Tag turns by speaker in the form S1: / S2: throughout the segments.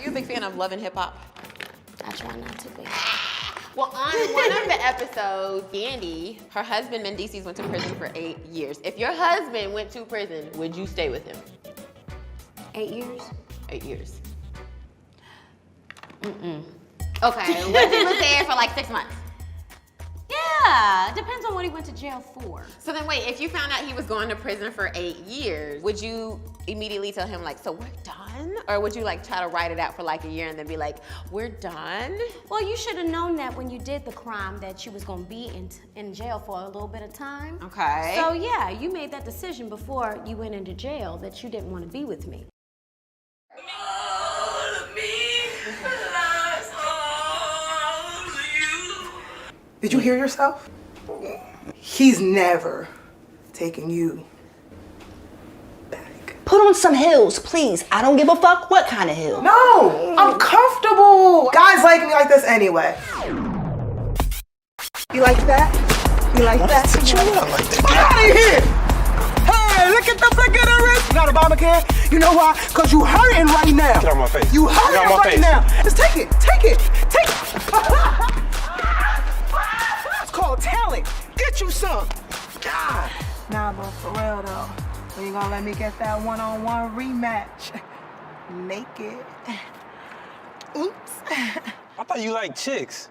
S1: you a big fan of Love and Hip Hop?
S2: I try not to be.
S1: Well, on one of the episodes, Yandy, her husband Mendeecees went to prison for 8 years. If your husband went to prison, would you stay with him?
S2: 8 years?
S1: 8 years.
S2: Mm-mm.
S1: Okay, what if he was there for like 6 months?
S2: Yeah, depends on what he went to jail for.
S1: So then wait, if you found out he was going to prison for 8 years, would you immediately tell him like, so we're done? Or would you like try to write it out for like a year and then be like, we're done?
S2: Well, you should have known that when you did the crime that you was gonna be in jail for a little bit of time.
S1: Okay.
S2: So yeah, you made that decision before you went into jail that you didn't want to be with me.
S3: Did you hear yourself? He's never taking you back.
S4: Put on some heels, please. I don't give a fuck what kind of heel.
S3: No, I'm comfortable. Guys like me like this anyway. You like that? You like that?
S4: What you want like that?
S3: Get out of here! Hey, look at the flick of the wrist. Not Obamacare. You know why? Cause you hurting right now.
S5: Get out my face.
S3: You hurting right now. Just take it. Take it. Take it. It's called talent. Get you some. God. Nah, but for real though, when you gonna let me get that one-on-one rematch? Naked. Oops.
S5: I thought you liked chicks.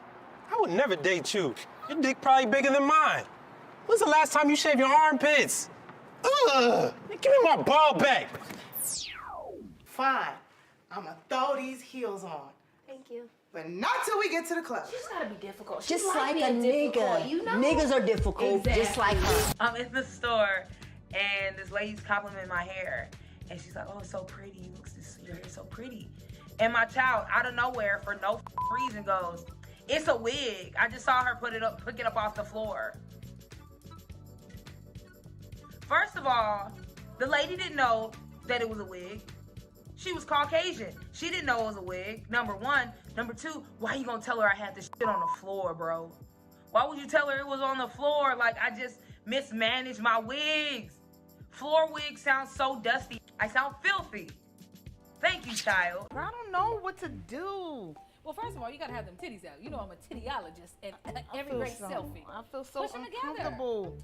S5: I would never date you. Your dick probably bigger than mine. When's the last time you shaved your armpits? Ugh! Give me my ball back.
S3: Fine. I'ma throw these heels on.
S2: Thank you.
S3: But not till we get to the club.
S2: She's gotta be difficult.
S4: Just like a nigga.
S2: You know?
S4: Niggas are difficult, just like her.
S6: I'm in the store and this lady's complimenting my hair. And she's like, oh, it's so pretty. Your hair's so pretty. And my child, out of nowhere, for no reason, goes, it's a wig. I just saw her pick it up off the floor. First of all, the lady didn't know that it was a wig. She was Caucasian. She didn't know it was a wig, number one. Number two, why you gonna tell her I had this shit on the floor, bro? Why would you tell her it was on the floor? Like, I just mismanaged my wigs. Floor wigs sound so dusty. I sound filthy. Thank you, child.
S7: I don't know what to do.
S8: Well, first of all, you gotta have them titties out. You know I'm a tittyologist, and every great selfie.
S7: I feel so
S8: Push them together.
S7: uncomfortable.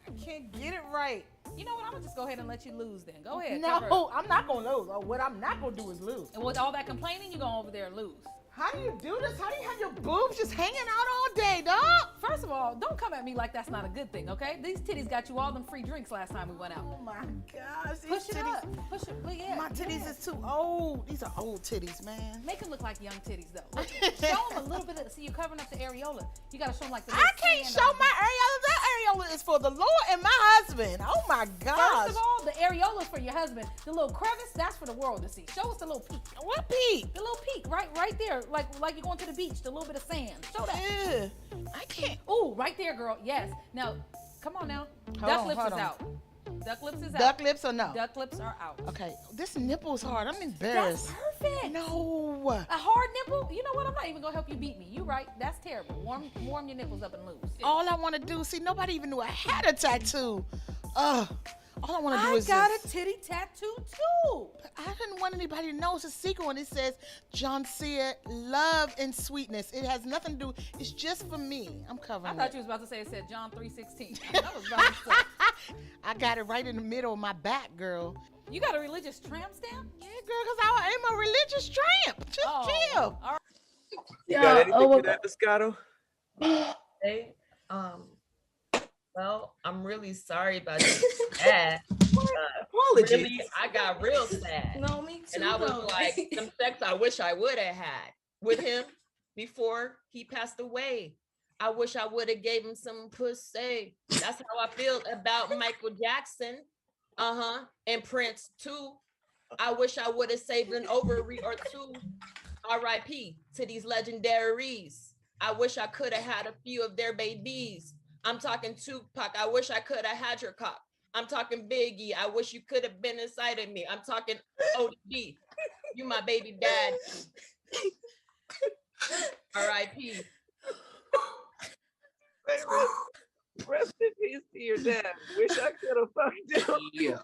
S7: I can't get it right.
S8: You know what? I'm gonna just go ahead and let you lose then. Go ahead.
S7: No, I'm not gonna lose. What I'm not gonna do is lose.
S8: And with all that complaining, you go over there and lose.
S7: How do you do this? How do you have your boobs just hanging out all day, dog?
S8: First of all, don't come at me like that's not a good thing, okay? These titties got you all them free drinks last time we went out.
S7: Oh my gosh, these
S8: Push it
S7: titties.
S8: up. Push it. Well, yeah.
S7: My titties is too old. These are old titties, man.
S8: Make them look like young titties though. Look, show them a little bit of. See, you're covering up the areola. You gotta show them like the.
S7: I can't show my areola. That areola is for the Lord and my husband. Oh my gosh.
S8: First of all, the areola is for your husband. The little crevice, that's for the world to see. Show us the little peak.
S7: What peak?
S8: The little peak, right there, like you're going to the beach. The little bit of sand. Show that.
S7: Ew, I can't.
S8: Ooh, right there, girl. Yes. Now, come on now. Duck lips is out. Duck lips is out.
S7: Duck lips or no?
S8: Duck lips are out.
S7: Okay, this nipple's hard. I'm embarrassed.
S8: That's perfect.
S7: No.
S8: A hard nipple? You know what? I'm not even gonna help you beat me. You right? That's terrible. Warm your nipples up and lose.
S7: All I want to do, see, nobody even knew I had a tattoo. All I want to do is
S8: I got
S7: this.
S8: a titty tattoo too.
S7: I didn't want anybody to know it's a secret when it says John Sear Love and Sweetness. It has nothing to do. It's just for me. I'm covering
S8: I thought
S7: it.
S8: you was about to say it said John 3:16. That was about to say.
S7: I got it right in the middle of my back, girl.
S8: You got a religious tramp stamp?
S7: Yeah, girl, because I am a religious tramp. Just chill.
S8: All right.
S9: You got anything for that, Moscato?
S10: Hey, well, I'm really sorry about that.
S9: Apologies.
S10: Really, I got real sad.
S2: No, me too.
S10: And I was like, some sex I wish I would have had with him before he passed away. I wish I would have gave him some pussy. That's how I feel about Michael Jackson. And Prince too. I wish I would have saved an ovary or two. R.I.P. to these legendaries. I wish I could have had a few of their babies. I'm talking Tupac. I wish I could have had your cock. I'm talking Biggie. I wish you could have been inside of me. I'm talking OD. You my baby dad. R.I.P.
S9: Rest in peace to your dad. Wish I could have fucked him. Yeah.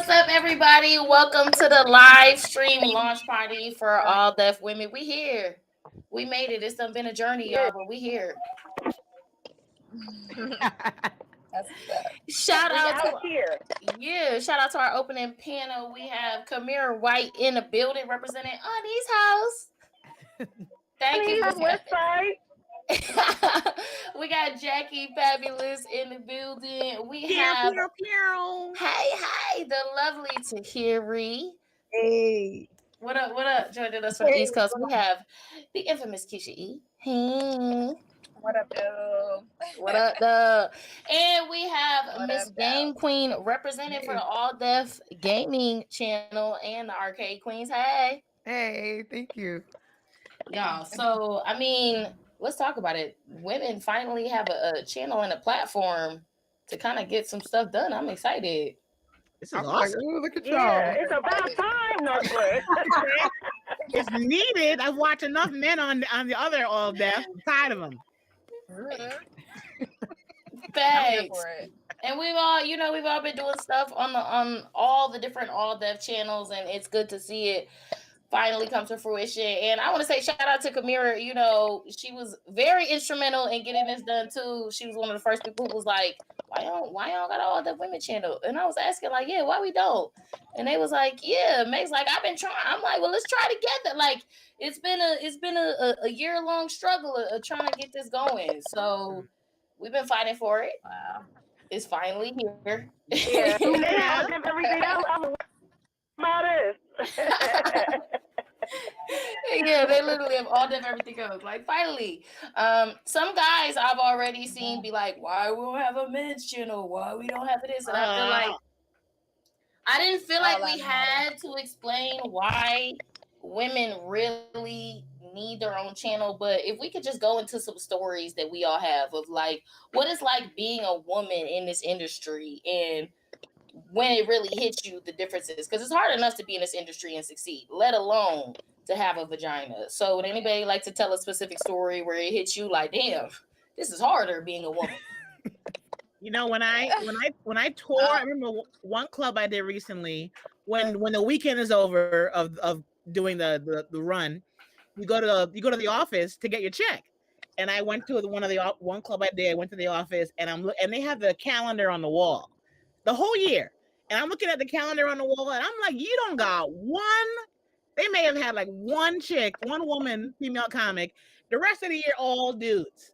S11: What's up, everybody? Welcome to the live stream launch party for All Deaf Women. We here. We made it. It's done been a journey, y'all, but we here. Shout out to our opening panel. We have Kamira White in the building representing Ani's house. Thank you. We got Jackie Fabulous in the building. We have hey, the lovely Tahiri.
S3: Hey.
S11: What up? Joining us from the East Coast. We have the infamous Keisha E. Hey.
S12: What up, though?
S11: What up, though? And we have Miss Game Queen representing for the All Deaf Gaming channel and the Arcade Queens. Hey.
S13: Hey, thank you.
S11: Y'all, so, I mean, let's talk about it. Women finally have a channel and a platform to kind of get some stuff done. I'm excited.
S13: This is awesome. Look at y'all.
S14: Yeah, it's about time, Northwest.
S15: It's needed. I've watched enough men on the other All Deaf. I'm tired of them.
S11: Thanks. And we've all been doing stuff on all the different All Deaf channels, and it's good to see it finally come to fruition. And I want to say shout out to Kamira. You know, she was very instrumental in getting this done too. She was one of the first people who was like, why y'all got an All Deaf Women channel? And I was asking, like, yeah, why we don't? And they was like, yeah, Meg's like, I've been trying. I'm like, well, let's try together. Like, it's been a year-long struggle of trying to get this going. So we've been fighting for it. Wow. It's finally here.
S14: Yeah. Everything else about this.
S11: Yeah, they literally have All Deaf everything else. Like, finally. Some guys I've already seen be like, why we don't have a men's channel? Why we don't have this? And I didn't feel like we had to explain why women really need their own channel, but if we could just go into some stories that we all have of like what it's like being a woman in this industry and when it really hits you, the differences, because it's hard enough to be in this industry and succeed, let alone to have a vagina. So would anybody like to tell a specific story where it hits you like, damn, this is harder being a woman?
S15: You know, when I tour, I remember one club I did recently when the weekend is over of doing the run, you go to the office to get your check. And I went to one club I did. I went to the office and they have the calendar on the wall the whole year. And I'm looking at the calendar on the wall and I'm like, you don't got one. They may have had like one chick, one woman, female comic. The rest of the year, all dudes.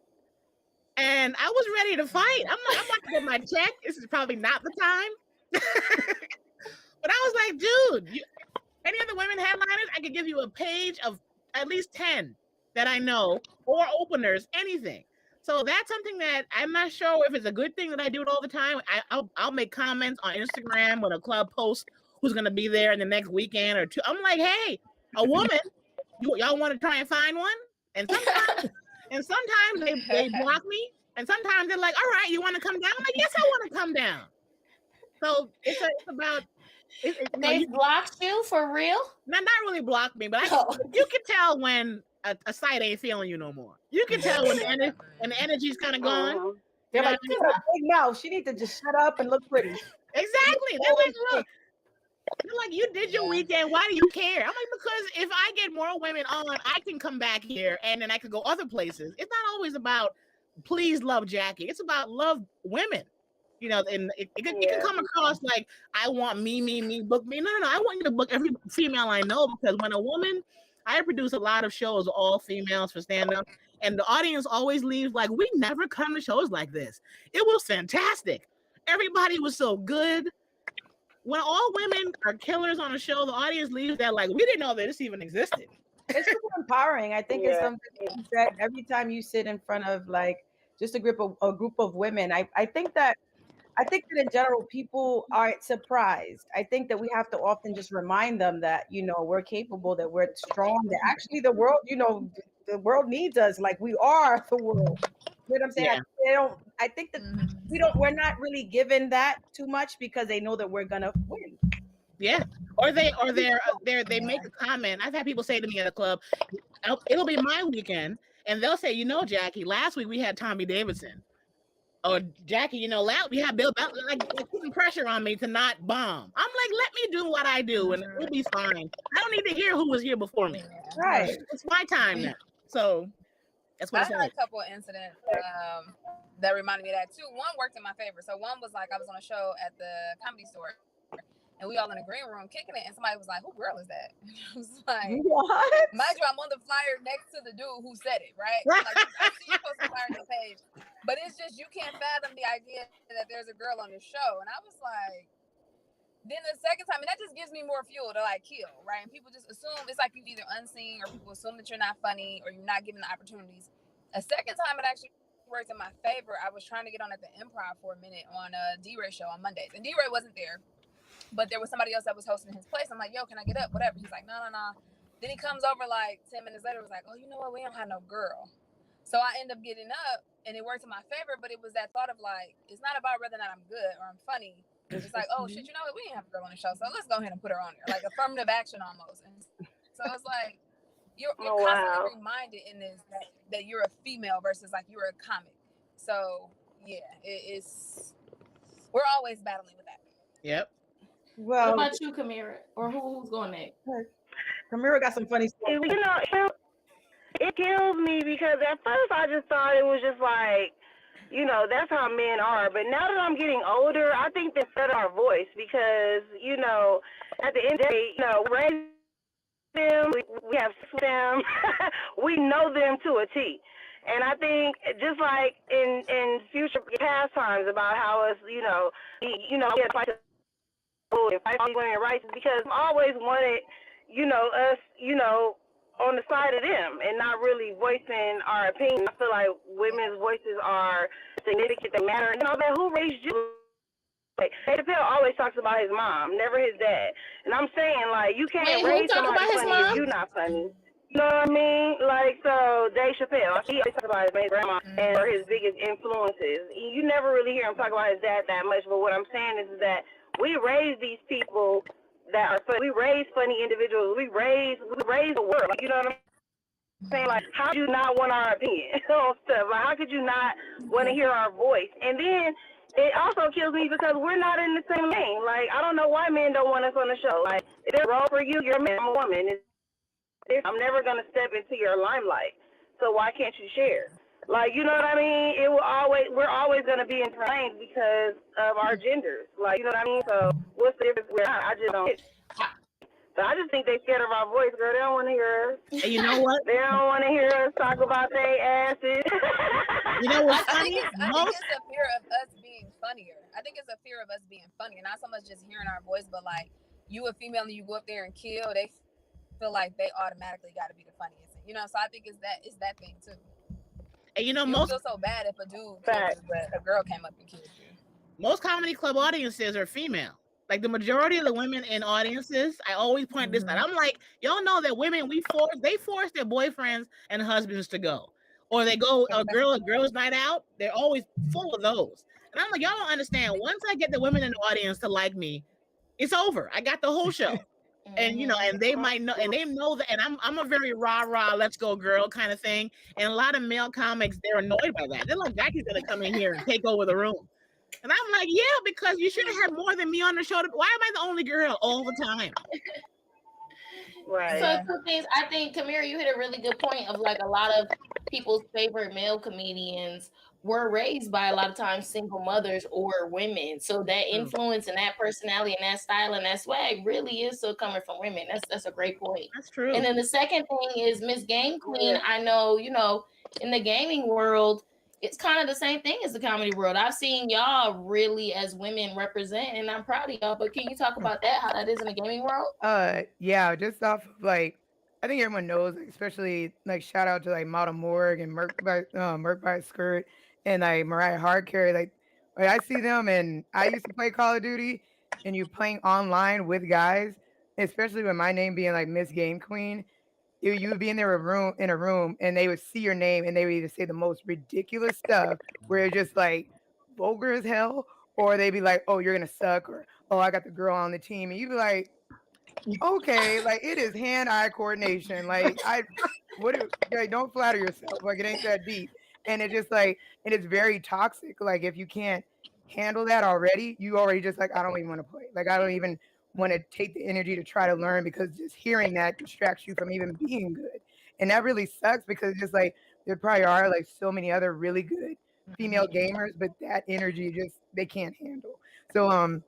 S15: And I was ready to fight. I'm not gonna get my check. This is probably not the time. But I was like, dude, any other women headliners, I could give you a page of at least 10 that I know, or openers, anything. So that's something that I'm not sure if it's a good thing that I do it all the time. I'll make comments on Instagram when a club posts who's gonna be there in the next weekend or two. I'm like, hey, a woman, y'all want to try and find one? And sometimes they block me, and sometimes they're like, all right, you want to come down? I'm like, yes, I want to come down. So it's about.
S11: They blocked you for real?
S15: Not really blocked me, but you can tell when a site ain't feeling you no more. You can tell when the energy's kind of gone.
S3: They're like, you got a big mouth. She needs to just shut up and look pretty.
S15: Exactly. They're like, look. They're like, you did your weekend. Why do you care? I'm like, because if I get more women on, I can come back here and then I could go other places. It's not always about please love Jackie. It's about love women. You know, and it can come across like I want me, book me. No. I want you to book every female I know, because when a woman, I produce a lot of shows, all females for stand-up, and the audience always leaves like, we never come to shows like this. It was fantastic. Everybody was so good. When all women are killers on a show, the audience leaves that like, we didn't know that this even existed.
S16: It's super empowering. I think it's something that every time you sit in front of like just a group of women, I think that in general people aren't surprised. I think that we have to often just remind them that, you know, we're capable, that we're strong, that actually the world, you know, the world needs us. Like, we are the world. You know what I'm saying?
S15: Yeah.
S16: I think that we're not really given that too much because they know that we're gonna win.
S15: Yeah. Or they make a comment. I've had people say to me at a club, it'll be my weekend, and they'll say, you know, Jackie, last week we had Tommy Davidson. "Oh, Jackie, you know, we have Bill like putting pressure on me to not bomb." I'm like, "Let me do what I do, and we'll be fine. I don't need to hear who was here before me.
S16: Right.
S15: It's my time now." So that's what
S12: I
S15: it's
S12: had
S15: like.
S12: a couple of incidents that reminded me of that too. One worked in my favor. So one was like I was on a show at the Comedy Store, and we all in the green room kicking it, and somebody was like, "Who girl is that?" I was like,
S16: "What?"
S12: Mind you, I'm on the flyer next to the dude who said it, right? Like, I see you post a flyer on your page, but it's just you can't fathom the idea that there's a girl on the show, and I was like. Then the second time, and that just gives me more fuel to like kill, right? And people just assume it's like you've either unseen or people assume that you're not funny or you're not given the opportunities. A second time, it actually worked in my favor. I was trying to get on at the Improv for a minute on a D-Ray show on Mondays, and D-Ray wasn't there, but there was somebody else that was hosting his place. I'm like, yo, can I get up? Whatever. He's like, no. Then he comes over like 10 minutes later, was like, oh, you know what? We don't have no girl. So I end up getting up, and it worked in my favor, but it was that thought of like, it's not about whether or not I'm good or I'm funny. It's like, oh shit, you know what? We didn't have a girl on the show, so let's go ahead and put her on there, like affirmative action almost. And so it's like you're constantly reminded in this that you're a female versus like you're a comic. So yeah, it's we're always battling with that.
S15: Yep.
S16: Well,
S11: what about you, Kamira? Or who's going next?
S16: Kamira got some funny stuff.
S14: You know, it kills me because at first I just thought it was just like, you know, that's how men are. But now that I'm getting older, I think that's our voice because, you know, at the end of the day, you know, we raise them, we have sex with them, we know them to a T. And I think just like in future past times about how us, you know, we had to fight for women's rights because I've always wanted, you know, us, you know, on the side of them and not really voicing our opinion. I feel like women's voices are significant, they matter. And you know, who raised you? Like, Dave Chappelle always talks about his mom, never his dad. And I'm saying, like, you can't raise somebody funny if you're not funny. You know what I mean? Like, so Dave Chappelle, he always talks about his grandma and his biggest influences. You never really hear him talk about his dad that much, but what I'm saying is that we raise these people that are funny. We raise funny individuals. We raise the world. Like, you know what I'm saying? Like, how could you not want our opinion on stuff? Like, how could you not want to hear our voice? And then it also kills me because we're not in the same lane. Like, I don't know why men don't want us on the show. Like, if there's a role for you, you're a man, I'm a woman. I'm never going to step into your limelight. So why can't you share? Like, you know what I mean? We're always going to be in lanes because of our genders. Like, you know what I mean? So what's the difference? I just don't. So I just think they scared of our voice, girl. They don't want to hear us.
S15: And you know what?
S14: They don't want to hear us talk about their asses.
S15: You know what's funny?
S12: I think it's a fear of us being funnier. I think it's a fear of us being funnier, not so much just hearing our voice, but like you a female and you go up there and kill, they feel like they automatically got to be the funniest. You know, so I think it's that thing too.
S15: And you know,
S12: you feel so bad if a dude killed you, but a girl came up and killed you.
S15: Most comedy club audiences are female. Like the majority of the women in audiences, I always point this out. I'm like, y'all know that women, they force their boyfriends and husbands to go. Or they go a girl's night out, they're always full of those. And I'm like, y'all don't understand. Once I get the women in the audience to like me, it's over. I got the whole show. And you know, and they might know, and they know that, and I'm a very rah, let's go girl kind of thing. And a lot of male comics, they're annoyed by that. They're like, Jackie's gonna come in here and take over the room. And I'm like, yeah, because you should have had more than me on the show. Why am I the only girl all the time?
S14: Right.
S11: So two things. I think, Kamira, you hit a really good point of like a lot of people's favorite male comedians were raised by a lot of times single mothers or women. So that influence and that personality and that style and that swag really is still coming from women. That's a great point.
S15: That's true.
S11: And then the second thing is Miss Game Queen. I know, you know, in the gaming world, it's kind of the same thing as the comedy world. I've seen y'all really as women represent, and I'm proud of y'all. But can you talk about that, how that is in the gaming world?
S13: Yeah, just off of like, I think everyone knows, like, especially like shout out to like Mata Morg and Merc by Skirt and like Mariah Hardcarry. Like I see them, and I used to play Call of Duty, and you playing online with guys, especially with my name being like Miss Game Queen. You would be in a room, and they would see your name, and they would either say the most ridiculous stuff, where it's just like vulgar as hell, or they'd be like, "Oh, you're gonna suck," or "Oh, I got the girl on the team," and you'd be like, "Okay, like it is hand-eye coordination. Like don't flatter yourself. Like it ain't that deep." And it's just like, and it's very toxic. Like if you can't handle that already, you already just like, I don't even want to play. Like I don't even want to take the energy to try to learn, because just hearing that distracts you from even being good. And that really sucks, because it's just like there probably are like so many other really good female gamers, but that energy just they can't handle. So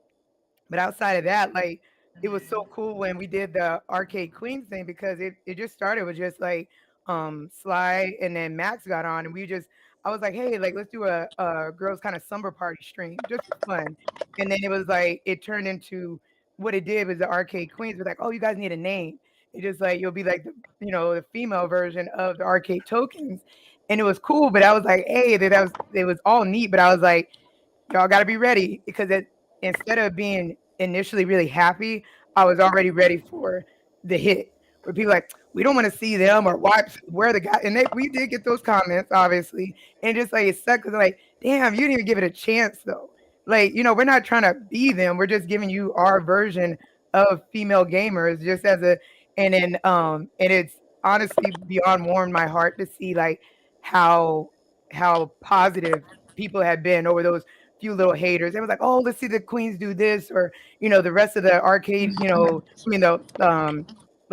S13: but outside of that, like it was so cool when we did the Arcade Queens thing, because it just started with just like Sly, and then Max got on, and I was like, hey, like let's do a girls kind of slumber party stream just for fun. And then it was like it turned into what it did was the Arcade Queens was like, oh, you guys need a name. It just like you'll be like the female version of the arcade tokens. And it was cool, but I was like, hey, it was all neat, but I was like, y'all got to be ready, because instead of being initially really happy, I was already ready for the hit. Where people like, we don't want to see them, or where the guy, and we did get those comments, obviously, and just like it sucked, because like, damn, you didn't even give it a chance though. Like, we're not trying to be them. We're just giving you our version of female gamers, just and it's honestly beyond warmed my heart to see like how positive people have been over those few little haters. It was like, oh, let's see the queens do this, or the rest of the arcade, what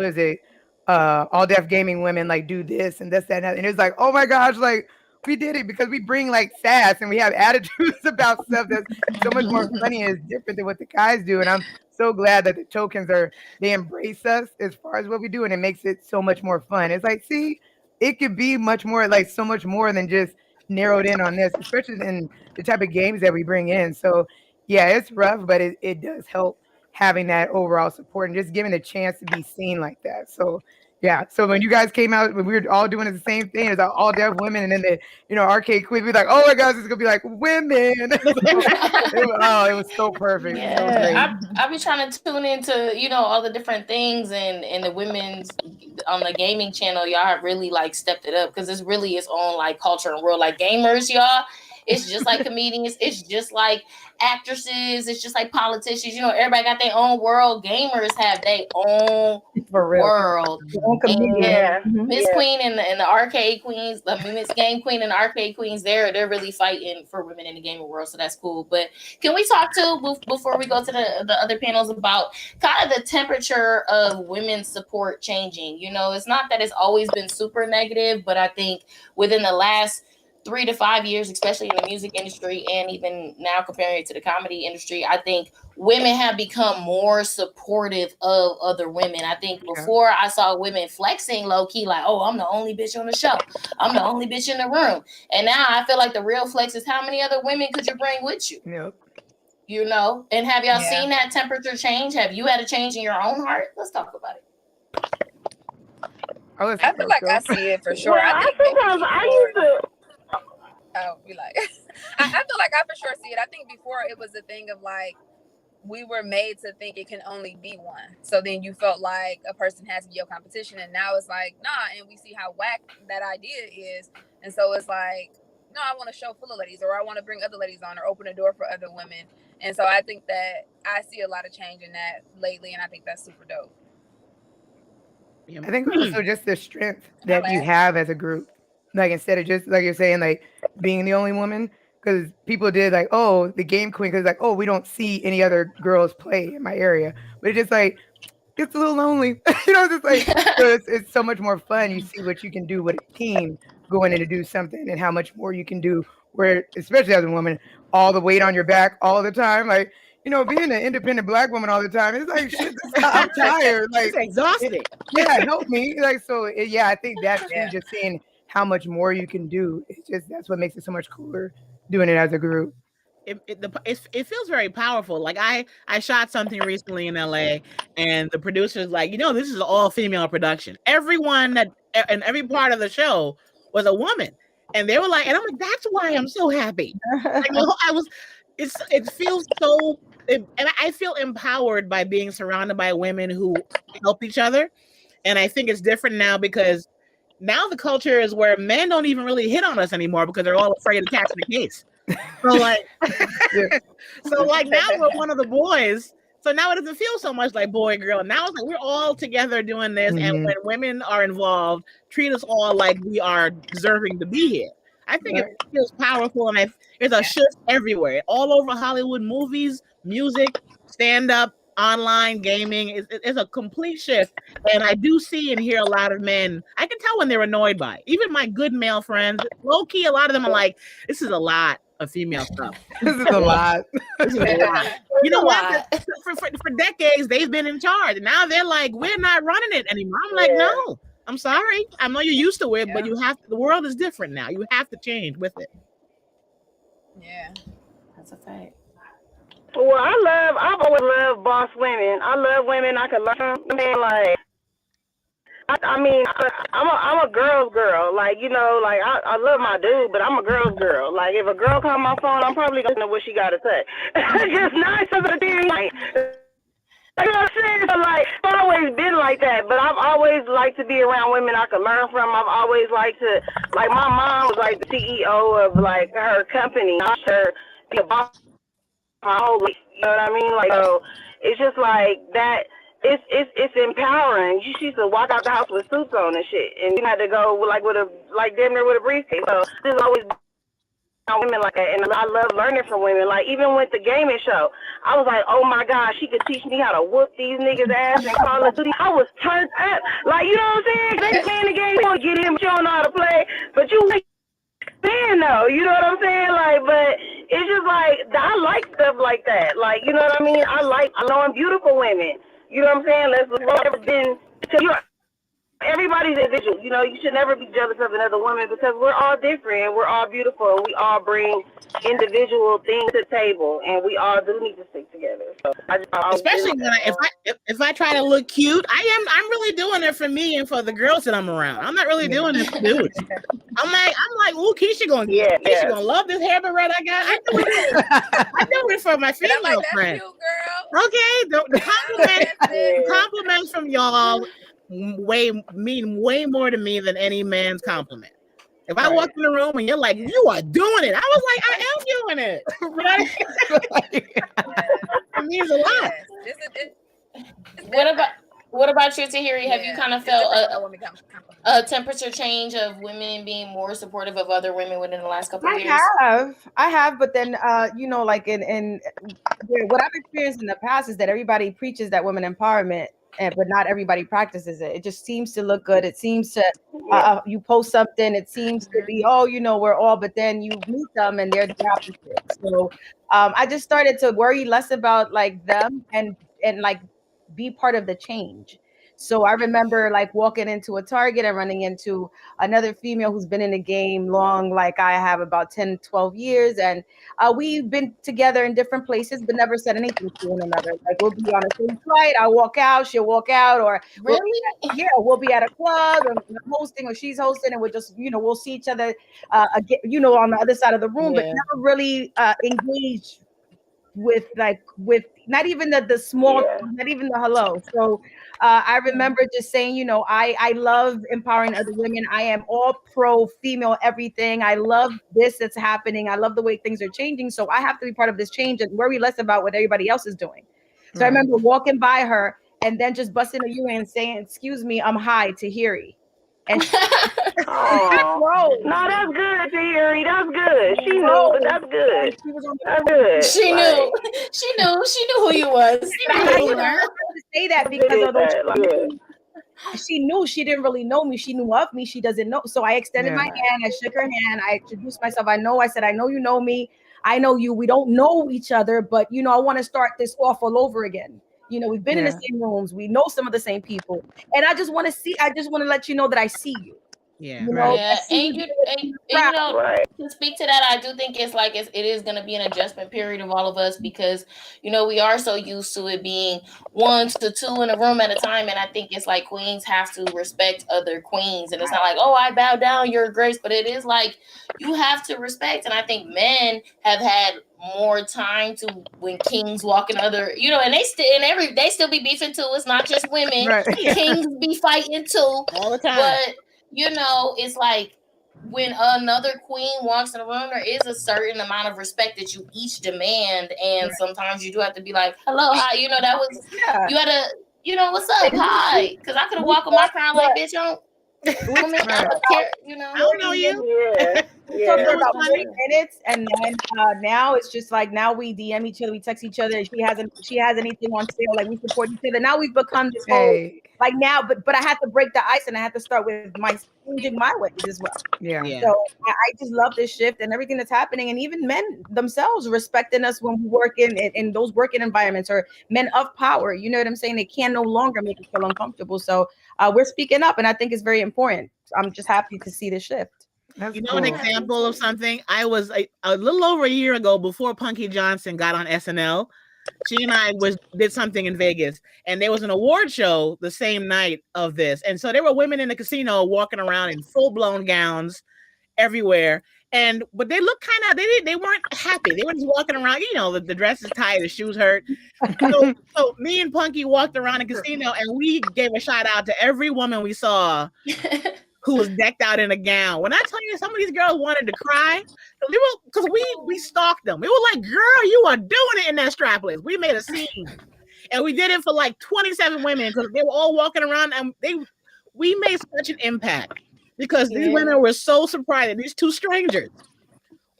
S13: is it? All deaf gaming women like do this and this, that, and that. And it's like, oh my gosh, like we did it because we bring like sass and we have attitudes about stuff that's so much more funny and is different than what the guys do. And I'm so glad that the tokens they embrace us as far as what we do, and it makes it so much more fun. It's like, see, it could be much more, like so much more than just narrowed in on this, especially in the type of games that we bring in. So yeah, it's rough, but it does help having that overall support and just giving a chance to be seen like that. So yeah, so when you guys came out, when we were all doing the same thing as all deaf women, and then the Arcade Queen, we were like, oh my gosh, it's gonna be like women. It was so perfect.
S11: Yeah, I've been trying to tune into all the different things, and the women's on the gaming channel, y'all have really like stepped it up, because it's really its own like culture and world. Like gamers, y'all, it's just like comedians, it's just like actresses, it's just like politicians. Everybody got their own world. Gamers have their own world. Miss Queen and the Arcade Queens, Miss Game Queen and the Arcade Queens, they're really fighting for women in the gaming world. So that's cool. But can we talk before we go to the other panels about kind of the temperature of women's support changing? It's not that it's always been super negative, but I think within the last 3 to 5 years, especially in the music industry, and even now comparing it to the comedy industry, I think women have become more supportive of other women. I think before I saw women flexing low key, like, oh, I'm the only bitch on the show. I'm the only bitch in the room. And now I feel like the real flex is how many other women could you bring with you?
S13: Yep.
S11: And have y'all seen that temperature change? Have you had a change in your own heart? Let's talk about it.
S12: I feel like I see it for sure.
S14: Well, I sometimes I used to.
S12: I'll be like, I feel like I for sure see it. I think before it was a thing of like, we were made to think it can only be one. So then you felt like a person has to be your competition. And now it's like, nah. And we see how whack that idea is. And so it's like, no, I want a show full of ladies, or I want to bring other ladies on, or open a door for other women. And so I think that I see a lot of change in that lately. And I think that's super dope.
S13: I think also just the strength that you have as a group. Like instead of just like you're saying, like being the only woman, because people did like, oh, the Game Queen, because like, oh, we don't see any other girls play in my area, but it's just like it's a little lonely, just like so it's so much more fun. You see what you can do with a team going in to do something, and how much more you can do. Where especially as a woman, all the weight on your back all the time, like being an independent Black woman all the time, it's like shit. I'm tired, like
S15: it's exhausting.
S13: Yeah, help me, like so. I think that's just seeing how much more you can do. It's just that's what makes it so much cooler doing it as a group.
S15: It feels very powerful. Like I shot something recently in LA, and the producer's like, this is all female production. Everyone and every part of the show was a woman, and they were like, and I'm like, that's why I'm so happy. Like, it feels so, and I feel empowered by being surrounded by women who help each other, and I think it's different now because. Now the culture is where men don't even really hit on us anymore because they're all afraid of catching the case. So like now we're one of the boys. So now it doesn't feel so much like boy, girl. Now it's like we're all together doing this. And when women are involved, treat us all like we are deserving to be here. I think it feels powerful, and there's a shift everywhere, all over Hollywood, movies, music, stand up, online gaming. It's a complete shift, and I do see and hear a lot of men. I can tell when they're annoyed by it. Even my good male friends, low key, a lot of them are like, "This is a lot of female stuff.
S13: This is a lot.
S15: This is a lot." You know what? For decades, they've been in charge. Now they're like, "We're not running it anymore." I'm like, "No, I'm sorry. I know you're used to it, but you have to, the world is different now. You have to change with it."
S12: Yeah,
S11: that's a fact.
S14: Well, I've always loved boss women. I love women I can learn from. I mean, like, I'm a girl's girl. Like, you know, like I love my dude, but I'm a girl's girl. Like, if a girl call my phone, I'm probably gonna know what she gotta say. Just nice of the thing. Like, you know what I'm saying? So, like, it's always been like that. But I've always liked to be around women I can learn from. I've always liked to, like, my mom was like the CEO of like her company. I watched her be a boss my whole life. You know what I mean? Like, so it's just like that. It's empowering. You used to walk out the house with suits on and shit, and you had to go like damn near with a briefcase. So there's always women like that, and I love learning from women. Like, even with the gaming show, I was like, oh my God, she could teach me how to whoop these niggas' ass and Call of Duty. I was turned up. Like, you know what I'm saying? They playing the game, you want to get him, but you don't know how to play, but you like man though, you know what I'm saying? Like, but it's just like I like stuff like that. Like, you know what I mean? I know I'm beautiful women. You know what I'm saying? Let's never been to you. Everybody's individual. You know, you should never be jealous of another woman because we're all different. We're all beautiful. And we all bring individual things to the table, and we all do need to stick together. So
S15: especially when if I try to look cute, I'm really doing it for me and for the girls that I'm around. I'm not really doing it for dudes. I'm like, ooh, Keisha gonna love this hair beret I got. I do it for my female friends. Okay, the compliments from y'all mean way more to me than any man's compliment. If I walk in the room and you're like, you are doing it, I was like, I am doing it. It means a lot.
S11: What about you, Tahiri? Have you kind of felt a temperature change of women being more supportive of other women within the last couple of years?
S16: I have, but then you know, like in what I've experienced in the past is that everybody preaches that women empowerment, but not everybody practices it. It just seems to look good. It seems to you post something, it seems to be, oh, you know, we're all, but then you meet them and they're the opposite. So I just started to worry less about like them and like be part of the change. So I remember like walking into a Target and running into another female who's been in the game long, like I have, about 10, 12 years. And we've been together in different places, but never said anything to one another. Like, we'll be on a same flight, I'll walk out, she'll walk out, or we'll be at a club and I'm hosting or she's hosting, and we'll just, you know, we'll see each other again, you know, on the other side of the room, but never really engaged with not even the small, not even the hello. So I remember just saying, you know, I love empowering other women. I am all pro female everything. I love this that's happening. I love the way things are changing. So I have to be part of this change and worry less about what everybody else is doing. So I remember walking by her and then just busting a U and saying, excuse me, I'm high, Tahiri. And
S14: no, that's good, Tahiri. That's good. She knew, but that's good. That's good.
S11: She knew. She knew who you was.
S16: I didn't have to say that because although she knew, she didn't really know me. She knew of me. She doesn't know. So I extended my hand. I shook her hand. I introduced myself. I said, I know you know me. I know you. We don't know each other, but you know, I want to start this off all over again. You know, we've been in the same rooms. We know some of the same people. And I just want to let you know that I see you.
S15: Yeah.
S16: You know,
S11: And you know, to speak to that, I do think it's like it is going to be an adjustment period of all of us because, you know, we are so used to it being 1 to 2 in a room at a time. And I think it's like queens have to respect other queens. And it's not like, oh, I bow down, your grace. But it is like you have to respect. And I think men have had more time to when kings walk in other, you know, and they still be beefing too. It's not just women. Kings be fighting too
S15: all the time.
S11: But you know, it's like when another queen walks in the room, there is a certain amount of respect that you each demand, and sometimes you do have to be like, "Hello, hi," you know. That was you had to, you know, what's up, hi, because I could have walked on my crown like, bitch, I don't care, you know.
S15: I don't know you.
S16: We talked for about 40 minutes, and then now it's just like now we DM each other, we text each other. If she has anything on sale, like we support each other. Now we've become this whole like now, but I had to break the ice, and I had to start with changing my ways as well.
S13: Yeah.
S16: So I just love this shift and everything that's happening, and even men themselves respecting us when we work in those working environments, or men of power. You know what I'm saying? They can no longer make us feel uncomfortable. So we're speaking up, and I think it's very important. I'm just happy to see the shift.
S15: You know, an example of something. I was a little over a year ago, before Punky Johnson got on SNL. She and I did something in Vegas, and there was an award show the same night of this. And so there were women in the casino walking around in full-blown gowns everywhere. But they looked kind of, they weren't happy. They were just walking around, you know, the dress is tight, the shoes hurt. So me and Punky walked around the casino, and we gave a shout out to every woman we saw who was decked out in a gown. When I tell you, some of these girls wanted to cry, because we stalked them. We were like, girl, you are doing it in that strapless. We made a scene. And we did it for like 27 women, because they were all walking around, and we made such an impact, because these women were so surprised that these two strangers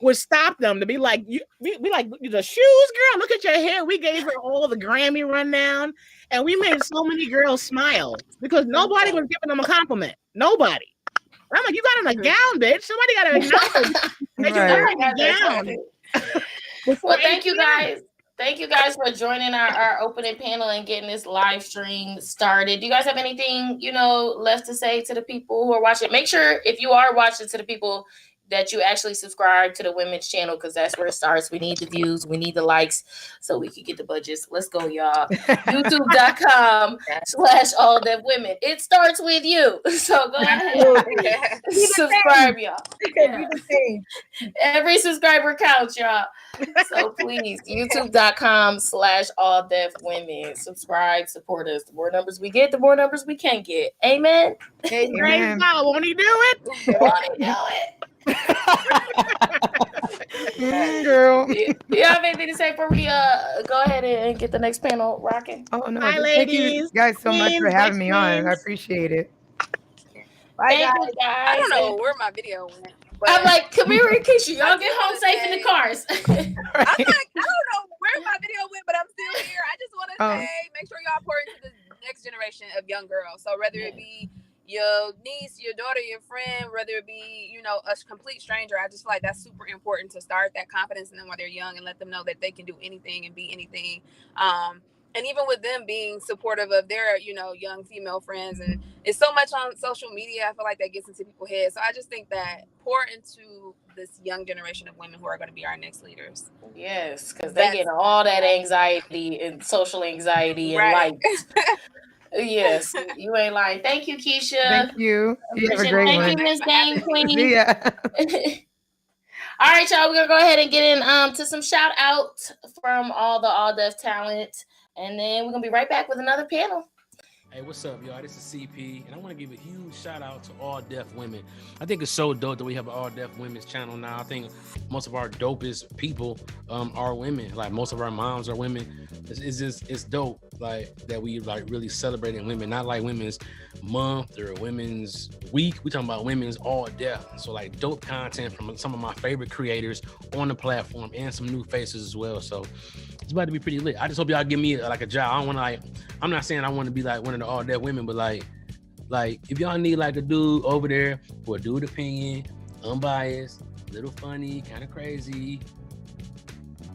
S15: would stop them to be like, be like, the shoes, girl, look at your hair. We gave her all the Grammy rundown, and we made so many girls smile, because nobody was giving them a compliment. Nobody. I'm like, you got on a gown, bitch. Somebody got to acknowledge that you got on a gown.
S11: Well, thank you guys. Thank you guys for joining our opening panel and getting this live stream started. Do you guys have anything, left to say to the people who are watching? Make sure, if you are watching, to the people, that you actually subscribe to the women's channel, because that's where it starts. We need the views, we need the likes, so we can get the budgets. Let's go, y'all. YouTube.com/alldevwomen. It starts with you. So go ahead. Subscribe, y'all. Yeah. Every subscriber counts, y'all. So please, YouTube.com/alldevwomen. Subscribe, support us. The more numbers we get, the more numbers we can get. Amen.
S15: Amen. Won't he do it?
S11: Won't he do it?
S13: Girl.
S11: Do you have anything to say before we go ahead and get the next panel rocking?
S13: Oh no!
S15: Bye,
S13: Thank you
S15: ladies.
S13: guys so much for having me on. I
S15: Queens.
S13: appreciate it.
S16: Bye,
S11: Thank you, guys.
S12: I don't know where my video went.
S11: I'm like, Kamira and Keisha, y'all get home safe in the cars.
S12: I'm like, I don't know where my video went, but I'm still here. I just want to say, make sure y'all pour into the next generation of young girls. So whether it be your niece, your daughter, your friend, whether it be, a complete stranger, I just feel like that's super important to start that confidence in them while they're young, and let them know that they can do anything and be anything. And even with them being supportive of their, young female friends, and it's so much on social media, I feel like that gets into people's heads. So I just think that pour into this young generation of women who are going to be our next leaders.
S11: Yes, because they get all that anxiety and social anxiety and
S12: Right.
S11: likes. Yes, you ain't lying. Thank you, Keisha.
S13: Thank you. You have a great one.
S11: Thank you, Miss Dame Queen.
S13: See ya.
S11: All right, y'all. We're gonna go ahead and get in to some shout out from all the All Deaf talent, and then we're gonna be right back with another panel.
S17: Hey, what's up, y'all? This is CP, and I want to give a huge shout out to All Deaf Women. I think it's so dope that we have an All Deaf Women's channel now. I think most of our dopest people are women. Like, most of our moms are women. It's dope, like, that we really celebrating women, not like Women's Month or Women's Week. We talking about women's all deaf. So, like, dope content from some of my favorite creators on the platform, and some new faces as well. So it's about to be pretty lit. I just hope y'all give me a job. I don't want to I'm not saying I want to be like one of the all deaf women, but like if y'all need like a dude over there for a dude opinion, unbiased, little funny, kind of crazy,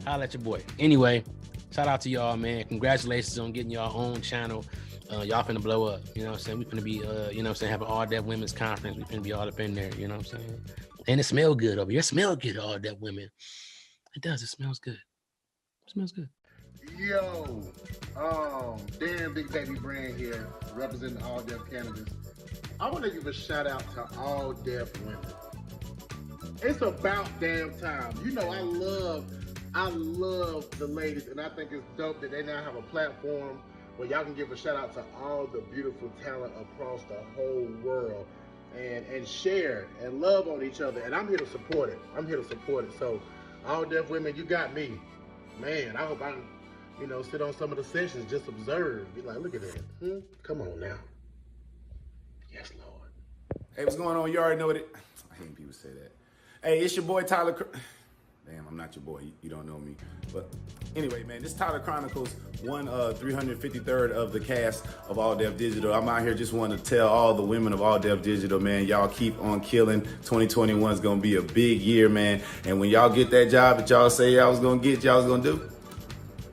S17: holla at your boy. Anyway, shout out to y'all, man. Congratulations on getting y'all own channel. Y'all finna blow up. You know what I'm saying? We finna be, have an all deaf women's conference. We finna be all up in there. You know what I'm saying? And it smells good over here. It smells good, all deaf women. It does. It smells good. It smells good.
S18: Yo, damn Big Baby Brand here, representing All Deaf Cannabis. I want to give a shout out to all deaf women. It's about damn time. I love the ladies, and I think it's dope that they now have a platform where y'all can give a shout out to all the beautiful talent across the whole world, and share and love on each other. And I'm here to support it. So, all deaf women, you got me. Man, I hope I can, sit on some of the sessions, just observe. Be like, look at that. Come on now. Yes, Lord.
S19: Hey, what's going on? You already know what it. I hate when people say that. Hey, it's your boy Tyler. Damn, I'm not your boy. You don't know me. But anyway, man, this Tyler Chronicles, 353rd of the cast of All Def Digital. I'm out here just want to tell all the women of All Def Digital, man, y'all keep on killing. 2021 is going to be a big year, man. And when y'all get that job that y'all say y'all was going to get, y'all was going to do,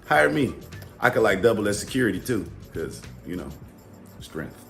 S19: hire me. I could like double as security too, because, you know, strength.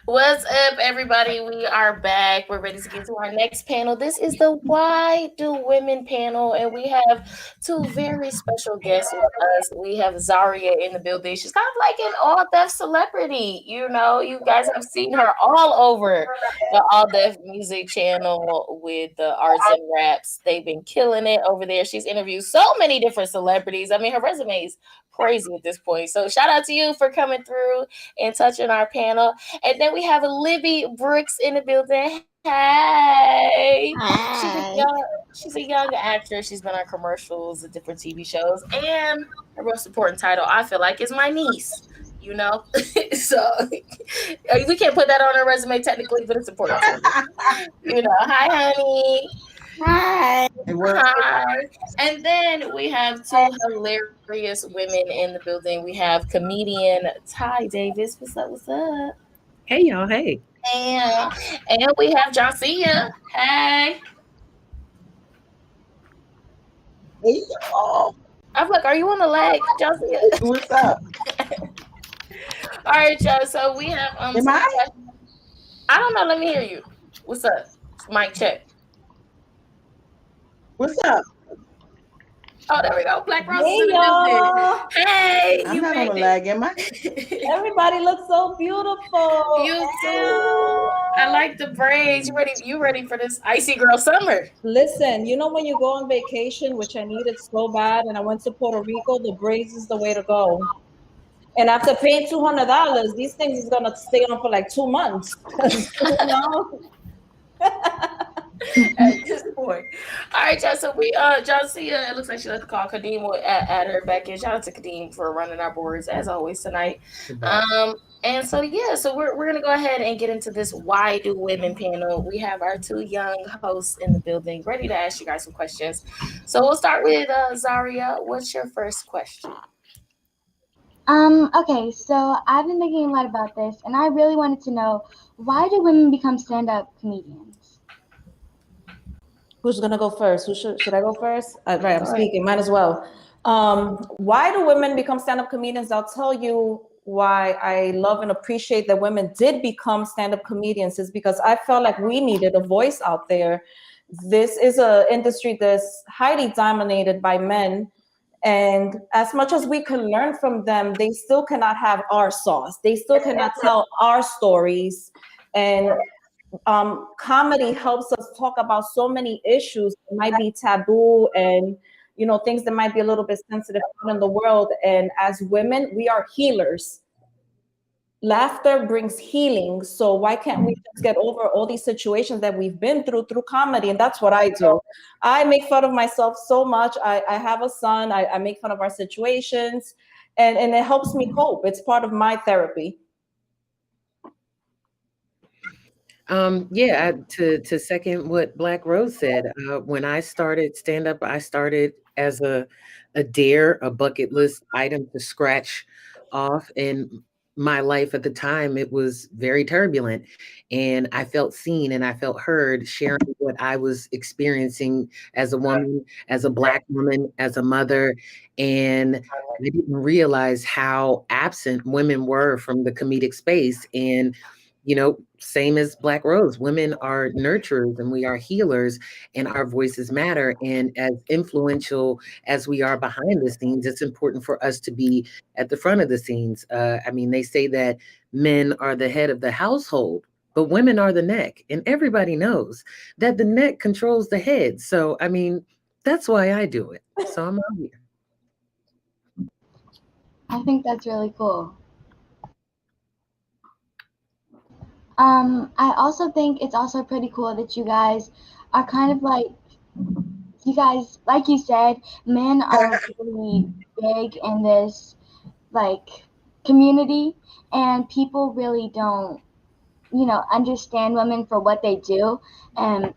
S11: What's up, everybody? We are back. We're ready to get to our next panel. This is the Why Do Women panel, and we have two very special guests with us. We have Zaria in the building. She's kind of like an All Def celebrity. You know, you guys have seen her all over the All Def music channel with the arts and raps. They've been killing it over there. She's interviewed so many different celebrities. I mean, her resume is crazy at this point. So shout out to you for coming through and touching our panel. And then we have Libby Brooks in the building. Hey. She's a young actress. She's been on commercials and different TV shows. And her most important title, I feel like, is my niece. You know? So we can't put that on her resume technically, but it's important. You know, hi, honey. Hi. Hi. And then we have two hilarious women in the building. We have comedian Ty Davis. What's up? What's up?
S20: Hey, y'all. Hey.
S11: And we have Josiah. Hey.
S20: Hey, y'all.
S11: I'm like, are you on the leg, Josiah?
S20: What's up?
S11: All right, y'all. So we have
S20: Am I
S11: don't know. Let me hear you. What's up? Mic check.
S20: What's up?
S11: Oh, there we go. Black Rose.
S20: Hey, y'all.
S11: Hey,
S20: I'm not on the lag, am I? Everybody looks so beautiful.
S11: You too. I like the braids. You ready for this icy girl summer?
S20: Listen, you know when you go on vacation, which I needed so bad, and I went to Puerto Rico, the braids is the way to go. And after paying $200, these things is gonna stay on for like 2 months. You know?
S11: At this point. All right, y'all. So we Josiah, it looks like she left the call. Kadeem will add her back in. Shout out to Kadeem for running our boards as always tonight. And so yeah, so we're gonna go ahead and get into this Why Do Women panel. We have our two young hosts in the building ready to ask you guys some questions. So we'll start with Zaria. What's your first question?
S21: Okay, so I've been thinking a lot about this, and I really wanted to know, why do women become stand-up comedians?
S20: Who's gonna go first? Should I go first? Right, I'm
S21: All right.
S20: speaking. Might as well. Why do women become stand-up comedians? I'll tell you why I love and appreciate that women did become stand-up comedians is because I felt like we needed a voice out there. This is an industry that's highly dominated by men. And as much as we can learn from them, they still cannot have our sauce. They still cannot tell our stories. And comedy helps us talk about so many issues that might be taboo and things that might be a little bit sensitive in the world. And as women, we are healers. Laughter brings healing. So why can't we just get over all these situations that we've been through comedy? And that's what I do. I make fun of myself so much. I have a son. I make fun of our situations, and it helps me cope. It's part of my therapy.
S22: Yeah, to second what Black Rose said, when I started stand up, I started as a dare, a bucket list item to scratch off. And my life at the time, it was very turbulent, and I felt seen and I felt heard sharing what I was experiencing as a woman, as a Black woman, as a mother. And I didn't realize how absent women were from the comedic space. And same as Black Rose, women are nurturers and we are healers, and our voices matter. And as influential as we are behind the scenes, it's important for us to be at the front of the scenes. They say that men are the head of the household, but women are the neck. And everybody knows that the neck controls the head. So, that's why I do it. So I'm out here.
S21: I think that's really cool. I also think it's also pretty cool that you guys are kind of like, you guys, like you said, men are really big in this like community, and people really don't, understand women for what they do. And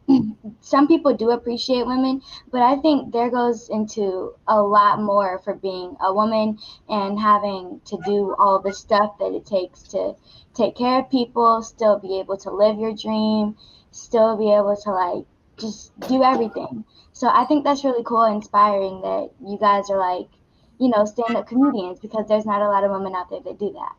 S21: some people do appreciate women, but I think there goes into a lot more for being a woman and having to do all the stuff that it takes to take care of people, still be able to live your dream, still be able to just do everything. So I think that's really cool and inspiring that you guys are stand-up comedians, because there's not a lot of women out there that do that.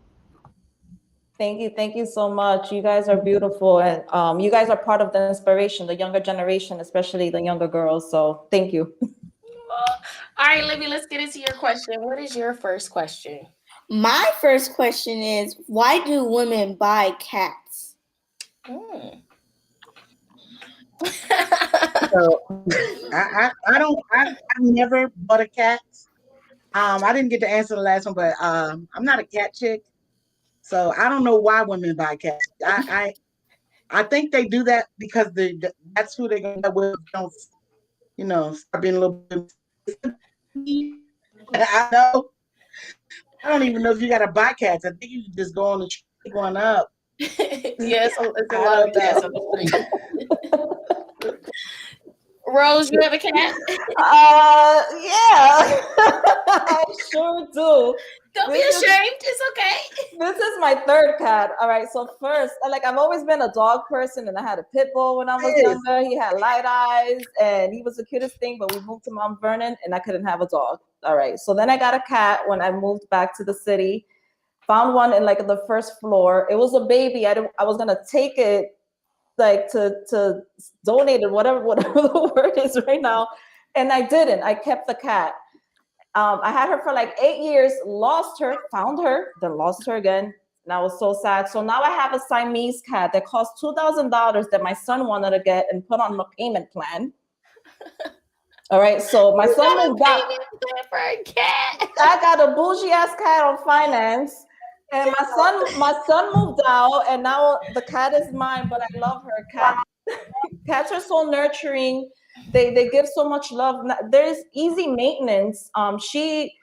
S20: Thank you so much. You guys are beautiful, and you guys are part of the inspiration, the younger generation, especially the younger girls. So thank you.
S11: All right, Libby, let's get into your question. What is your first question?
S23: My first question is, why do women buy cats?
S15: So I've never bought a cat. I didn't get to answer the last one, but I'm not a cat chick. So I don't know why women buy cats. I think they do that because that's who they're gonna with. Don't start being a little bit. I know. I don't even know if you gotta buy cats. I think you can just go on and pick one up.
S11: Yes, it's a lot of cats on the street. Rose, you have a cat?
S20: Yeah. I sure do.
S11: Don't be ashamed. It's okay.
S20: This is my third cat. All right. So first, I've always been a dog person, and I had a pit bull when I was younger. He had light eyes, and he was the cutest thing. But we moved to Mount Vernon, and I couldn't have a dog. All right. So then I got a cat when I moved back to the city. Found one in the first floor. It was a baby. I was gonna take it to donate it, whatever the word is right now. And I didn't. I kept the cat. I had her for 8 years, lost her, found her, then lost her again. And I was so sad. So now I have a Siamese cat that cost $2,000 that my son wanted to get and put on a payment plan. All right, so my son moved out.
S11: For a cat.
S20: I got a bougie ass cat on finance. And my son moved out, and now the cat is mine, but I love her. Cats are so nurturing. They give so much love. There's easy maintenance. She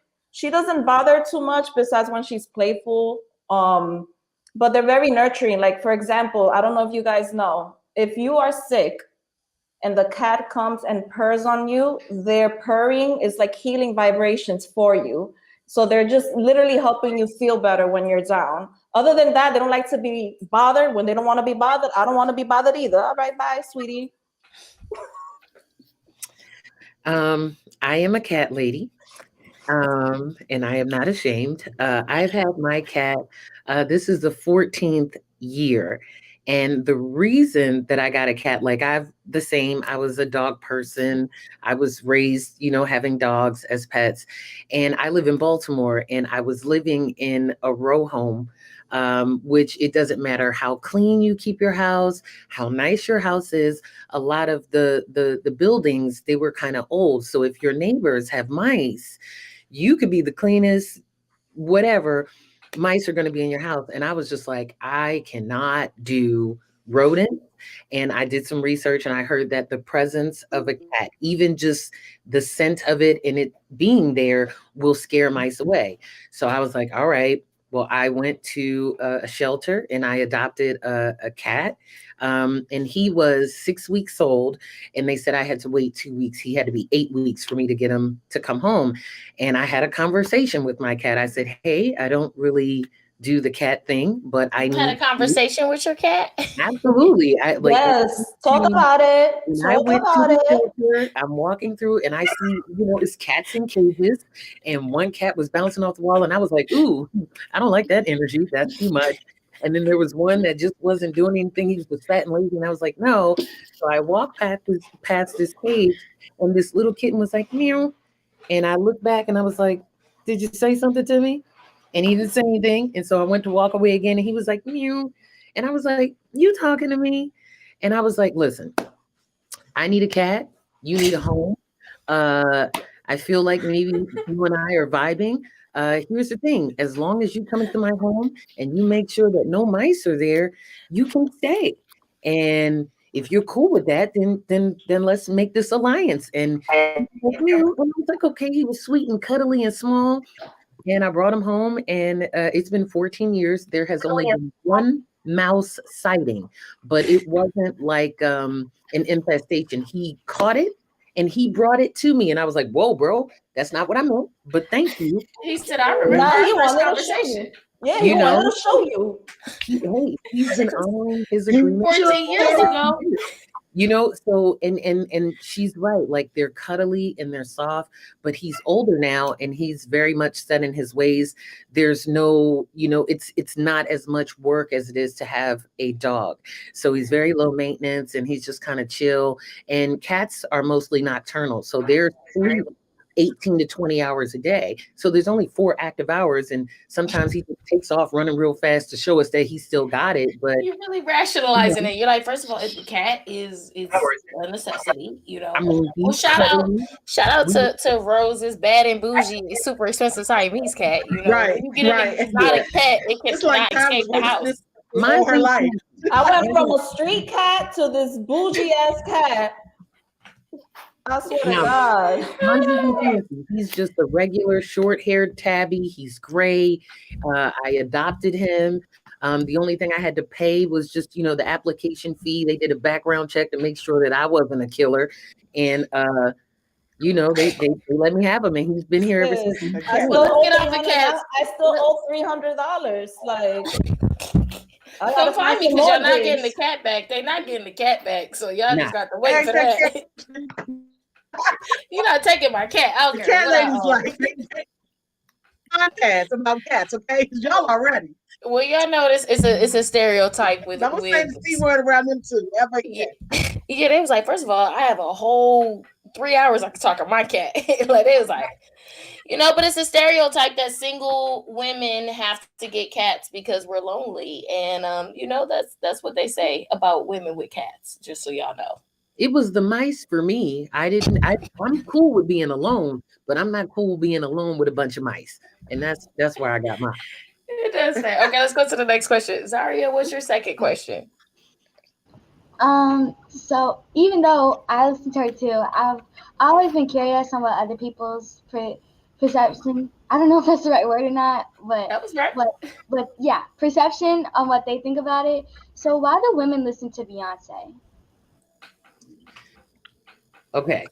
S20: doesn't bother too much besides when she's playful. But they're very nurturing. For example, I don't know if you guys know, if you are sick and the cat comes and purrs on you, their purring is like healing vibrations for you. So they're just literally helping you feel better when you're down. Other than that, they don't like to be bothered. When they don't want to be bothered, I don't want to be bothered either. All right, bye, sweetie.
S22: I am a cat lady, and I am not ashamed. I've had my cat, this is the 14th year. And the reason that I got a cat, like I was a dog person. I was raised, having dogs as pets. And I live in Baltimore, and I was living in a row home, which it doesn't matter how clean you keep your house, how nice your house is. A lot of the buildings, they were kind of old. So if your neighbors have mice, you could be the cleanest, whatever, mice are going to be in your house. And I was just like, I cannot do rodents. And I did some research, and I heard that the presence of a cat, even just the scent of it and it being there, will scare mice away. So I was like, all right. Well, I went to a shelter and I adopted a cat. And he was 6 weeks old, and they said I had to wait 2 weeks. He had to be 8 weeks for me to get him to come home. And I had a conversation with my cat. I said, hey, I don't really do the cat thing, but I
S11: had a conversation with your cat.
S22: Absolutely.
S20: Yes, talk about it. Talk about it.
S22: Shelter, I'm walking through, and I see, it's cats in cages, and one cat was bouncing off the wall, and I was like, ooh, I don't like that energy. That's too much. And then there was one that just wasn't doing anything. He was fat and lazy, and I was like, no. So I walked past this cage, and this little kitten was like, meow. And I looked back, and I was like, did you say something to me? And he didn't say anything. And so I went to walk away again, and he was like, meow. And I was like, you talking to me? And I was like, listen, I need a cat. You need a home. I feel like maybe you and I are vibing. Here's the thing. As long as you come into my home and you make sure that no mice are there, you can stay. And if you're cool with that, then let's make this alliance. And I was like, okay, he was sweet and cuddly and small. And I brought him home, and it's been 14 years. There has only been one mouse sighting, but it wasn't like an infestation. He caught it, and he brought it to me, and I was like, whoa, bro, that's not what I meant, but thank you.
S11: He said, I remember
S20: He
S11: our first
S20: wanted to show
S11: conversation.
S20: you. Yeah, he wanted to show you.
S22: He's been honoring his agreement
S11: 14 years ago.
S22: So and she's right, like they're cuddly and they're soft, but he's older now and he's very much set in his ways. There's no, it's not as much work as it is to have a dog. So he's very low maintenance and he's just kind of chill. And cats are mostly nocturnal, so they're 18 to 20 hours a day. So there's only 4 active hours, and sometimes he just takes off running real fast to show us that he still got it. But
S11: You're really rationalizing it. You're like, first of all, the cat is a necessity,
S22: I mean,
S11: Well, shout out to Rose's Bad and Bougie, super expensive Siamese cat.
S15: Right,
S11: you get an exotic pet, it can not escape the house.
S15: All her life.
S20: I went from a street cat to this bougie ass cat. I swear to God.
S22: He's just a regular short-haired tabby. He's gray. I adopted him. The only thing I had to pay was just, the application fee. They did a background check to make sure that I wasn't a killer. And, they let me have him, and he's been here ever since.
S20: I still owe $300. Like,
S11: Come find me because y'all not getting the cat back. They're not getting the cat back, so y'all just got to wait for that. You're not taking my cat out there.
S15: Cat lady's like, podcasts about cats, okay? Because y'all are ready.
S11: Well, y'all know this. It's a stereotype with.
S15: Don't say the C word around them too. Ever again.
S11: Yeah, they was like, first of all, I have a whole 3 hours I could talk to my cat. Like they was like, but it's a stereotype that single women have to get cats because we're lonely, and that's what they say about women with cats. Just so y'all know.
S22: It was the mice for me. I'm cool with being alone, but I'm not cool being alone with a bunch of mice. And that's where I got mine.
S11: It does say. Okay, let's go to the next question. Zaria, what's your second question?
S21: So even though I listen to her too, I've always been curious on what other people's perception. I don't know if that's the right word or not, but
S11: that was right.
S21: But yeah, perception on what they think about it. So why do women listen to Beyonce?
S22: Okay.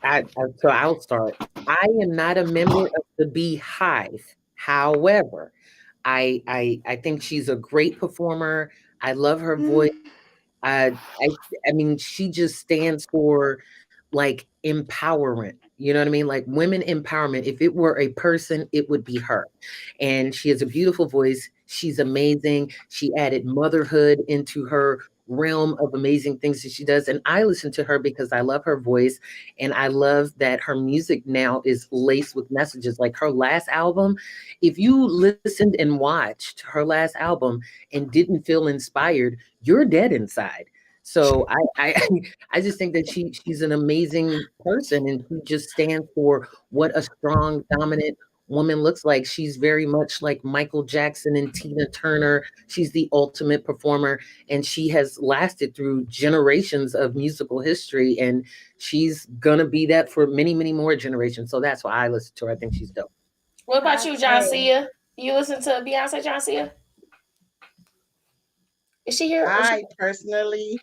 S22: So I'll start. I am not a member of the Beehive. However, I think she's a great performer. I love her voice. I mean, she just stands for like empowerment. You know what I mean? Like women empowerment. If it were a person, it would be her. And she has a beautiful voice. She's amazing. She added motherhood into her realm of amazing things that she does. And I listen to her because I love her voice. And I love that her music now is laced with messages. Like her last album, if you listened and watched her last album and didn't feel inspired, you're dead inside. So I just think that she's an amazing person, and she just stands for what a strong, dominant woman looks like. She's very much like Michael Jackson and Tina Turner. She's the ultimate performer, and she has lasted through generations of musical history, and she's gonna be that for many, many more generations. So that's why I listen to her. I think she's dope.
S11: What about you, John Cia? You listen to Beyonce, John Cia? Is she here?
S1: I personally,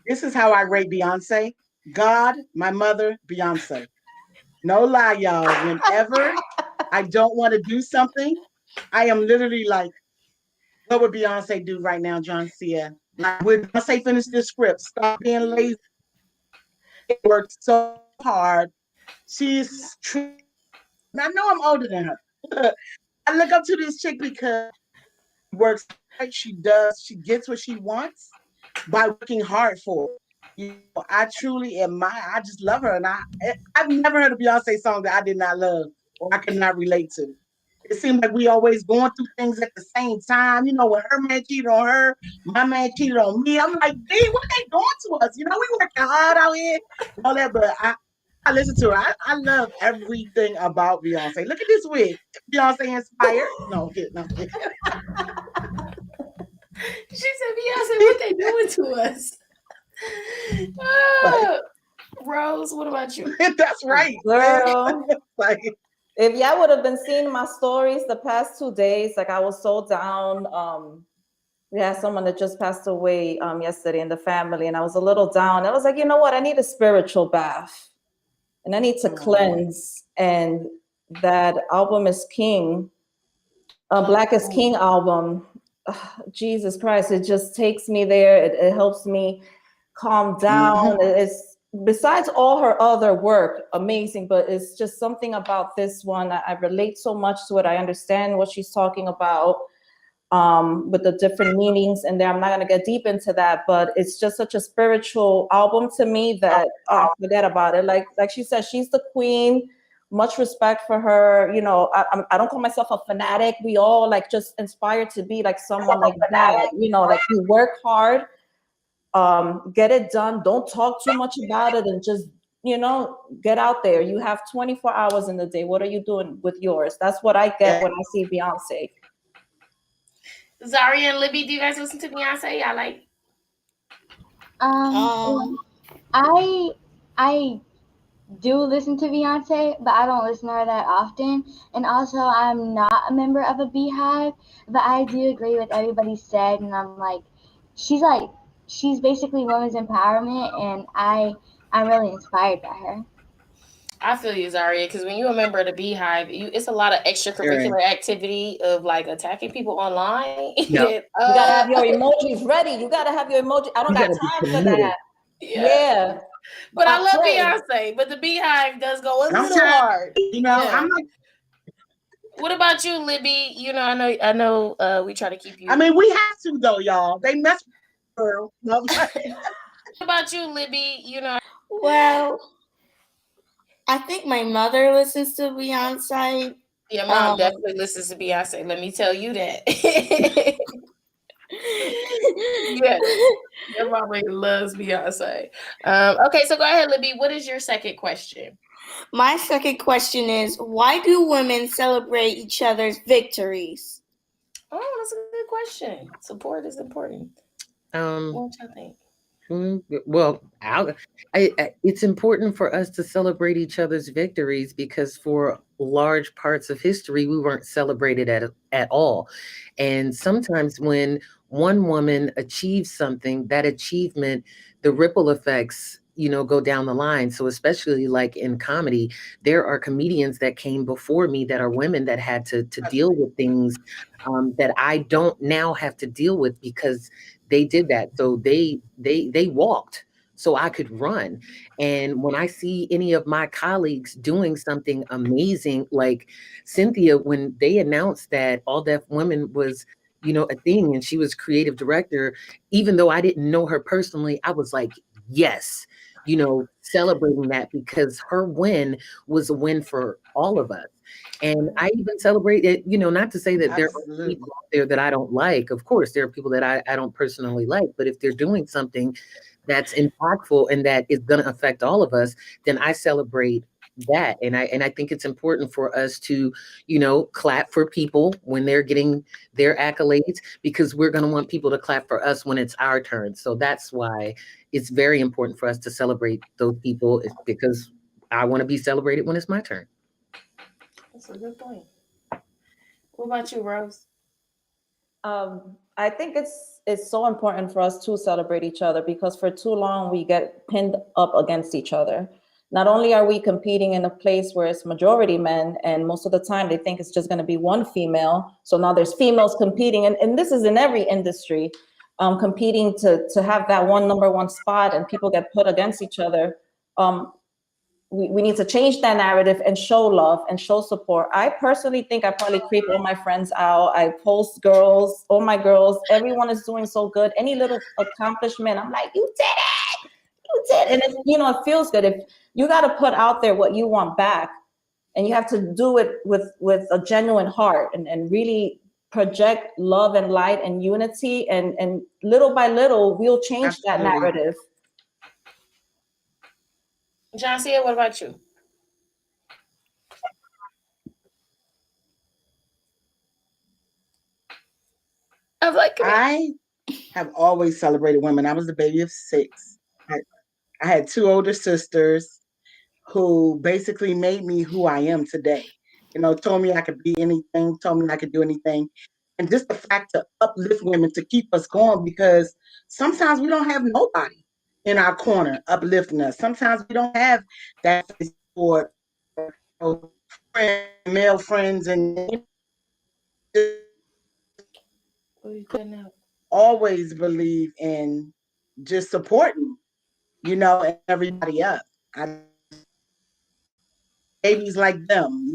S1: this is how I rate Beyonce. God, my mother, Beyonce. No lie, y'all. Whenever I don't want to do something, I am literally like, what would Beyonce do right now, John Cia? Like, would Beyonce finish this script? Stop being lazy. It works so hard. She's true. I know I'm older than her. I look up to this chick because she works hard. She does. She gets what she wants by working hard for it. You know, I truly admire. I just love her, and I've never heard a Beyonce song that I did not love or I could not relate to. It seemed like we always going through things at the same time. You know, when her man cheated on her, my man cheated on me. I'm like, dang, what they doing to us? You know, we working hard out here, and all that. But I listen to her. I love everything about Beyonce. Look at this wig. Beyonce inspired. No, no.
S11: She said, Beyonce, what they doing to us? Rose, what about you?
S1: That's right.
S20: Girl.
S1: Like,
S20: if y'all would have been seeing my stories the past 2 days, like I was so down. We had someone that just passed away yesterday in the family, and I was a little down. I was like, you know what? I need a spiritual bath, and I need to cleanse. And that album is King, Black is King album. Jesus Christ, it just takes me there. It helps me calm down. It's besides all her other work, amazing, but it's just something about this one. I relate so much to it. I understand what she's talking about with the different meanings in there. I'm not gonna get deep into that, but it's just such a spiritual album to me that forget about it. Like she said, she's the queen. Much respect for her. You know, I don't call myself a fanatic. We all like just inspired to be like someone like that. You know, like you work hard, get it done. Don't talk too much about it, and just, you know, get out there. You have 24 hours in the day. What are you doing with yours? That's what I get when I see Beyonce.
S11: Zaria and Libby, do you guys listen to Beyonce? I like.
S21: I do listen to Beyonce, but I don't listen to her that often. And also, I'm not a member of a Beehive, but I do agree with everybody said. And I'm like, she's basically women's empowerment, and I'm really inspired by her.
S11: I feel you, Zaria, because when you're a member of the Beehive, it's a lot of extracurricular activity of like attacking people online.
S20: Yep. You gotta have your emojis ready. You gotta have your emoji. I don't got time for that. Yeah.
S11: But I love Beyonce, but the Beehive does go a little hard.
S1: You know, I'm not.
S11: What about you, Libby? You know, I know. We try to keep you.
S1: I mean, we have to though, y'all. They mess with her.
S11: What about you, Libby? You know.
S23: Well, I think my mother listens to Beyonce.
S11: Yeah, mom definitely listens to Beyonce. Let me tell you that. Yeah, your mom loves Beyonce. Okay, so go ahead, Libby. What is your second question?
S23: My second question is, why do women celebrate each other's victories?
S11: Oh, that's a good question. Support is important. What y'all think?
S22: Well, it's important for us to celebrate each other's victories because for large parts of history, we weren't celebrated at all. And sometimes when one woman achieves something, that achievement, the ripple effects go down the line. So especially like in comedy, there are comedians that came before me that are women that had to deal with things that I don't now have to deal with because they did that. So they walked so I could run. And when I see any of my colleagues doing something amazing, like Cynthia, when they announced that All Deaf Women was, a thing, and she was creative director, even though I didn't know her personally, I was like, yes, celebrating that, because her win was a win for all of us. And I even celebrate it, not to say that there are people out there that I don't like. Of course, there are people that I don't personally like, but if they're doing something that's impactful and that is going to affect all of us, then I celebrate that. And I think it's important for us to, clap for people when they're getting their accolades, because we're going to want people to clap for us when it's our turn. So that's why it's very important for us to celebrate those people, because I want to be celebrated when it's my turn.
S11: That's a good point. What about you, Rose?
S20: I think it's so important for us to celebrate each other, because for too long we get pinned up against each other. Not only are we competing in a place where it's majority men, and most of the time they think it's just going to be one female. So now there's females competing, and this is in every industry, competing to have that number one spot, and people get put against each other. We need to change that narrative and show love and show support. I personally think I probably creep all my friends out. I post girls, all my girls, everyone is doing so good. Any little accomplishment, I'm like, you did it, you did. And it's, it feels good. If you got to put out there what you want back, and you have to do it with a genuine heart and really project love and light and unity, and little by little, we'll change that narrative.
S11: John Cia, what about you?
S1: I have always celebrated women. I was the baby of 6. I had 2 older sisters who basically made me who I am today. Told me I could be anything, told me I could do anything. And just the fact to uplift women, to keep us going, because sometimes we don't have nobody in our corner uplifting us. Sometimes we don't have that support, male friends, and always believe in just supporting, and everybody up. Babies like them,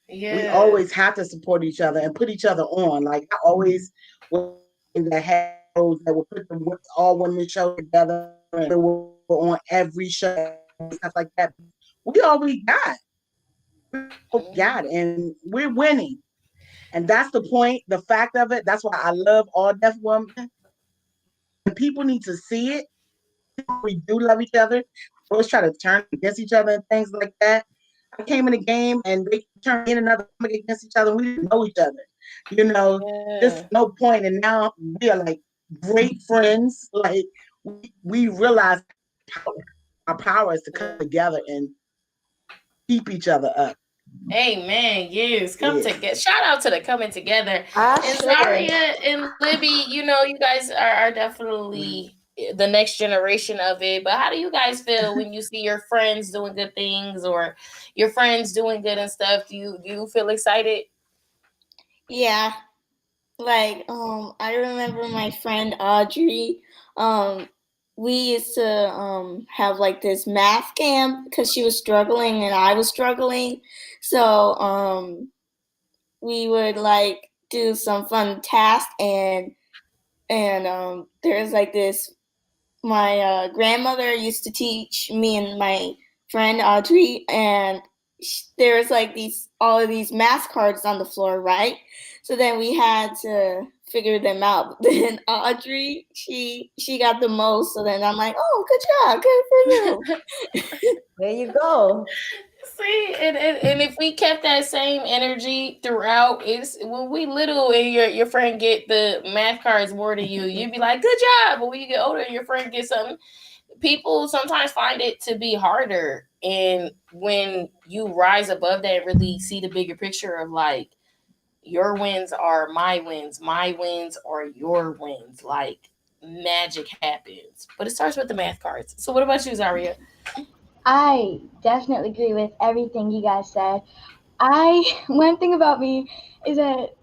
S11: Yeah.
S1: We always have to support each other and put each other on. Like, I always was in the head that would put the all women show together, and we were on every show and stuff like that. We all we got. And we're winning. And that's the point, the fact of it. That's why I love All Deaf Women. People need to see it. We do love each other. We always try to turn against each other and things like that. I came in the game and they turned in another against each other. We didn't know each other. There's no point. And now we are like great friends. Like, we realize our power is to come together and keep each other up.
S11: Amen. Yes, come together. Shout out to the coming together. And Zaria and Libby, you guys are definitely the next generation of it. But how do you guys feel when you see your friends doing good things, or your friends doing good and stuff? Do you feel excited?
S23: Yeah. Like, I remember my friend Audrey. We used to have like this math camp because she was struggling and I was struggling. So we would like do some fun tasks, and there's like this, my grandmother used to teach me and my friend Audrey, and there's like all of these math cards on the floor, right? So then we had to figure them out. Then Audrey, she got the most. So then I'm like, oh, good job, good for you.
S20: There you go.
S11: See, and if we kept that same energy throughout, it's when we little and your friend get the math cards more than you, you'd be like, good job. But when you get older and your friend gets something, people sometimes find it to be harder. And when you rise above that and really see the bigger picture of like, your wins are my wins are your wins. Like, magic happens. But it starts with the math cards. So what about you, Zaria?
S21: I definitely agree with everything you guys said. One thing about me is that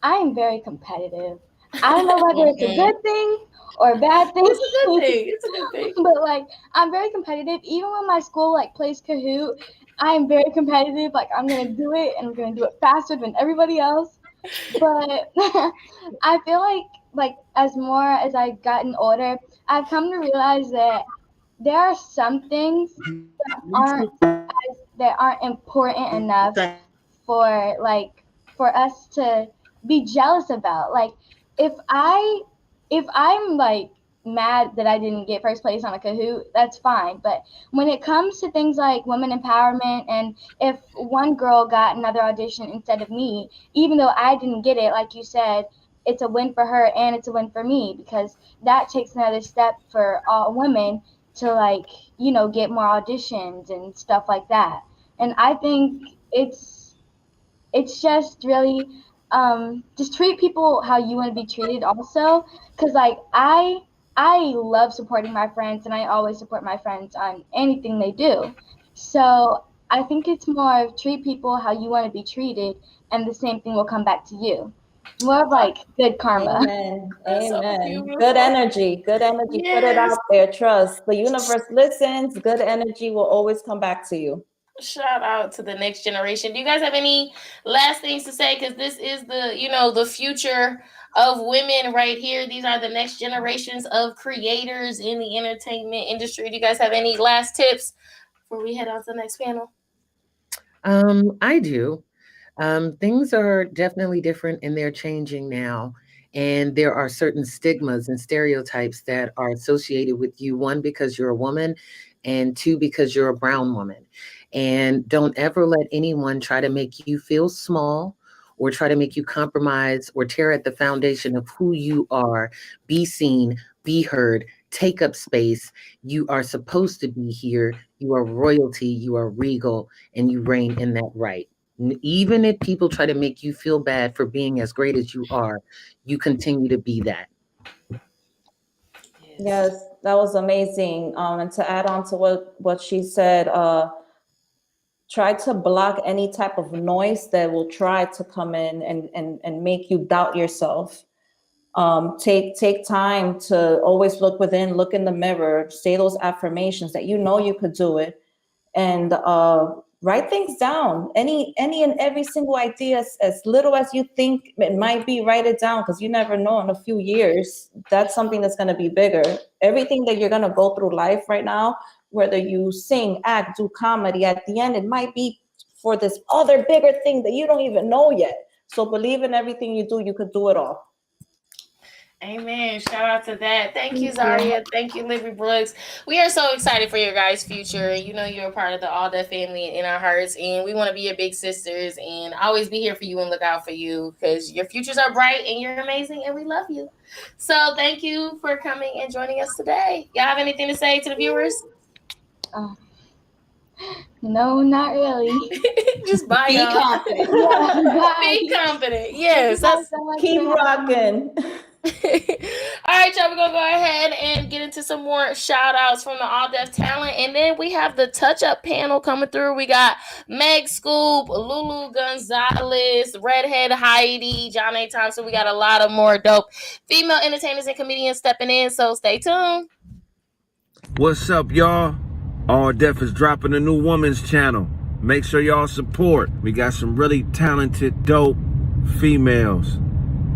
S21: I am very competitive. I don't know whether it's a good thing or a bad thing.
S11: It's a good thing. It's a good thing.
S21: But like, I'm very competitive. Even when my school like plays Kahoot, I am very competitive. Like, I'm gonna do it, and I'm gonna do it faster than everybody else. But I feel like as more as I've gotten older, I've come to realize that there are some things that aren't important enough for us to be jealous about. Like, if I'm like mad that I didn't get first place on a Kahoot, that's fine. But when it comes to things like women empowerment, and if one girl got another audition instead of me, even though I didn't get it, like you said, it's a win for her and it's a win for me, because that takes another step for all women to like, you know, get more auditions and stuff like that. And I think it's just really just treat people how you want to be treated also, because like I love supporting my friends, and I always support my friends on anything they do. So I think it's more of treat people how you want to be treated, and the same thing will come back to you. More of like good karma.
S20: Amen.
S11: So
S20: Amen. Good energy. Good energy. Put it out there. Trust. The universe listens. Good energy will always come back to you.
S11: Shout out to the next generation. Do you guys have any last things to say? Because this is the future of women right here. These are the next generations of creators in the entertainment industry. Do you guys have any last tips before we head on to the next panel?
S22: I do. Things are definitely different, and they're changing now. And there are certain stigmas and stereotypes that are associated with you. One, because you're a woman, and two, because you're a brown woman. And don't ever let anyone try to make you feel small or try to make you compromise or tear at the foundation of who you are. Be seen, be heard, take up space. You are supposed to be here. You are royalty, you are regal, and you reign in that right. Even if people try to make you feel bad for being as great as you are, you continue to be that.
S20: Yes, that was amazing. And to add on to what she said, try to block any type of noise that will try to come in and make you doubt yourself. Take time to always look within, look in the mirror, say those affirmations that you know you could do it, and write things down. Any and every single idea, as little as you think it might be, write it down, because you never know, in a few years, that's something that's going to be bigger. Everything that you're going to go through life right now, whether you sing, act, do comedy, at the end, it might be for this other bigger thing that you don't even know yet. So believe in everything you do. You could do it all.
S11: Amen. Shout out to that. Thank you, Zaria. Thank you, Libby Brooks. We are so excited for your guys' future. You know, you're a part of the All Deaf family in our hearts, and we want to be your big sisters and always be here for you and look out for you, because your futures are bright and you're amazing and we love you. So thank you for coming and joining us today. Y'all have anything to say to the viewers?
S21: No, not really.
S11: Just bye.
S20: Be
S11: y'all.
S20: confident.
S11: Be confident. Yes.
S20: Keep rocking.
S11: All right, y'all, we're gonna go ahead and get into some more shout outs from the All Deaf talent, and then we have the touch up panel coming through. We got Meg Scoop, Lulu Gonzalez, Redhead Heidi, John A. Thompson. We got a lot of more dope female entertainers and comedians stepping in, so stay tuned.
S4: What's up, y'all? All Deaf is dropping a new woman's channel. Make sure y'all support. We got some really talented, dope females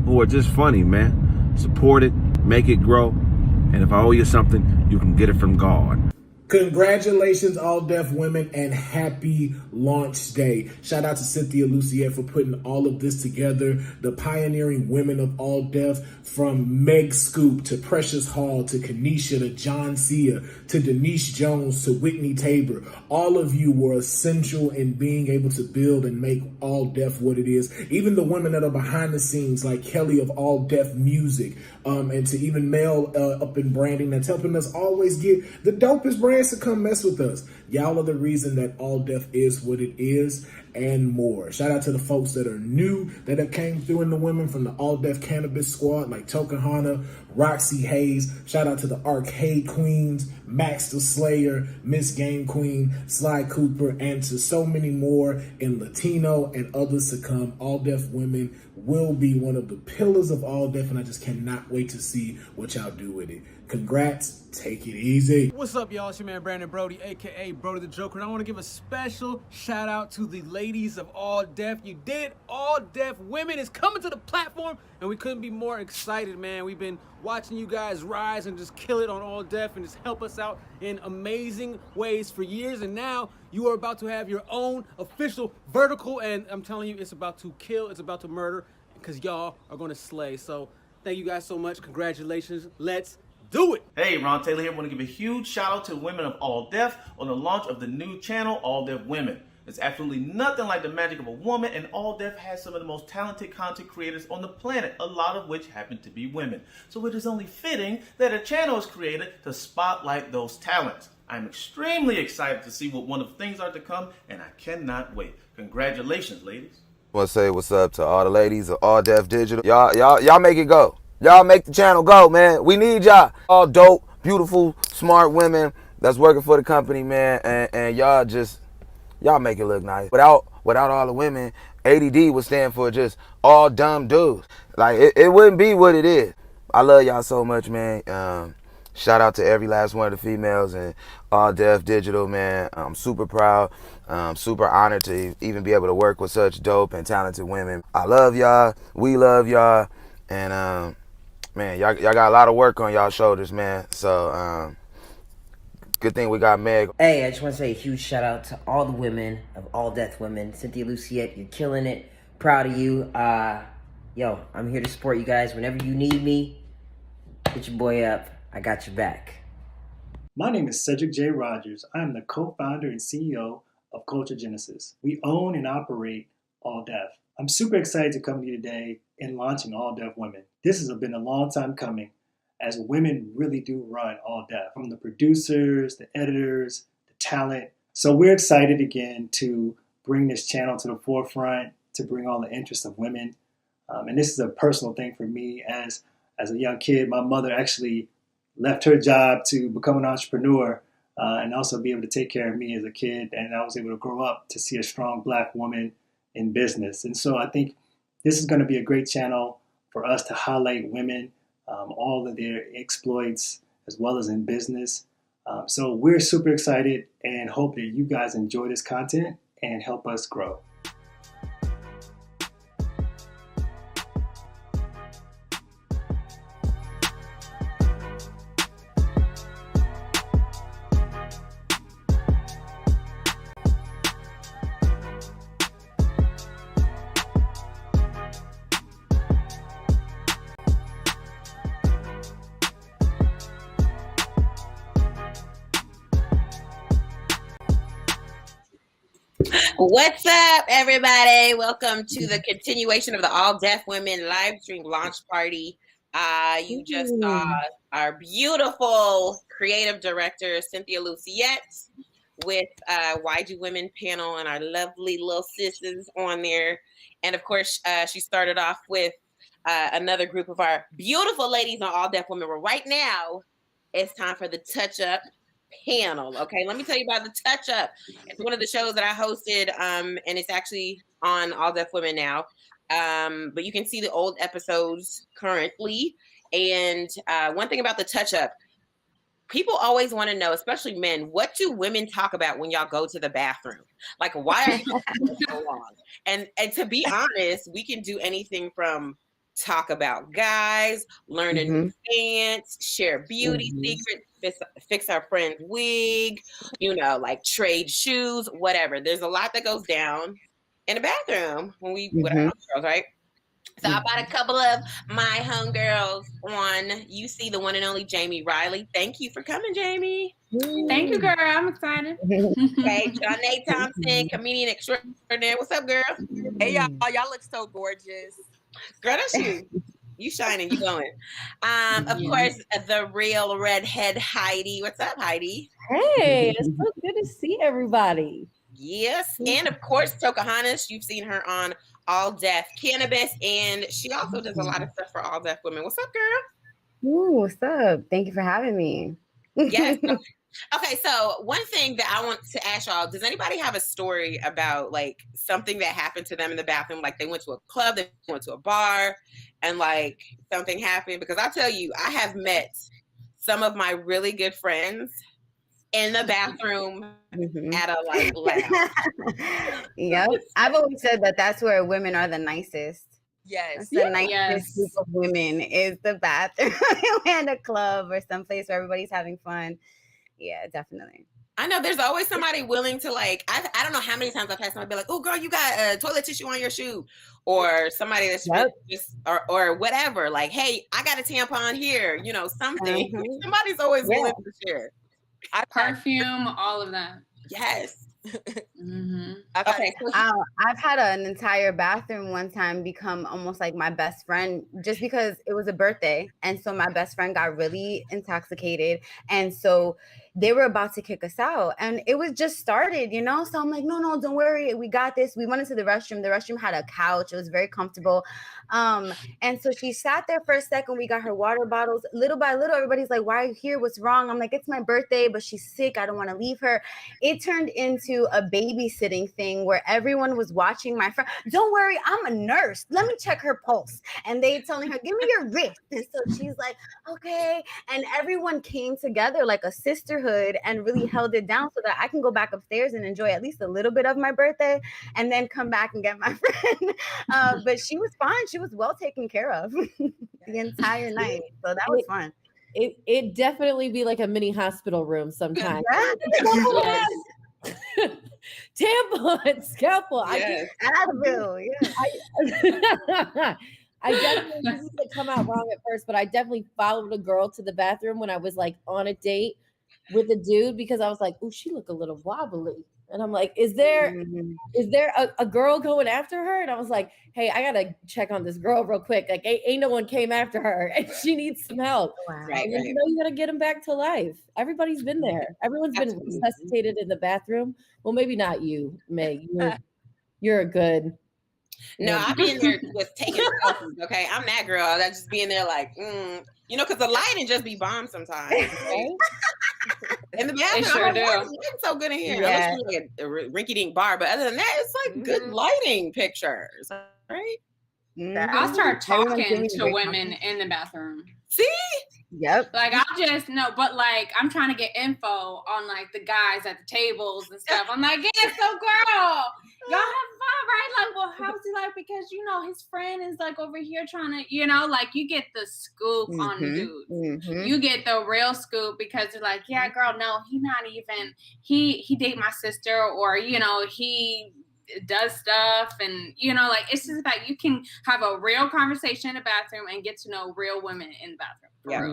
S4: who are just funny, man. Support it, make it grow, and if I owe you something, you can get it from God.
S5: Congratulations, All Deaf women, and happy launch day. Shout out to Cynthia Lucier for putting all of this together. The pioneering women of All Deaf, from Meg Scoop to Precious Hall to Kanisha to John Cia to Denise Jones to Whitney Tabor. All of you were essential in being able to build and make All Deaf what it is. Even the women that are behind the scenes, like Kelly of All Deaf Music, and to even Mel up in branding, that's helping us always get the dopest brands to come mess with us. Y'all are the reason that All Deaf is what it is. and more. Shout out to the folks that are new that have came through in the women from the All Def Cannabis Squad, like Tokenhana, Roxy Hayes. Shout out to the Arcade Queens, Max the Slayer, Miss Game Queen, Sly Cooper, and to so many more in Latino and others to come. All Def Women will be one of the pillars of All Def, and I just cannot wait to see what y'all do with it. Congrats, take it easy.
S6: What's up, y'all? It's your man Brandon Brody, aka Brody the Joker, and I want to give a special shout out to the ladies of All Def. You did. All Def Women is coming to the platform, and we couldn't be more excited, man. We've been watching you guys rise and just kill it on All Def and just help us out in amazing ways for years, and now you are about to have your own official vertical, and I'm telling you, it's about to kill, it's about to murder, because y'all are going to slay. So thank you guys so much. Congratulations. Let's do it.
S7: Hey, Ron Taylor here. I want to give a huge shout out to the women of All Def on the launch of the new channel, All Def Women. There's absolutely nothing like the magic of a woman, and All Def has some of the most talented content creators on the planet, a lot of which happen to be women. So it is only fitting that a channel is created to spotlight those talents. I'm extremely excited to see what one of the things are to come, and I cannot wait. Congratulations, ladies.
S4: I want to say what's up to all the ladies of All Def Digital. Y'all make it go. Y'all make the channel go, man. We need y'all. All dope, beautiful, smart women that's working for the company, man. And y'all make it look nice. Without all the women, ADD would stand for just all dumb dudes. Like, it wouldn't be what it is. I love y'all so much, man. Shout out to every last one of the females and All Def Digital, man. I'm super proud. Super honored to even be able to work with such dope and talented women. I love y'all. We love y'all. And, man, y'all got a lot of work on y'all shoulders, man. So, good thing we got Meg.
S8: Hey, I just want to say a huge shout out to all the women of All Def Women. Cynthia Luciette, you're killing it. Proud of you. Yo, I'm here to support you guys. Whenever you need me, hit your boy up. I got your back.
S24: My name is Cedric J. Rogers. I am the co-founder and CEO of Culture Genesis. We own and operate All Def. I'm super excited to come to you today in launching All Def Women. This has been a long time coming, as women really do run All Def, from the producers, the editors, the talent. So we're excited again to bring this channel to the forefront, to bring all the interest of women. And this is a personal thing for me. As a young kid, my mother actually left her job to become an entrepreneur and also be able to take care of me as a kid. And I was able to grow up to see a strong Black woman in business. And so I think this is going to be a great channel for us to highlight women, all of their exploits, as well as in business. So we're super excited and hope that you guys enjoy this content and help us grow.
S25: What's up, everybody? Welcome to the continuation of the All Def Women live stream launch party. You just saw our beautiful creative director, Cynthia Luciette, with Why Do Women panel and our lovely little sisters on there. And of course, she started off with another group of our beautiful ladies on All Def Women. But right now, it's time for the Touch Up panel. Okay, let me tell you about the Touch Up. It's one of the shows that I hosted, and it's actually on All Def Women now. But you can see the old episodes currently. And one thing about the Touch Up, people always want to know, especially men, what do women talk about when y'all go to the bathroom? Like, why are you so long? And to be honest, we can do anything from talk about guys, learn a new dance, share beauty secrets, fix our friend's wig, like trade shoes, whatever. There's a lot that goes down in a bathroom when we with our homegirls, right? So I brought a couple of my homegirls on. You see the one and only Jamie Riley. Thank you for coming, Jamie.
S26: Thank you, girl. I'm excited.
S25: Okay, Johnny Thompson, comedian extraordinaire. What's up, girl?
S27: Hey, y'all. Y'all look so gorgeous.
S25: Girl, that's you. You shining, you going. Of course, the real redhead Heidi. What's up, Heidi?
S28: Hey, it's so good to see everybody.
S25: Yes, and of course, Pocahontas. You've seen her on All Deaf Cannabis, and she also does a lot of stuff for all deaf women. What's up, girl?
S2: Ooh, what's up? Thank you for having me.
S25: Yes. Okay, so one thing that I want to ask y'all, does anybody have a story about like something that happened to them in the bathroom? Like they went to a club, they went to a bar, and like something happened? Because I'll tell you, I have met some of my really good friends in the bathroom at a like lab.
S2: Yep. I've always said that that's where women are the nicest.
S27: Yes.
S2: That's the nicest group of women is the bathroom and a club or someplace where everybody's having fun. Yeah, definitely.
S25: I know there's always somebody willing to like, I don't know how many times I've had somebody be like, oh girl, you got toilet tissue on your shoe. Or somebody that's just, or whatever. Like, hey, I got a tampon here, you know, something. Somebody's always willing to share.
S26: Perfume, all of that.
S25: Yes.
S2: Okay. I've had an entire bathroom one time become almost like my best friend just because it was a birthday. And so my best friend got really intoxicated. And so they were about to kick us out. And it was just started, you know? So I'm like, no, don't worry. We got this. We went into the restroom. The restroom had a couch. It was very comfortable. And so she sat there for a second. We got her water bottles. Little by little, everybody's like, why are you here? What's wrong? I'm like, it's my birthday, but she's sick. I don't want to leave her. It turned into a babysitting thing where everyone was watching my friend. Don't worry, I'm a nurse. Let me check her pulse. And they telling her, give me your wrist. And so she's like, okay. And everyone came together like a sisterhood and really held it down so that I can go back upstairs and enjoy at least a little bit of my birthday and then come back and get my friend. But she was fine. She was well taken care of the entire night. So that was fun.
S3: It definitely be like a mini hospital room sometimes. Tampon, scalpel.
S2: Yes.
S3: I definitely this is gonna come out wrong at first, but I definitely followed a girl to the bathroom when I was like on a date with a dude because I was like, oh, she look a little wobbly. And I'm like, is there a girl going after her? And I was like, hey, I gotta check on this girl real quick. Like, ain't no one came after her, and she needs some help.
S25: Right.
S3: You know, you gotta get them back to life. Everybody's been there. Everyone's been resuscitated in the bathroom. Well, maybe not you, Meg. You're a good.
S25: No, I be in there with taking selfies. Okay, I'm that girl that just be in there like, you know, because the lighting just be bomb sometimes. Okay? In the bathroom,
S26: sure
S25: I'm like,
S26: do.
S25: why is the lighting so good in here?
S26: Yeah.
S25: Unless you're like a rinky-dink bar, but other than that, it's like good lighting pictures, right?
S26: I'll start
S2: Everyone's
S26: talking
S2: giving
S26: to
S2: great
S26: women in the bathroom.
S25: See?
S2: Yep.
S26: Like I'll just but like I'm trying to get info on like the guys at the tables and stuff. I'm like, yeah, so girl, y'all have fun, right? Like, well, how's he like? Because you know his friend is like over here trying to, you know, like you get the scoop on the dudes. You get the real scoop because they're like, yeah, girl, no, he not even he date my sister, or you know, he does stuff, and you know, like it's just about you can have a real conversation in the bathroom and get to know real women in the bathroom.
S25: Yeah.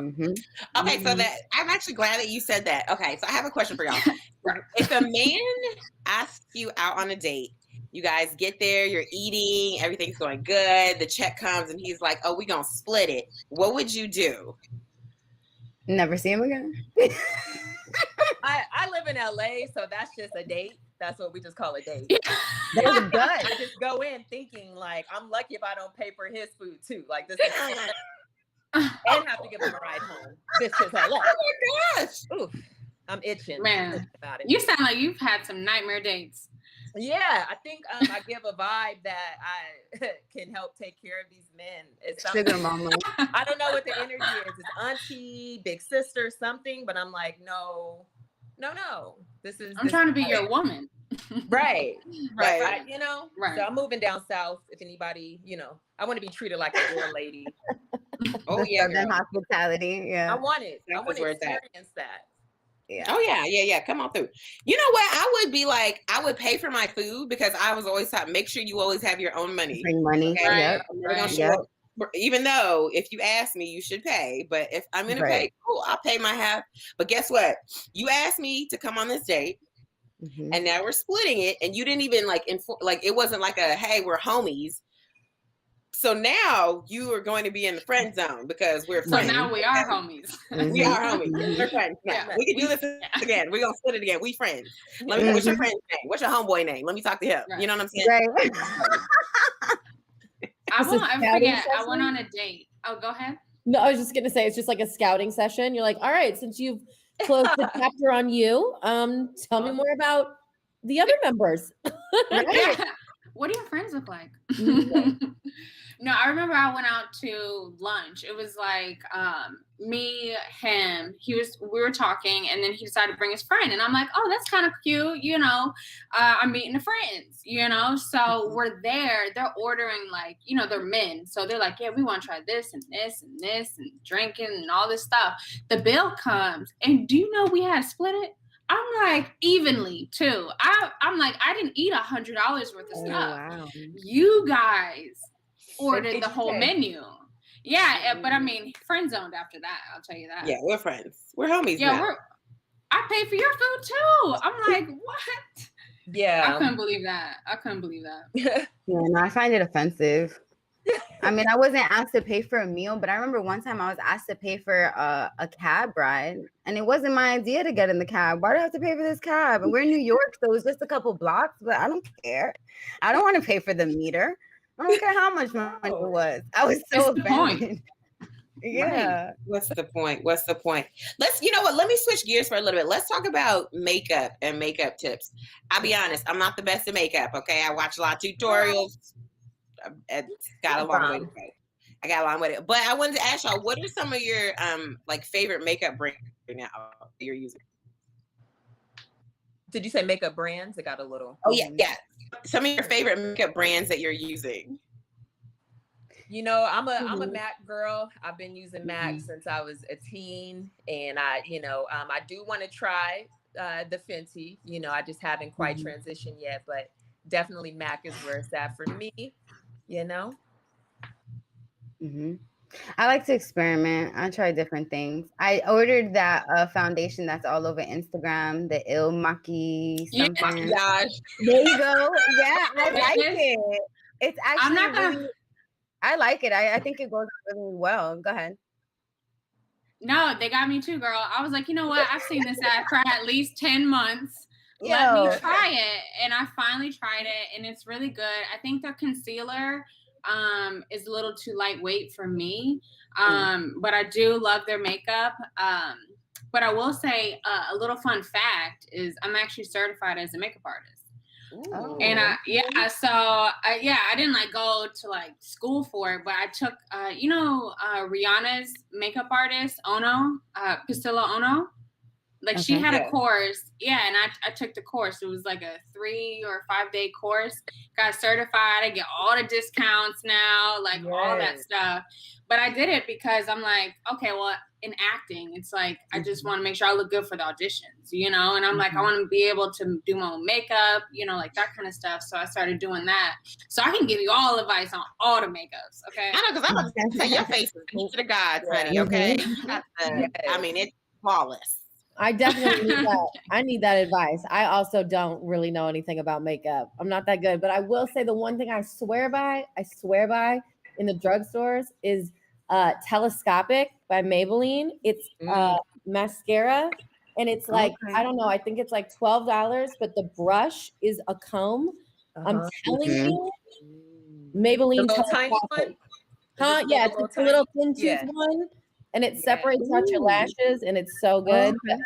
S25: Okay, so that I'm actually glad that you said that. Okay, so I have a question for y'all. If a man asks you out on a date, you guys get there, you're eating, everything's going good, the check comes, and he's like, "Oh, we gonna split it." What would you do?
S2: Never see him again.
S27: I live in LA, so that's just a date. That's what we just call a date.
S2: That's good.
S27: I just go in thinking like I'm lucky if I don't pay for his food too. Like this is and have to give him a ride home. This is LA.
S25: Oh my gosh.
S27: Oof. I'm itching
S26: Man,
S27: about it.
S26: you sound like you've had some nightmare dates.
S27: Yeah, I think I give a vibe that I can help take care of these men. It's
S2: Sugar mama.
S27: I don't know what the energy is. It's auntie, big sister, something, but I'm like, no. This is.
S26: I'm trying to be your woman.
S27: Right.
S26: Right.
S27: You know.
S26: Right.
S27: So I'm moving down south. If anybody, you know, I want to be treated like a real lady.
S25: Oh yeah,
S2: Southern hospitality. Yeah.
S27: I want it. I
S25: That's
S27: want to
S25: where it's at.
S27: experience that.
S2: Yeah.
S25: Oh yeah. Come on through. You know what? I would be like, I would pay for my food because I was always taught, make sure you always have your own money.
S2: Bring money.
S25: Okay?
S2: Yep.
S25: I'm never gonna show
S2: Yep.
S25: up. Even though if you ask me, you should pay. But if I'm gonna pay, cool, I'll pay my half. But guess what? You asked me to come on this date, and now we're splitting it, and you didn't even like inform. Like it wasn't like a hey, we're homies. So now you are going to be in the friend zone because we're
S26: So
S25: friends.
S26: now we are homies.
S25: We are homies. We're friends. Yeah. We can do this again. We're gonna split it again. We friends. Let me. What's your friend's name? What's your homeboy name? Let me talk to him. You know what I'm saying?
S2: Right.
S26: I
S3: It's a
S26: won't
S3: scouting
S26: forget. I
S3: session?
S26: went on a date. Oh, go ahead.
S3: No, I was just gonna say it's just like a scouting session. You're like, all right, since you've closed the chapter on you, tell me more about the other members.
S26: Yeah. What do your friends look like? No, I remember I went out to lunch. It was like me, him. We were talking, and then he decided to bring his friend, and I'm like, oh, that's kind of cute, you know. I'm meeting the friends, you know. So we're there. They're ordering like, you know, they're men, so they're like, yeah, we want to try this and this and this and drinking and all this stuff. The bill comes, and do you know we had to split it? I'm like evenly too. I'm like I didn't eat $100 worth of stuff.
S2: Wow.
S26: You guys ordered the whole
S25: Okay.
S26: menu. Yeah, but I mean, friend zoned after that. I'll tell you that.
S25: Yeah, we're friends. We're homies
S26: Yeah,
S25: now.
S26: I paid for your food too. I'm like, what?
S27: Yeah.
S26: I couldn't believe that.
S2: Yeah, no, I find it offensive. I mean, I wasn't asked to pay for a meal, but I remember one time I was asked to pay for a cab ride, and it wasn't my idea to get in the cab. Why do I have to pay for this cab? And we're in New York, so it's just a couple blocks, but I don't care. I don't want to pay for the meter. I don't care how much money it was. I was so offended. Yeah.
S25: Right. What's the point? What's the point? You know what? Let me switch gears for a little bit. Let's talk about makeup and makeup tips. I'll be honest, I'm not the best at makeup. Okay. I watch a lot of tutorials. It's got a long way to go. I got a long way to go. But I wanted to ask y'all, what are some of your like favorite makeup brands right now that you're using?
S27: Did you say makeup brands? It got a little.
S25: Oh yeah. Some of your favorite makeup brands that you're using.
S27: You know, I'm a MAC girl. I've been using MAC since I was a teen, and I do want to try the Fenty. You know, I just haven't quite transitioned yet, but definitely MAC is where it's at for me. You know.
S2: I like to experiment. I try different things. I ordered that foundation that's all over Instagram, the Il Maki something.
S25: Maquillage.
S2: There you go. Yeah, I like it. It's actually
S26: I'm not gonna.
S2: really, I like it. I think it goes really well. Go ahead.
S26: No, they got me too, girl. I was like, you know what? I've seen this ad for at least 10 months. Let
S2: Yo.
S26: me try it. And I finally tried it, and it's really good. I think their concealer is a little too lightweight for me. But I do love their makeup. But I will say a little fun fact is I'm actually certified as a makeup artist. And I didn't like go to like school for it, but I took Rihanna's makeup artist Priscilla Ono, like she had a course, and I took the course. It was like a 3 or 5 day course. Got certified. I get all the discounts now, like all that stuff. But I did it because I'm like, okay, well, in acting, it's like I just want to make sure I look good for the auditions, you know. And I'm like, I want to be able to do my own makeup, you know, like that kind of stuff. So I started doing that, so I can give you all advice on all the makeups. Okay,
S25: I know, because I'm about to say your face is to the gods, honey. Okay, I mean it's flawless.
S3: I definitely need that. I need that advice. I also don't really know anything about makeup. I'm not that good, but I will say the one thing I swear by in the drugstores is Telescopic by Maybelline. It's mascara, and it's like, I don't know, I think it's like $12, but the brush is a comb. I'm telling you, Maybelline
S27: The little tiny
S3: Telescopic.
S27: one?
S3: Yeah,
S27: The
S3: it's a little thin
S27: tiny-
S3: tooth one, and it separates out your lashes, and it's so good. But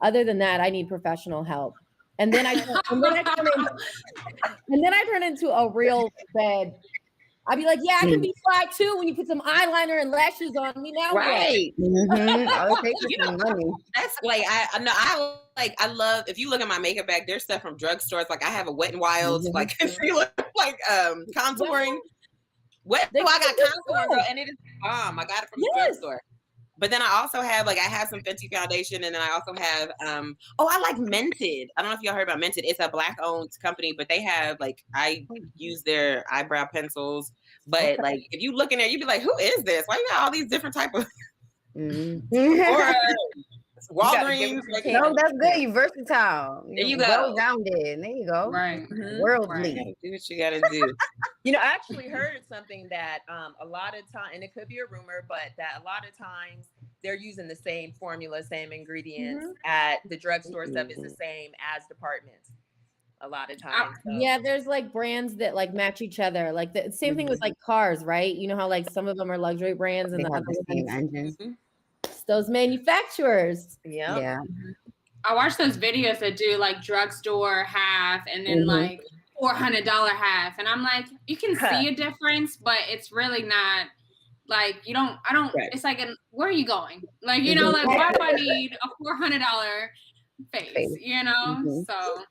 S3: other than that, I need professional help. And then I turn into a real bad. I'd be like, yeah, I can be fly too when you put some eyeliner and lashes on me now.
S25: Right.
S2: I'll take some money.
S25: That's like I love, if you look at my makeup bag, there's stuff from drugstores. Like I have a Wet n Wild, like contouring. I got contouring, girl, and it is bomb. I got it from the drugstore. But then I also have I have some Fenty foundation, and then I also have I like Mented. I don't know if y'all heard about Mented. It's a Black owned company, but they have I use their eyebrow pencils. But if you look in there, you'd be like, who is this? Why you got all these different type of Walgreens.
S2: No, that's good. You versatile.
S25: There you
S2: You're
S25: go.
S2: well-rounded. There you go.
S26: Right.
S2: Worldly.
S25: Do what you gotta do.
S27: You know, I actually heard something that a lot of time, and it could be a rumor, but that a lot of times they're using the same formula, same ingredients at the drugstore. Stuff is the same as departments. A lot of times. So.
S3: Yeah, there's like brands that like match each other. Like the same thing with like cars, right? You know how like some of them are luxury brands and
S2: They
S3: the
S2: have
S3: other
S2: the same
S3: ones,
S2: engine.
S3: it's those manufacturers.
S2: Yeah.
S26: I watch those videos that do like drugstore half and then like $400 half, and I'm like, you can see a difference, but it's really not like I don't. It's like, where are you going? Like you know, like why do I need a $400 face? You know, so.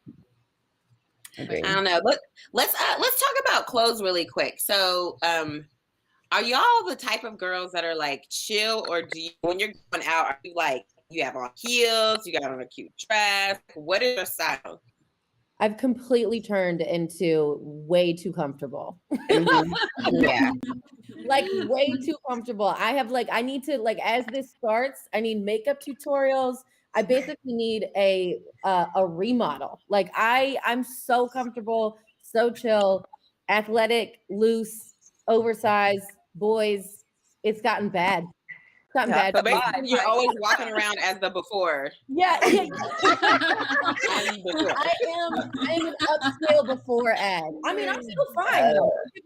S25: I don't know. Let's talk about clothes really quick. So, are y'all the type of girls that are like chill, or do you, when you're going out, are you like you have on heels, you got on a cute dress? What is your style?
S3: I've completely turned into way too comfortable.
S2: Yeah.
S3: Like way too comfortable. I have like, I need to like, as this starts, I need makeup tutorials. I basically need a remodel. Like I'm so comfortable, so chill, athletic, loose, oversized boys. It's gotten bad. It's gotten bad.
S25: So basically, you're always walking around as the before.
S3: Yeah. I am an upscale before ad. I mean, I'm still fine.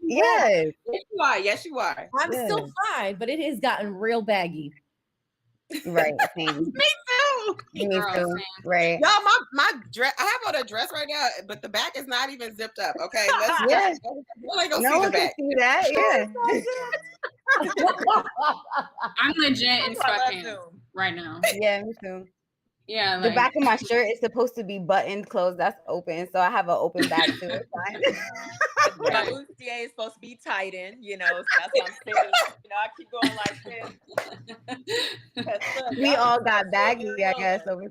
S2: Yes.
S25: Yes, you are. Yes, you are.
S3: I'm still fine, but it has gotten real baggy.
S2: Right. Same.
S25: Me too.
S2: Me too. Right.
S25: Y'all, my dress. I have on a dress right now, but the back is not even zipped up. Okay.
S2: Yes. No one can see that. Yeah.
S26: I'm legit in sweatpants right now.
S2: Yeah, me too.
S26: Yeah,
S2: the
S26: like,
S2: back of my shirt is supposed to be buttoned closed. That's open, so I have an open back too. It's fine.
S27: My bustier is supposed to be tightened, you know. So that's what I'm saying. You know, I keep going like this.
S2: We all got baggy, I guess. Over here.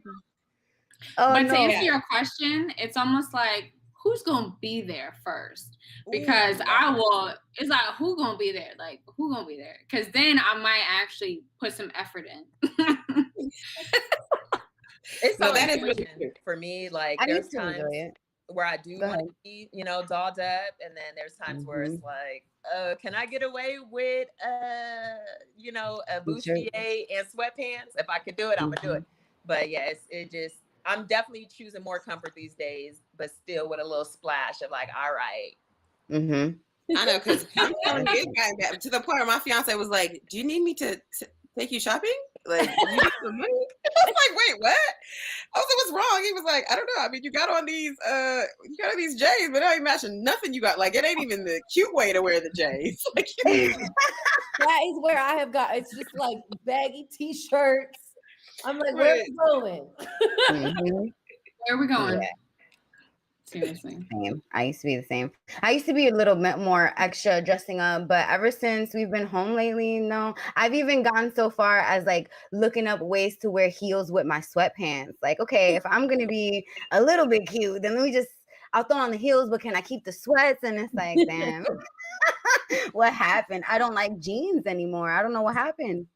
S2: Oh,
S26: but
S2: no.
S26: to answer your question, it's almost like who's gonna be there first? Because it's like who gonna be there? Like who gonna be there? Because then I might actually put some effort in.
S27: It's
S25: No,
S27: so
S25: that is
S27: intuition
S25: really true.
S27: for me. Like
S2: I
S27: there's
S2: need to
S27: times
S2: enjoy it.
S27: where I do
S2: Go
S27: want
S2: ahead.
S27: to be, you know, dolled up, and then there's times where it's like, can I get away with, you know, a bustier and sweatpants? If I could do it, I'm gonna do it. But yeah, I'm definitely choosing more comfort these days, but still with a little splash of like, all right.
S25: I know, because I'm telling you guys that to the point where my fiance was like, "Do you need me to take you shopping? Like, you need some money?" I was like, "Wait, what?" I was like, "What's wrong?" He was like, "I don't know. I mean, you got on these J's, but it ain't matching nothing you got. Like, it ain't even the cute way to wear the J's." Like,
S3: That is where I have got. It's just like baggy t-shirts. I'm like, where are we going?
S26: Where are we going?
S2: Yeah.
S26: Seriously.
S2: Same. I used to be the same. I used to be a little bit more extra dressing up, but ever since we've been home lately, no. I've even gone so far as like looking up ways to wear heels with my sweatpants. Like, okay, if I'm gonna be a little bit cute, then I'll throw on the heels, but can I keep the sweats? And it's like, damn, what happened? I don't like jeans anymore. I don't know what happened.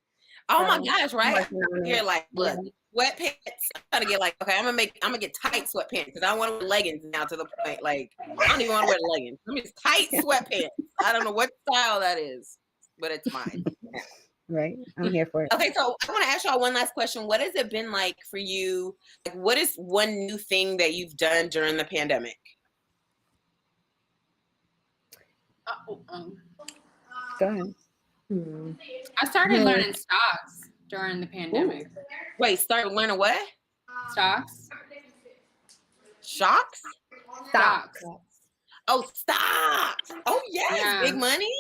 S25: oh my gosh, right?
S2: working on it.
S25: You're like, look, sweatpants. I'm trying to get like, okay, I'm gonna get tight sweatpants because I don't want to wear leggings now to the point. Like, I don't even want to wear leggings. I'm just tight sweatpants. I don't know what style that is, but it's mine.
S2: Right. I'm here for it.
S25: Okay, so I want to ask y'all one last question. What has it been like for you? Like, what is one new thing that you've done during the pandemic?
S2: Go ahead.
S26: I started learning stocks during the pandemic.
S25: Wait, start learning what?
S26: Stocks.
S25: Shocks?
S26: Stocks.
S25: Oh, stocks. Oh, yes.
S26: Yeah.
S25: Big money.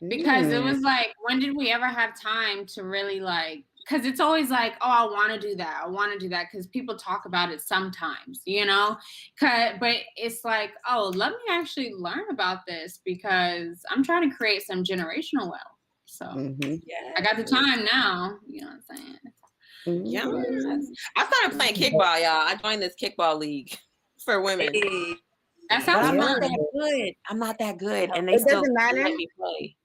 S26: Because it was like, when did we ever have time to really like, because it's always like, oh, I want to do that. I want to do that because people talk about it sometimes, you know? But it's like, oh, let me actually learn about this because I'm trying to create some generational wealth. So I got the time now, you know what I'm saying?
S25: Yes. I started playing kickball, y'all. I joined this kickball league for women.
S26: That sounds
S25: I'm not
S26: fun.
S25: that good. I'm not that good. And they
S2: It
S25: still
S2: doesn't matter.
S25: let me play.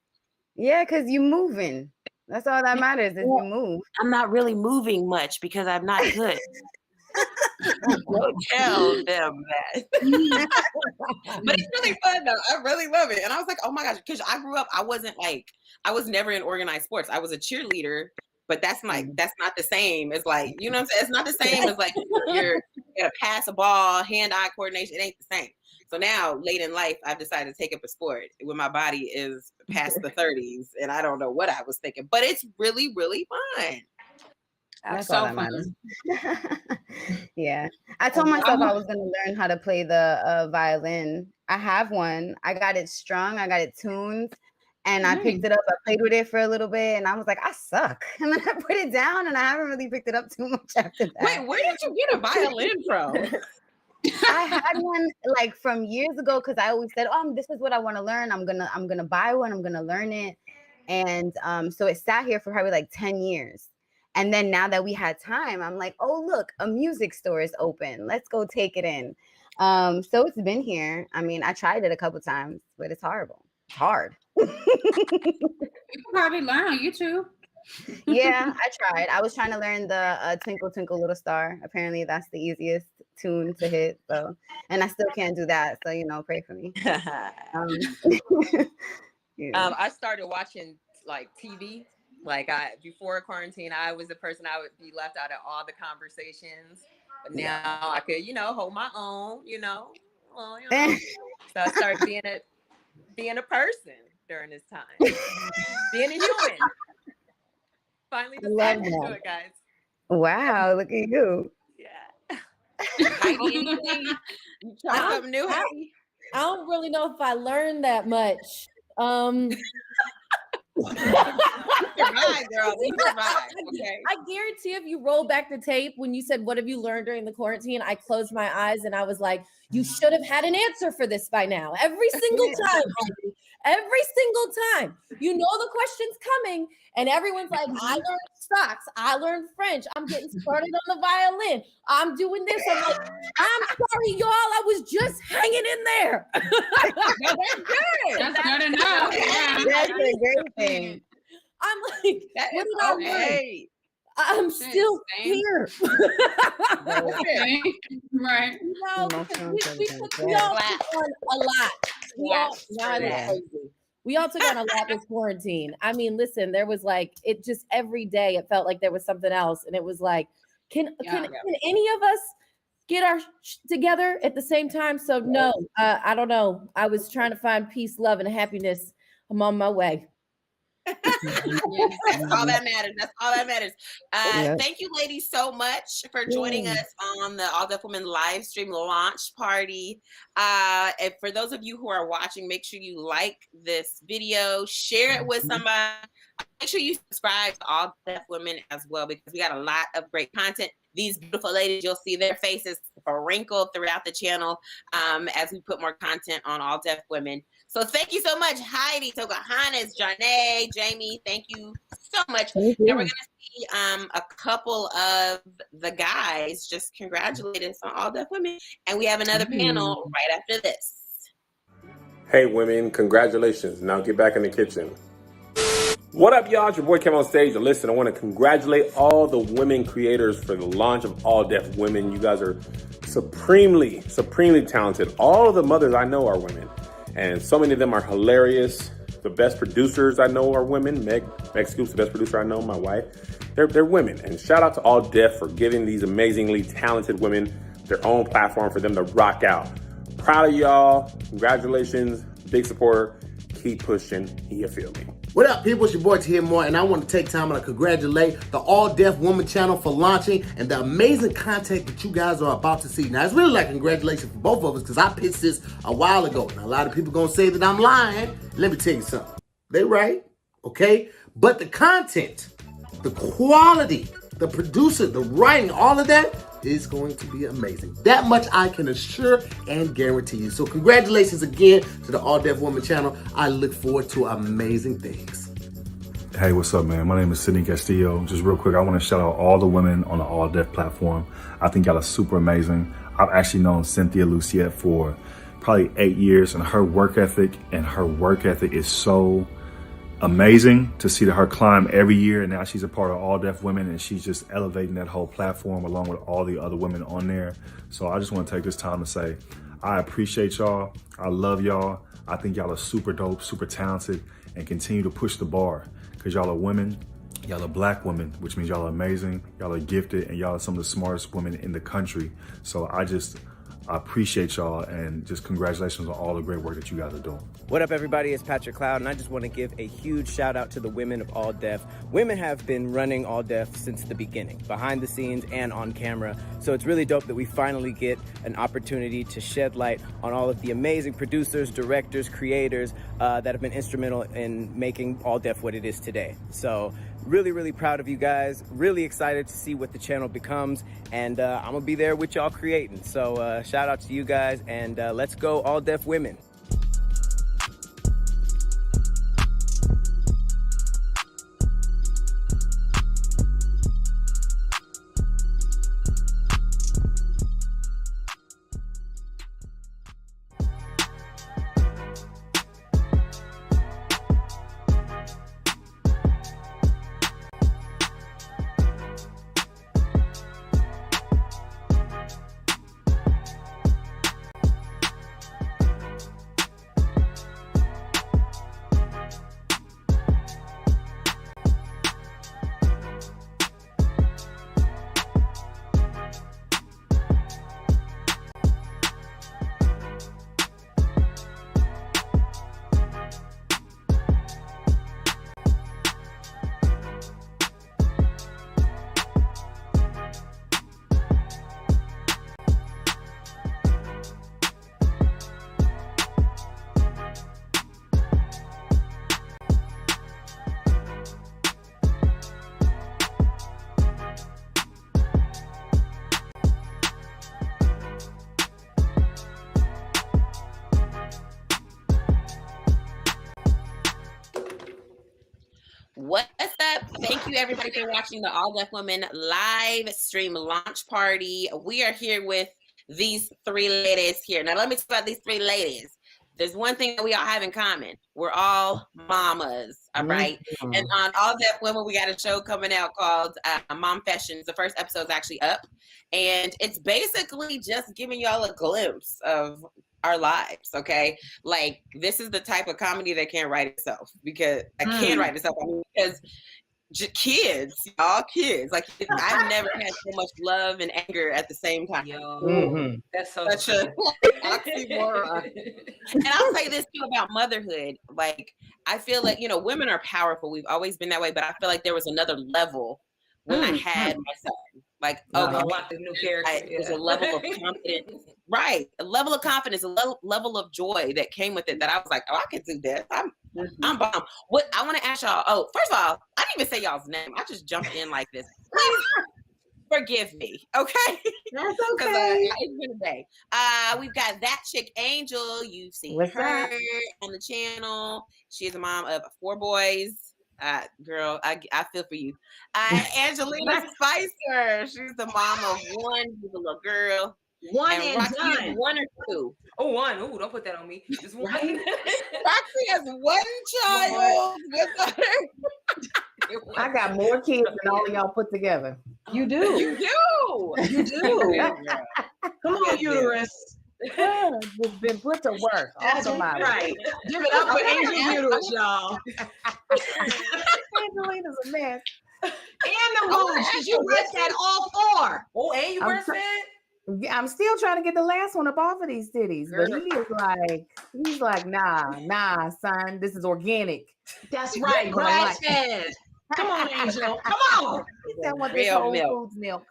S2: Yeah, because you're moving. That's all that matters is you move.
S25: I'm not really moving much because I'm not good. Don't tell them that. But it's really fun though. I really love it. And I was like, oh my gosh, because I grew up, I was never in organized sports. I was a cheerleader, but that's not the same as like, you know what I'm saying? It's not the same as like you're gonna pass a ball, hand-eye coordination. It ain't the same. So now, late in life, I've decided to take up a sport when my body is past the 30s, and I don't know what I was thinking, but it's really, really fun.
S2: That's
S26: so
S2: all that
S26: fun.
S2: matters. Yeah. I told myself I was going to learn how to play the violin. I have one. I got it strung. I got it tuned. And I picked it up. I played with it for a little bit. And I was like, I suck. And then I put it down. And I haven't really picked it up too much after that.
S25: Wait, where did you get a violin from?
S2: I had one like from years ago because I always said, "Oh, this is what I want to learn. I'm gonna buy one. I'm gonna learn it." And so it sat here for probably like 10 years. And then now that we had time, I'm like, "Oh, look, a music store is open. Let's go take it in." So it's been here. I mean, I tried it a couple times, but it's horrible. It's hard.
S26: You can probably learn on YouTube.
S2: Yeah, I tried. I was trying to learn the Twinkle Twinkle Little Star. Apparently, that's the easiest tune to hit. So, and I still can't do that. So, pray for me.
S27: I started watching like TV. Like before quarantine, I was the person I would be left out of all the conversations. But now I could, hold my own. Well, so I started being a person during this time, being a human. Finally decided to do it, guys.
S2: Wow, look at you.
S27: Yeah. Heidi, you try something new, Heidi?
S3: I don't really know if I learned that much.
S25: You survived, girl. You survived. Okay.
S3: I guarantee if you roll back the tape when you said, "What have you learned during the quarantine?" I closed my eyes and I was like, "You should have had an answer for this by now." Every single time, Heidi. Every single time. You know the question's coming, and everyone's like, "I learned stocks. I learned French. I'm getting started on the violin. I'm doing this." I'm like, "I'm sorry, y'all. I was just hanging in there."
S25: That's good.
S26: That's good enough. Yeah.
S2: That's a great thing.
S3: I'm like, what did I learn? I'm still here.
S26: Okay. Right.
S3: We all took on a lot. We all took on a lot this quarantine. I mean, listen, there was like, it just every day it felt like there was something else. And it was like, can any of us get our together at the same time? So no, I don't know. I was trying to find peace, love, and happiness. I'm on my way.
S25: That's all that matters. That's all that matters. Thank you, ladies, so much for joining us on the All Deaf Women live stream launch party. And for those of you who are watching, make sure you like this video, share it with somebody. Make sure you subscribe to All Deaf Women as well, because we got a lot of great content. These beautiful ladies, you'll see their faces sprinkled throughout the channel as we put more content on All Deaf Women. So thank you so much, Heidi, Tokahanis, Janae, Jamie. Thank you so much. Now we're going to see a couple of the guys just congratulate us on All Deaf Women. And we have another panel right after this.
S9: Hey, women, congratulations. Now get back in the kitchen. What up, y'all? It's your boy Kevin on stage. And listen, I want to congratulate all the women creators for the launch of All Deaf Women. You guys are supremely talented. All of the mothers I know are women. And so many of them are hilarious. The best producers I know are women. Meg Scoop's the best producer I know, my wife. They're women. And shout out to All Deaf for giving these amazingly talented women their own platform for them to rock out. Proud of y'all. Congratulations. Big supporter. Keep pushing. You feel me?
S10: What up, people? It's your boy T Moore, and I want to take time and congratulate the All Deaf Woman channel for launching and the amazing content that you guys are about to see. Now, it's really like congratulations for both of us because I pitched this a while ago. Now, a lot of people going to say that I'm lying. Let me tell you something. They right, okay? But the content, the quality, the producer, the writing, all of that is going to be amazing. That much I can assure and guarantee you. So congratulations again to the All Deaf Woman channel. I look forward to amazing things.
S12: Hey, what's up, man? My name is Sidney Castillo. Just real quick, I want to shout out all the women on the All Deaf platform. I think y'all are super amazing. I've actually known Cynthia Luciette for probably 8 years, and her work ethic is so amazing to see her climb every year, and now she's a part of All Deaf Women, and she's just elevating that whole platform along with all the other women on there. So I just want to take this time to say I appreciate y'all. I love y'all. I think y'all are super dope, super talented, and continue to push the bar, because y'all are women. Y'all are black women, which means y'all are amazing, y'all are gifted, and y'all are some of the smartest women in the country. So I appreciate y'all, and just congratulations on all the great work that you guys are doing.
S13: What up, everybody? It's Patrick Cloud, and I just want to give a huge shout out to the women of All Deaf. Women have been running All Deaf since the beginning, behind the scenes and on camera. So it's really dope that we finally get an opportunity to shed light on all of the amazing producers, directors, creators that have been instrumental in making All Deaf what it is today. So really, really proud of you guys. Really excited to see what the channel becomes, and I'm gonna be there with y'all creating. So shout out to you guys, and let's go All Deaf Women.
S25: What's up? Thank you everybody for watching the All Deaf Women live stream launch party. We are here with these three ladies here. Now let me talk about these three ladies. There's one thing that we all have in common. We're all mamas, all right?
S8: Mm-hmm.
S25: And on All Deaf Women, we got a show coming out called Mom Fashions. The first episode's actually up. And it's basically just giving y'all a glimpse of our lives, okay? Like, this is the type of comedy that can't write itself, because I can't write itself. I mean, because kids, y'all kids, like I've never had so much love and anger at the same time.
S14: That's
S25: such a oxymoron. And I'll say this too about motherhood. Like, I feel like, you know, women are powerful. We've always been that way, but I feel like there was another level when I had my son. Like, okay, there's a level of confidence, right? A level of confidence, a level of joy that came with it that I was like, oh, I can do this. I'm bomb. What I want to ask y'all, oh, first of all, I didn't even say y'all's name. I just jumped in like this. Please forgive me, okay?
S3: That's okay.
S25: It's been a day. We've got that chick Angel. You've seen her on the channel. She's a mom of 4 boys. Girl, I feel for you. Angelina Spicer. She's the mom of 1. She's a little girl.
S14: One and
S25: Roxy
S14: done.
S25: 1 or 2.
S14: Oh, 1. Oh, don't put that on me. Just 1.
S25: Roxy has 1 child with her.
S15: I got more kids than all of y'all put together.
S3: You do.
S25: You do.
S15: You do.
S14: Come on, uterus.
S15: It's been put to work.
S14: That's
S15: Awesome.
S14: right. Give it up for Angel Uterus, y'all.
S15: Angelina's a mess.
S14: And the boobs, because you worked at all 4. Oh, and you worked it?
S15: I'm still trying to get the last one up off of these titties, but he's like, nah, son, this is organic.
S14: That's right, grass fed. Come on, Angel. Come on.
S15: I want this Whole Foods milk.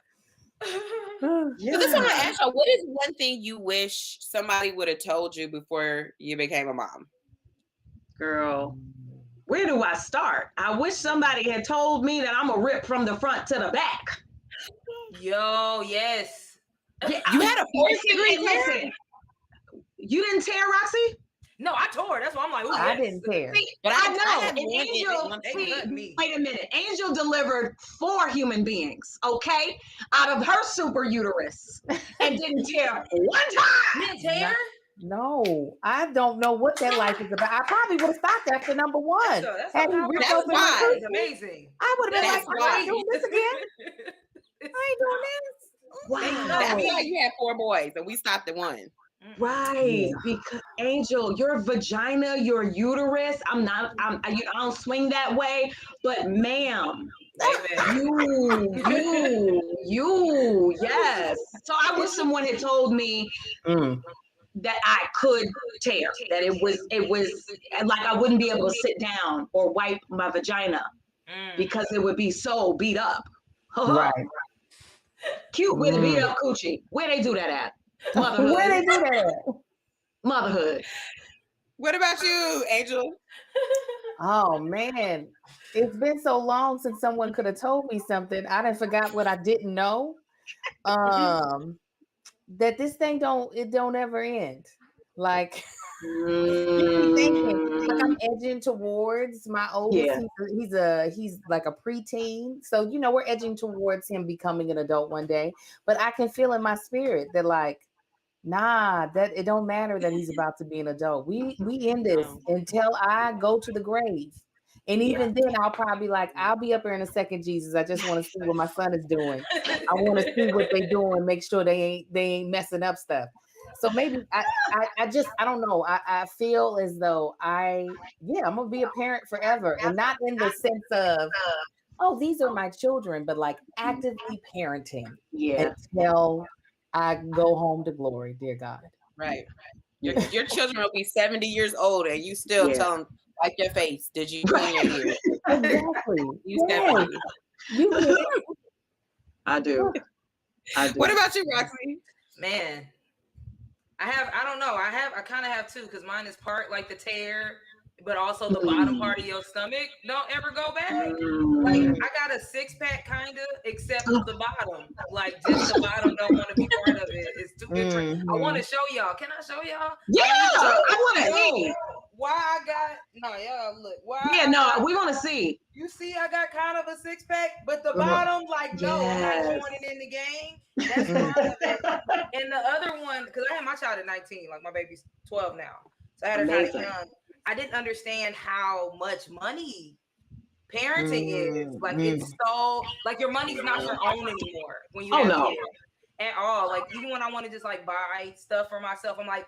S25: So this is what I ask y'all, what is one thing you wish somebody would have told you before you became a mom?
S14: Girl, where do I start? I wish somebody had told me that I'm a rip from the front to the back. Yo, yes.
S25: Yeah, you had a 4th-degree tear?
S14: You didn't tear, Roxy? No, I tore. That's why I'm like,
S15: I didn't tear.
S14: But I know. And Angel, wait a minute. Angel delivered 4 human beings, okay, out of her super uterus, and didn't tear one time.
S15: Didn't tear? No, I don't know what that life is about. I probably would have stopped after number one. Had he ripped open my
S1: It's
S15: coochie,
S1: amazing.
S15: I would have been
S1: That's
S15: like, I ain't doing this again. I ain't doing this.
S25: Wow. That's why you had 4 boys and we stopped at 1.
S14: Right, because Angel, your vagina, your uterus. I don't swing that way, but ma'am, you, yes. So I wish someone had told me that I could tear. That it was like I wouldn't be able to sit down or wipe my vagina because it would be so beat up.
S15: Right.
S14: Cute with a beat up coochie. Where they do that at? Motherhood.
S15: Where they do that?
S14: Motherhood.
S25: What about you, Angel?
S15: Oh man, it's been so long since someone could have told me something. I done forgot what I didn't know. That this thing don't ever end. Like thinking, like I'm edging towards my oldest. Yeah. He's like a preteen, so we're edging towards him becoming an adult one day. But I can feel in my spirit that like, nah, that it don't matter that he's about to be an adult. We end this until I go to the grave. And even then, I'll probably I'll be up here in a second, Jesus. I just want to see what my son is doing. I want to see what they're doing, make sure they ain't messing up stuff. So maybe I don't know. I feel as though I'm gonna be a parent forever, and not in the sense of, oh, these are my children, but like actively parenting until I go home to glory, dear God.
S25: Right. Your children will be 70 years old, and you still tell them, like your face, did you clean your ears?
S15: Exactly.
S14: I do.
S25: What about you, Roxy?
S1: Man, I don't know. I kind of have 2 because mine is part like the tear, but also the bottom part of your stomach don't ever go back. Like I got a 6-pack kind of, except the bottom. Like just the bottom don't want to be part of it. It's too different. I want to show y'all. Can I show y'all?
S14: Yeah, I want to see
S1: why I got y'all look. Why?
S14: Yeah, no, we want to see.
S1: You see, I got kind of a 6-pack, but the bottom, I'm not joining in the game. That's part of it. And the other one, because I had my child at 19, like my baby's 12 now, so I had her kind of young. I didn't understand how much money parenting is. Like it's so like your money's not your own anymore when you have kids at all. Like even when I want to just like buy stuff for myself, I'm like,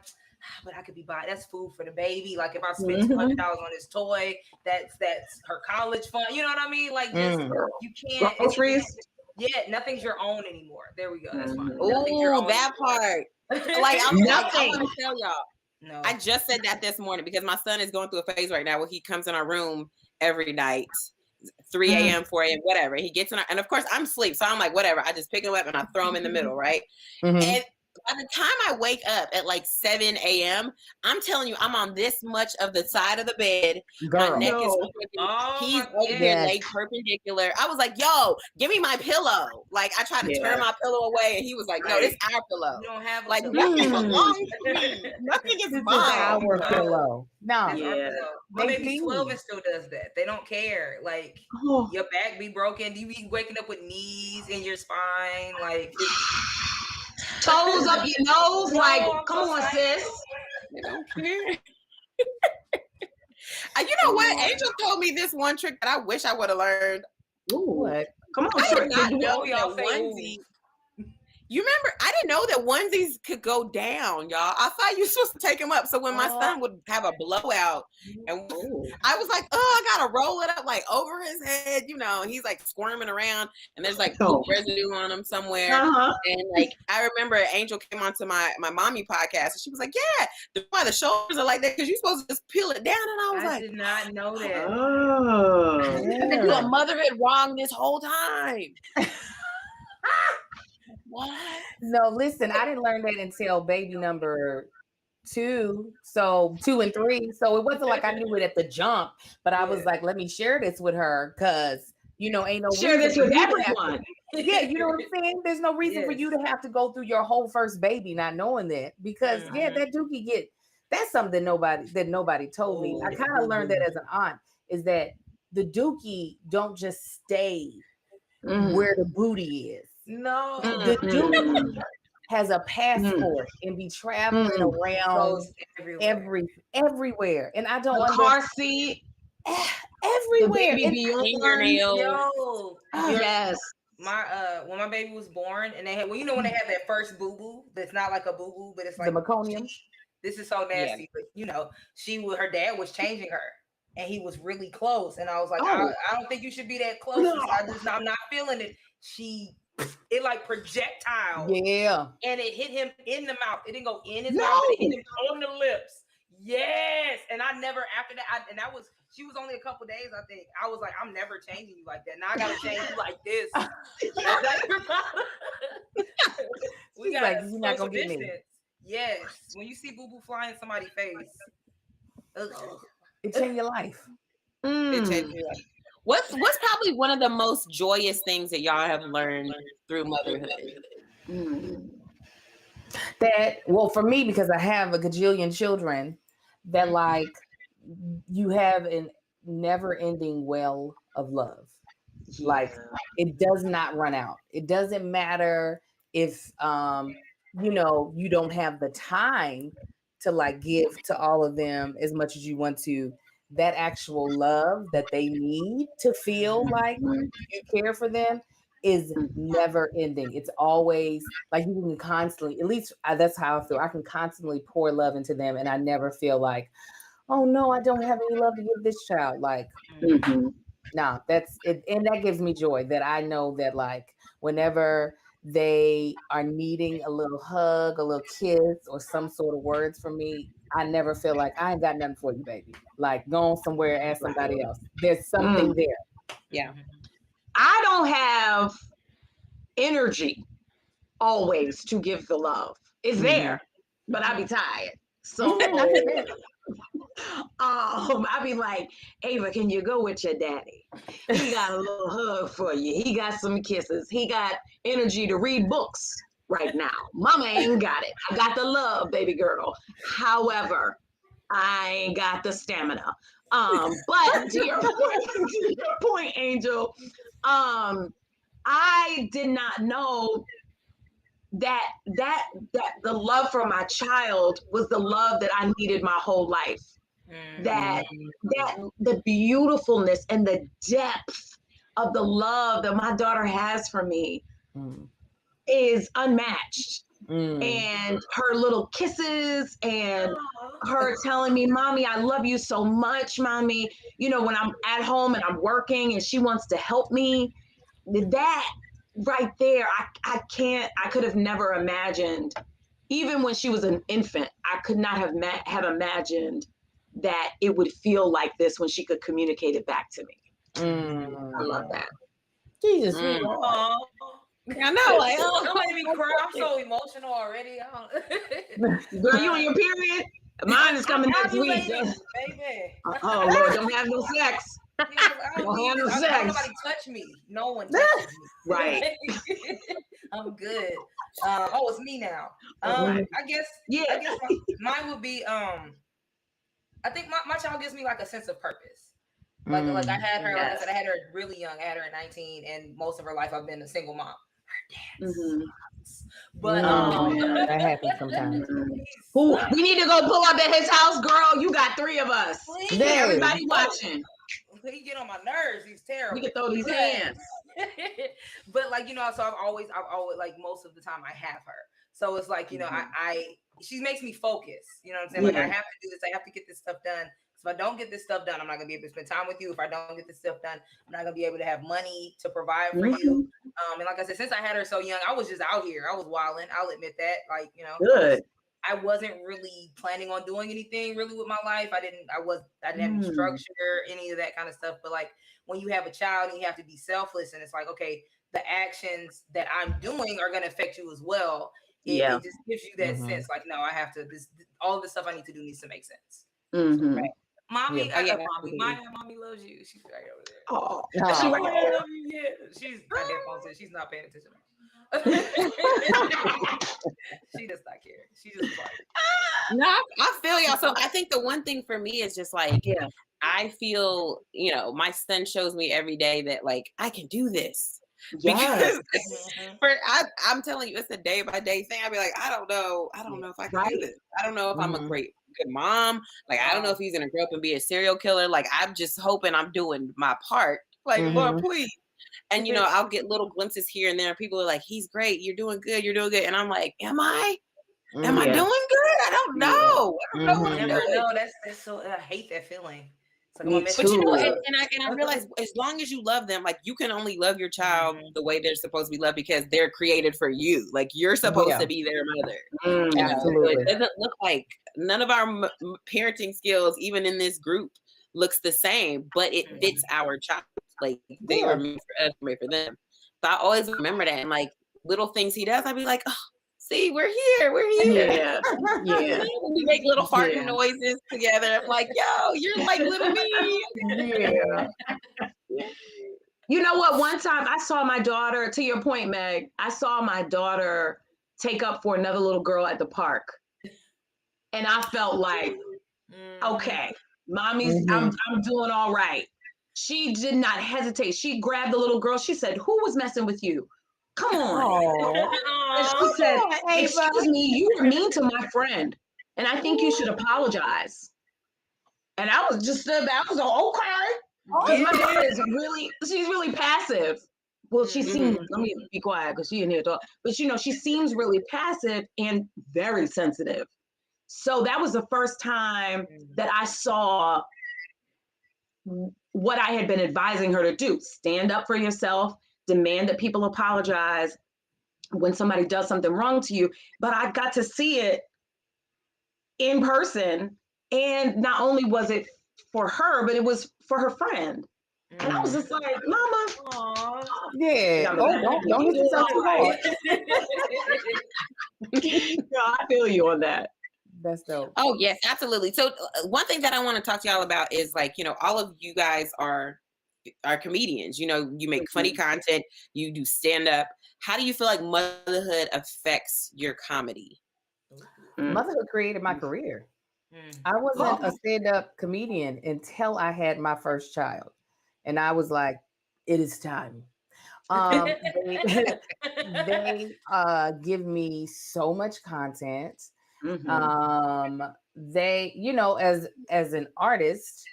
S1: but I could be buying that's food for the baby. Like if I spend $200 on this toy, that's her college fund. You know what I mean? Like just you can't. Nothing's your own anymore. There we go. That's fine.
S25: Ooh, that part. Like I want to tell y'all.
S1: No.
S25: I just said that this morning because my son is going through a phase right now where he comes in our room every night, 3 a.m., 4 a.m., whatever. He gets in and of course I'm asleep. So I'm like, whatever. I just pick him up and I throw him in the middle, right? And by the time I wake up at like 7 a.m., I'm telling you, I'm on this much of the side of the bed.
S15: Girl.
S25: My neck is crooked. He's over here laid perpendicular. I was like, yo, give me my pillow. Like, I tried to turn my pillow away, and he was like, no, this is our pillow.
S1: You don't have
S25: like nothing belongs to me. Nothing is mine.
S15: Our pillow. No.
S1: My baby 12 and still does that. They don't care. Like, your back be broken. You be waking up with knees in your spine. Like,
S14: toes up your nose, like, come on, sis.
S25: They don't care. You know what? Angel told me this one trick that I wish I would have learned.
S15: Ooh, what?
S14: Come on,
S25: I did not know that onesie. You remember? I didn't know that onesies could go down, y'all. I thought you were supposed to take them up. So when my son would have a blowout, and I was like, "Oh, I gotta roll it up like over his head," And he's like squirming around, and there's like poop residue on him somewhere. And like I remember, Angel came onto my mommy podcast, and she was like, "Yeah, why the shoulders are like that? Because you're supposed to just peel it down." And I was like,
S1: "I did not know that."
S25: You a motherhood wrong this whole time. What?
S15: No, listen, I didn't learn that until baby number 2. So 2 and 3. So it wasn't like I knew it at the jump, but I was like, let me share this with her because, ain't no
S14: share this with everyone.
S15: Yeah, you know what I'm saying? There's no reason for you to have to go through your whole first baby not knowing that because that dookie that's something that nobody told me. I kind of learned that as an aunt is that the dookie don't just stay where the booty is.
S1: No.
S15: The dookie has a passport and be traveling around everywhere. And I don't
S14: understand. Car seat.
S15: Everywhere.
S14: Yes.
S1: When my baby was born, and they had, well, you know, when they have that first boo-boo, that's not like a boo-boo, but it's like
S15: the meconium.
S1: This is so nasty, but you know, her dad was changing her, and he was really close, and I was like, I don't think you should be that close. No. I'm not feeling it. It like projectile, and it hit him in the mouth. It didn't go in his mouth, but it hit him on the lips. Yes, and I never after that, and that was. She was only a couple days, I think. I was like, I'm never changing you like that. Now I gotta change you like this. We got like, you're not gonna get me. Yes, when you see boo boo fly in somebody's face,
S15: it changed your life.
S1: It changed your life.
S25: What's probably one of the most joyous things that y'all have learned through motherhood?
S15: That, well, for me, because I have a gajillion children, that like you have a never-ending well of love. Like it does not run out. It doesn't matter if you know, you don't have the time to like give to all of them as much as you want to. That actual love that they need to feel like you care for them is never ending. It's always like you can constantly, at least that's how I feel. I can constantly pour love into them, and I never feel like, oh no, I don't have any love to give this child. Like, no, that's it. And that gives me joy that I know that like whenever they are needing a little hug, a little kiss, or some sort of words from me, I never feel like I ain't got nothing for you, baby. Like go on somewhere, ask somebody else. There's something there.
S14: Yeah. I don't have energy always to give the love. It's there, but I be tired. So I be like, Ava, can you go with your daddy? He got a little hug for you. He got some kisses. He got energy to read books right now. Mama ain't got it. I got the love, baby girl. However, I ain't got the stamina. But to your point, Angel, I did not know that the love for my child was the love that I needed my whole life. That the beautifulness and the depth of the love that my daughter has for me is unmatched. And her little kisses and her telling me, Mommy, I love you so much, Mommy. You know, when I'm at home and I'm working and she wants to help me, that right there, I could have never imagined, even when she was an infant, I could not have imagined that it would feel like this when she could communicate it back to me. I love that.
S15: Jesus.
S1: I know, like, don't make me cry. I'm so emotional already.
S14: Girl, you on your period? Mine is coming next week.
S1: Baby.
S14: Oh Lord, don't have no sex.
S1: Don't have no sex. Nobody touch me. No one touches me.
S14: Right.
S1: I'm good. It's me now. I guess mine would be I think my child gives me like a sense of purpose. Like I had her, like I said, I had her really young. I had her at 19, and most of her life I've been a single mom. Her dad sucks. But
S15: that happens sometimes.
S14: We need to go pull up at his house, girl. You got 3 of us. Please. Everybody watching.
S1: He get on my nerves. He's terrible.
S14: We can throw these hands.
S1: But like, you know, so I've always like most of the time I have her. So it's like, you know, she makes me focus. You know what I'm saying? Like I have to do this. I have to get this stuff done. So if I don't get this stuff done, I'm not gonna be able to spend time with you. If I don't get this stuff done, I'm not gonna be able to have money to provide for you. And like I said, since I had her so young, I was just out here. I was wilding. I'll admit that. Like, you know,
S14: good.
S1: I wasn't really planning on doing anything really with my life. I didn't have any structure, any of that kind of stuff. But like when you have a child and you have to be selfless, and it's like, okay, the actions that I'm doing are gonna affect you as well. It just gives you that sense, like, no, I have to. All of the stuff I need to do needs to make sense. Right. Mommy, mommy loves you. She's right over there.
S14: Oh,
S1: I love you. Yeah, she's right there. Phone says she's not paying attention. She does not care. She just like.
S25: No, I feel y'all. So I think the one thing for me is just like, I feel, you know, my son shows me every day that like I can do this. Because I'm telling you, it's a day by day thing. I'd be like, I don't know if I can do this. I don't know if I'm a good mom. Like, I don't know if he's gonna grow up and be a serial killer. Like, I'm just hoping I'm doing my part. Like, Lord, please. And I'll get little glimpses here and there. People are like, he's great, you're doing good, and I'm like, am I doing good? I don't know. I don't know what I'm doing.
S1: No, that's so I hate that feeling.
S25: But I realize as long as you love them, like you can only love your child the way they're supposed to be loved because they're created for you. Like you're supposed to be their mother.
S15: Absolutely.
S25: It doesn't look like none of our parenting skills, even in this group, looks the same, but it fits our child. Like they were made for us, made for them. So I always remember that, and like little things he does, I'd be like, oh. See, we're here.
S14: Yeah.
S25: We make little farting noises together. I'm like, yo, you're like little me.
S14: Yeah. You know what? One time I saw my daughter, to your point, Meg, I saw my daughter take up for another little girl at the park. And I felt like, okay, mommy's, I'm doing all right. She did not hesitate. She grabbed the little girl. She said, who was messing with you? Come on. And she said, excuse me, you were mean to my friend. And I think you should apologize. And I was just stood back. I was like, okay. My daughter is she's really passive. Well, she seems, let me be quiet because she in here talk. But she seems really passive and very sensitive. So that was the first time that I saw what I had been advising her to do. Stand up for yourself. Demand that people apologize when somebody does something wrong to you. But I got to see it in person. And not only was it for her, but it was for her friend. And I was just like, Mama.
S15: Yeah. Don't hit yourself too hard.
S14: No, I feel you on that.
S15: That's dope.
S25: Oh, yes, absolutely. So one thing that I want to talk to y'all about is like, all of you guys are comedians. You make funny content, you do stand up. How do you feel like motherhood affects your comedy?
S15: Motherhood created my career. I wasn't a stand-up comedian until I had my first child, and I was like, it is time. They give me so much content. They, as an artist,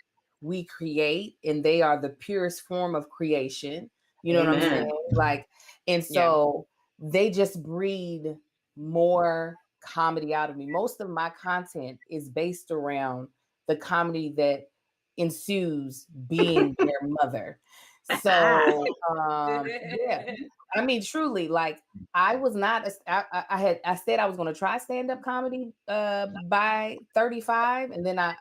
S15: we create, and they are the purest form of creation. You know what I'm saying? Like, and so they just breed more comedy out of me. Most of my content is based around the comedy that ensues being their mother. So, yeah. I mean, truly, like I was not. I said I was going to try stand-up comedy by 35, and then by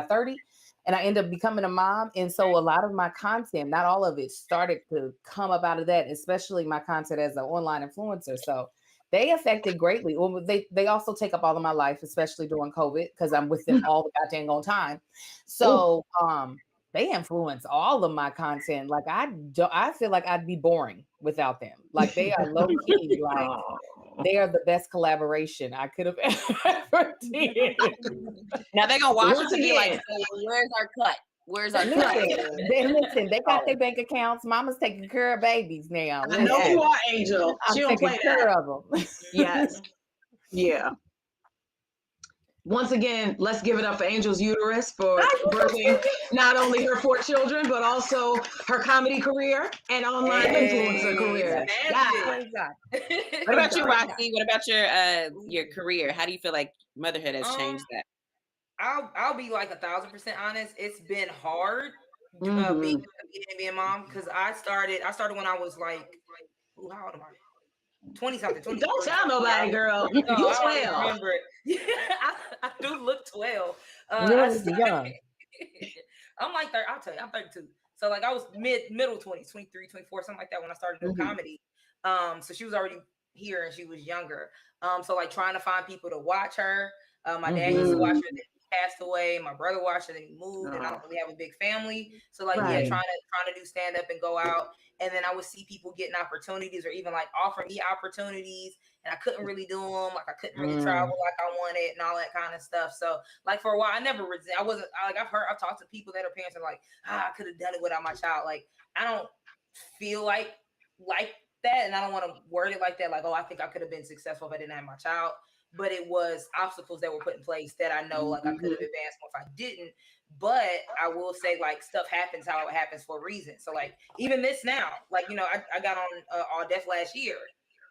S15: 30. And I ended up becoming a mom. And so a lot of my content, not all of it, started to come up out of that, especially my content as an online influencer. So they affected greatly. Well, they also take up all of my life, especially during COVID, because I'm with them all the goddamn time. So they influence all of my content. Like I feel like I'd be boring without them. Like they are low key, like they are the best collaboration I could have ever did.
S25: Now they're gonna watch us and be like, so where's our cut? Where's our cut?
S15: They got their bank accounts. Mama's taking care of babies now.
S14: I know you are, Angel. She don't play
S15: care of them.
S14: Yes. Yeah. Once again, let's give it up for Angel's uterus for birthing not only her 4 children, but also her comedy career and online influencer career.
S25: What about you, Roxy? What about your career? How do you feel like motherhood has changed that?
S1: I'll be like 1,000% honest. It's been hard being a comedian and being a mom because I started when I was like, how old am I? 20 something.
S14: Don't tell nobody, girl. You 12.
S1: Remember it. Yeah, I do look 12.
S15: You're young.
S1: I'm like 30. I'll tell you, I'm 32. So like I was middle 20s, 23, 24, something like that when I started doing comedy. So she was already here and she was younger. So like trying to find people to watch her. My dad used to watch her. Then he passed away. My brother watched her. Then he moved, and I don't really have a big family. So like trying to do stand up and go out. And then I would see people getting opportunities or even like offer me opportunities, and I couldn't really do them. Like I couldn't really travel like I wanted and all that kind of stuff. So like for a while, I've talked to people that are parents and like, I could have done it without my child. Like I don't feel like like that, and I don't want to word it like that, like, oh, I think I could have been successful if I didn't have my child. But it was obstacles that were put in place that I know like I could have advanced more if I didn't. But I will say, like, stuff happens how it happens for a reason. So like even this now, like, you know, I got on All Def last year.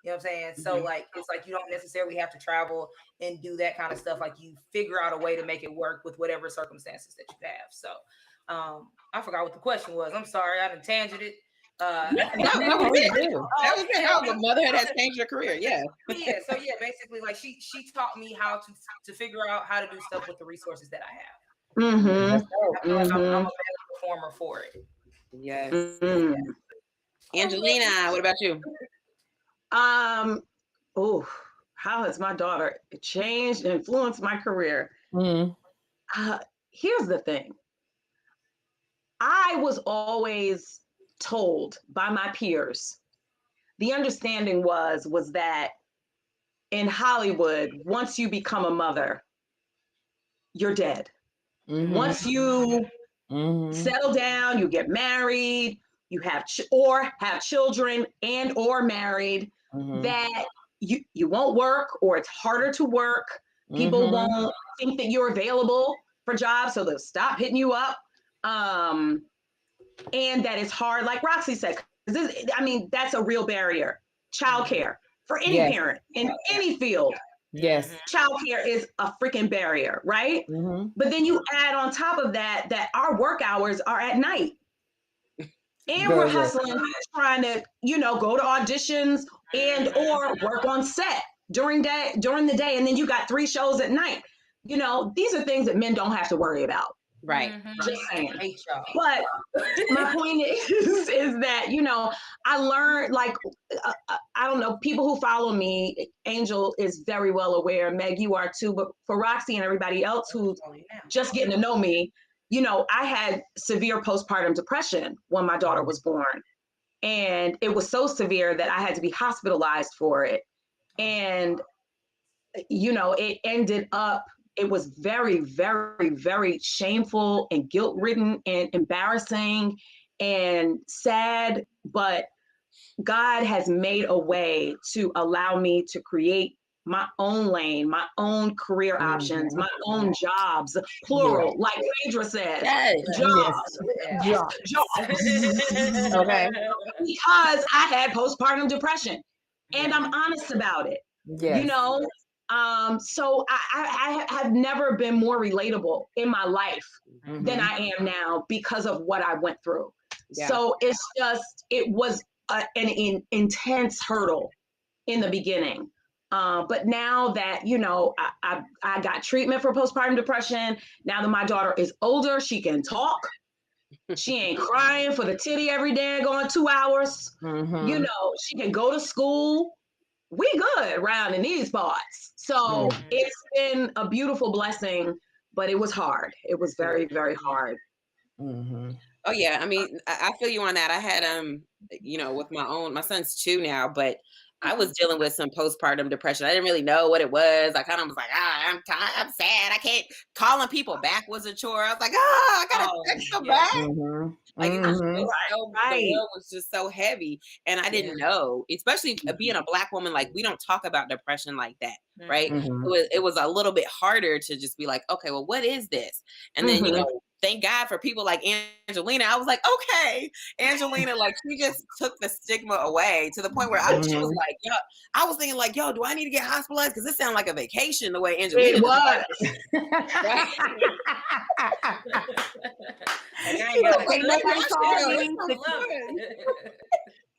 S1: You know what I'm saying? So like it's like you don't necessarily have to travel and do that kind of stuff. Like you figure out a way to make it work with whatever circumstances that you have. So I forgot what the question was. I'm sorry, I done tangented.
S25: That was it. How the motherhood has changed your career. Yeah.
S1: So basically, like she taught me how to figure out how to do stuff with the resources that I have. I feel like I'm a better performer for it.
S25: Yes. Angelina, what about you?
S14: Oh, how has my daughter changed and influenced my career? Here's the thing. I was always told by my peers, the understanding was that in Hollywood, once you become a mother, you're dead. Once you settle down, you get married, you have have children and or married, that you won't work, or it's harder to work. People won't think that you're available for jobs, so they'll stop hitting you up. And that it's hard, like Roxy said. That's a real barrier. Childcare for any parent in any field.
S15: Yes.
S14: Childcare is a freaking barrier, right? But then you add on top of that our work hours are at night. And we're hustling, trying to, go to auditions and or work on set during the day. And then you got 3 shows at night. These are things that men don't have to worry about.
S25: Right.
S14: Just saying. But my point is that, I learned, like, I don't know, people who follow me, Angel is very well aware, Meg, you are too, but for Roxy and everybody else who's just getting to know me, I had severe postpartum depression when my daughter was born. And it was so severe that I had to be hospitalized for it. And, it ended up, it was very, very, very shameful and guilt-ridden and embarrassing and sad, but God has made a way to allow me to create my own lane, my own career options, my own jobs, plural, like Phaedra said, jobs. Okay. Because I had postpartum depression and I'm honest about it, so I have never been more relatable in my life than I am now because of what I went through. So it was an intense hurdle in the beginning. But now that, I got treatment for postpartum depression, now that my daughter is older, she can talk. She ain't crying for the titty every day going 2 hours. She can go to school. We good around in these parts. So it's been a beautiful blessing, but it was hard. It was very, very hard.
S25: Oh yeah. I feel you on that. I had, with my son's 2 now, but I was dealing with some postpartum depression. I didn't really know what it was. I kind of was like, I'm tired, I'm sad. I can't, calling people back was a chore. I was like, I gotta text them back. Like it was the world was just so heavy. And I didn't know, especially being a Black woman, like we don't talk about depression like that. Right. It was a little bit harder to just be like, okay, well, what is this? And then, thank God for people like Angelina. I was like, okay, Angelina, like she just took the stigma away to the point where she was like, yo, I was thinking like, yo, do I need to get hospitalized? Because this sounds like a vacation the way Angelina was.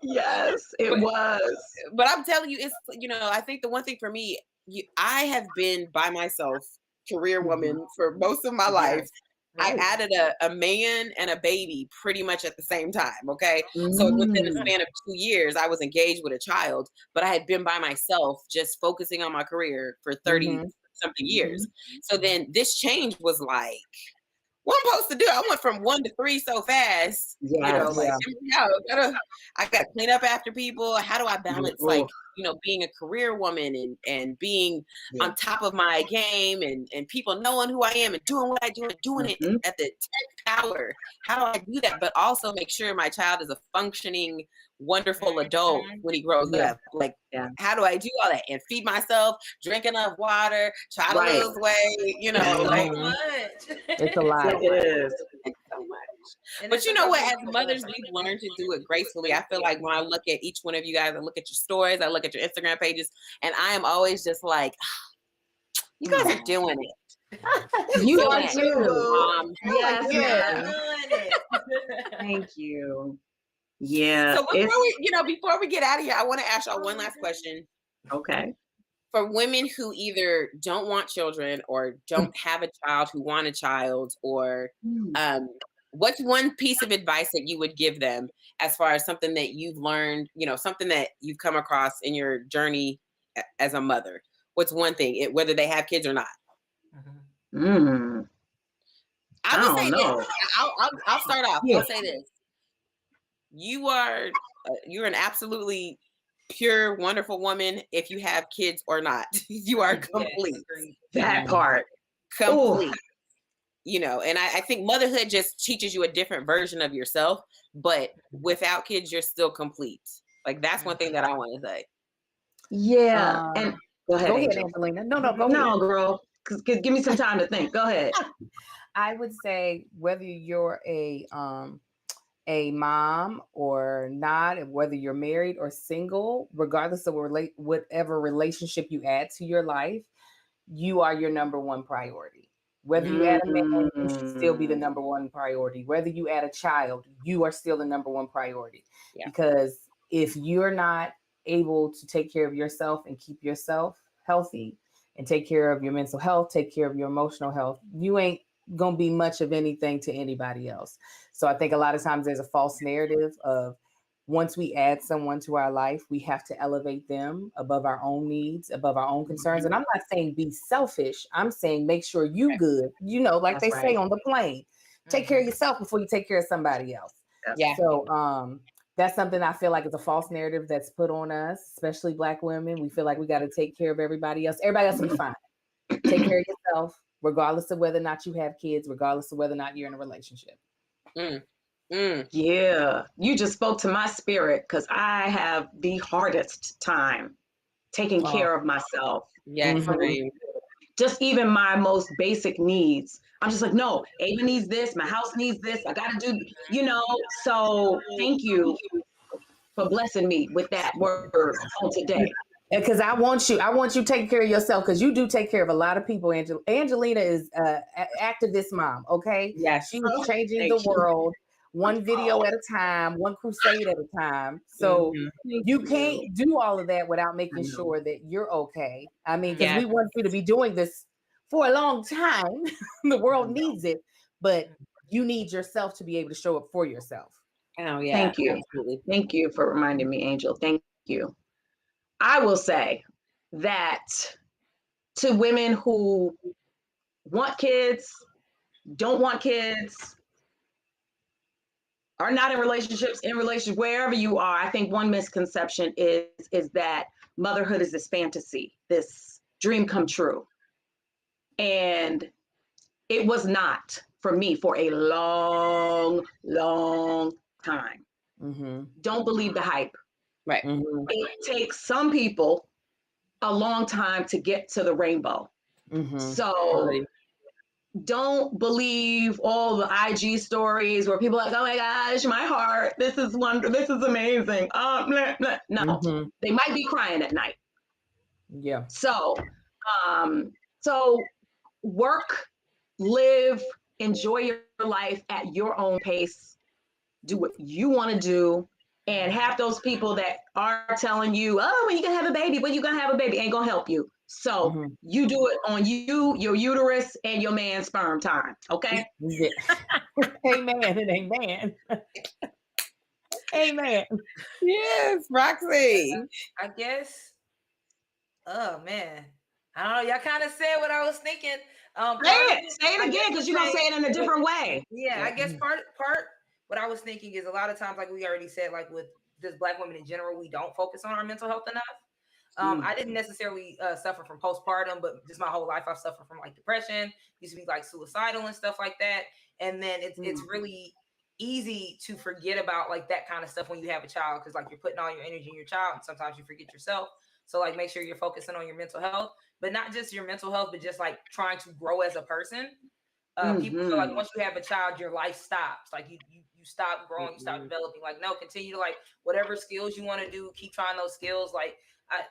S14: Yes, it was.
S25: But I'm telling you, it's, I think the one thing for me, I have been by myself, career woman for most of my life. I added a man and a baby pretty much at the same time. Okay. So within a span of 2 years, I was engaged with a child, but I had been by myself, just focusing on my career for 30 something years. So then this change was like, what I'm supposed to do? I went from 1 to 3 so fast. I got to clean up after people. How do I balance like you know, being a career woman and being on top of my game and people knowing who I am and doing what I do and doing it at the 10th power. How do I do that? But also make sure my child is a functioning, wonderful adult when he grows up. Like, how do I do all that and feed myself, drink enough water, try to lose weight, you know, like
S15: it's a lot.
S25: It is. It's so much. But you know what? As mothers, we've learned to do it gracefully. I feel like when I look at each one of you guys, I look at your stories, I look at your Instagram pages, and I am always just like, you guys are doing it.
S14: You are too.
S25: Yes,
S14: yes. Thank you. Yeah.
S25: So before we get out of here, I want to ask y'all one last question.
S14: Okay.
S25: For women who either don't want children or don't have a child who want a child, or what's one piece of advice that you would give them as far as something that you've learned, you know, something that you've come across in your journey as a mother? What's one thing, whether they have kids or not? I would say this. I'll start off. I'll say this. You're an absolutely pure, wonderful woman if you have kids or not. You are complete.
S14: That part.
S25: Complete. Ooh. You know, and I think motherhood just teaches you a different version of yourself, but without kids, you're still complete. Like, that's one thing that I want to say.
S14: Yeah. And go ahead,
S15: Angelina. No, go ahead.
S14: No, girl. Give me some time to think. Go ahead.
S15: I would say whether you're a mom or not, and whether you're married or single, regardless of whatever relationship you add to your life, you are your number one priority. Whether you add a man, you should still be the number one priority. Whether you add a child, you are still the number one priority. Yeah. Because if you're not able to take care of yourself and keep yourself healthy and take care of your mental health, take care of your emotional health, you ain't gonna be much of anything to anybody else. So I think a lot of times there's a false narrative of once we add someone to our life, we have to elevate them above our own needs, above our own concerns. And I'm not saying be selfish. I'm saying make sure you good. You know, like they say on the plane, take care of yourself before you take care of somebody else.
S25: Yeah.
S15: So that's something I feel like is a false narrative that's put on us, especially Black women. We feel like we got to take care of everybody else. Everybody else will be fine. Take care of yourself, regardless of whether or not you have kids, regardless of whether or not you're in a relationship.
S14: Yeah, you just spoke to my spirit, because I have the hardest time taking care of myself.
S25: Yes,
S14: just even my most basic needs. I'm just like, no, Ava needs this, my house needs this, I gotta do, you know. So thank you for blessing me with that word on today.
S15: Because I want you to take care of yourself, because you do take care of a lot of people. Angelina is activist mom, okay?
S14: Yeah,
S15: she's changing the world one video at a time, one crusade at a time. So you can't do all of that without making sure that you're okay. I mean, because we want you to be doing this for a long time. The world needs it, but you need yourself to be able to show up for yourself.
S25: Oh yeah.
S14: Thank you.
S25: Absolutely.
S14: Thank you for reminding me, Angel. Thank you. I will say that to women who want kids, don't want kids, are not in relationships, wherever you are, I think one misconception is that motherhood is this fantasy, this dream come true. And it was not for me for a long, long time. Don't believe the hype.
S25: Right.
S14: It takes some people a long time to get to the rainbow. So don't believe all the IG stories where people are like, oh my gosh, my heart, this is wonderful, this is amazing. Blah, blah. No, they might be crying at night.
S15: Yeah.
S14: So, so work, live, enjoy your life at your own pace. Do what you want to do. And half those people that are telling you, oh, when you can have a baby, when you gonna have a baby, ain't gonna help you. So you do it on you, your uterus, and your man's sperm time. Okay.
S15: Amen and amen. Amen.
S25: Yes, Roxy.
S1: I guess. Oh man, I don't know. Y'all kind of said what I was thinking.
S14: Say it again, because you're gonna say it in a different way.
S1: Yeah, I guess part. What I was thinking is a lot of times, like we already said, like with just Black women in general, we don't focus on our mental health enough. I didn't necessarily suffer from postpartum, but just my whole life I've suffered from like depression, used to be like suicidal and stuff like that. And then it's really easy to forget about like that kind of stuff when you have a child, because like you're putting all your energy in your child and sometimes you forget yourself. So like make sure you're focusing on your mental health, but not just your mental health, but just like trying to grow as a person. People feel like once you have a child, your life stops. Like you stop growing, you stop developing. Like, no, continue to like whatever skills you want to do, keep trying those skills. Like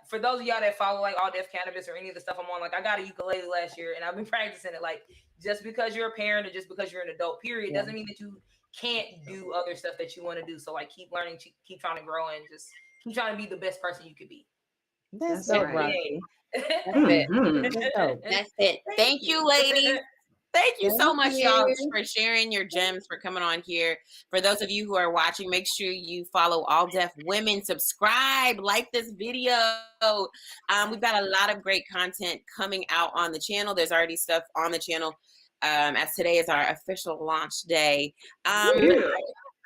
S1: for those of y'all that follow like All Def Cannabis or any of the stuff I'm on, like I got a ukulele last year and I've been practicing it. Like just because you're a parent or just because you're an adult, period, doesn't mean that you can't do other stuff that you want to do. So like keep learning, keep trying to grow, and just keep trying to be the best person you could be.
S15: That's it, right.
S25: That's it. Thank you, ladies. Thank you so much, y'all, for sharing your gems, for coming on here. For those of you who are watching, make sure you follow All Def Women, subscribe, like this video. We've got a lot of great content coming out on the channel. There's already stuff on the channel, as today is our official launch day.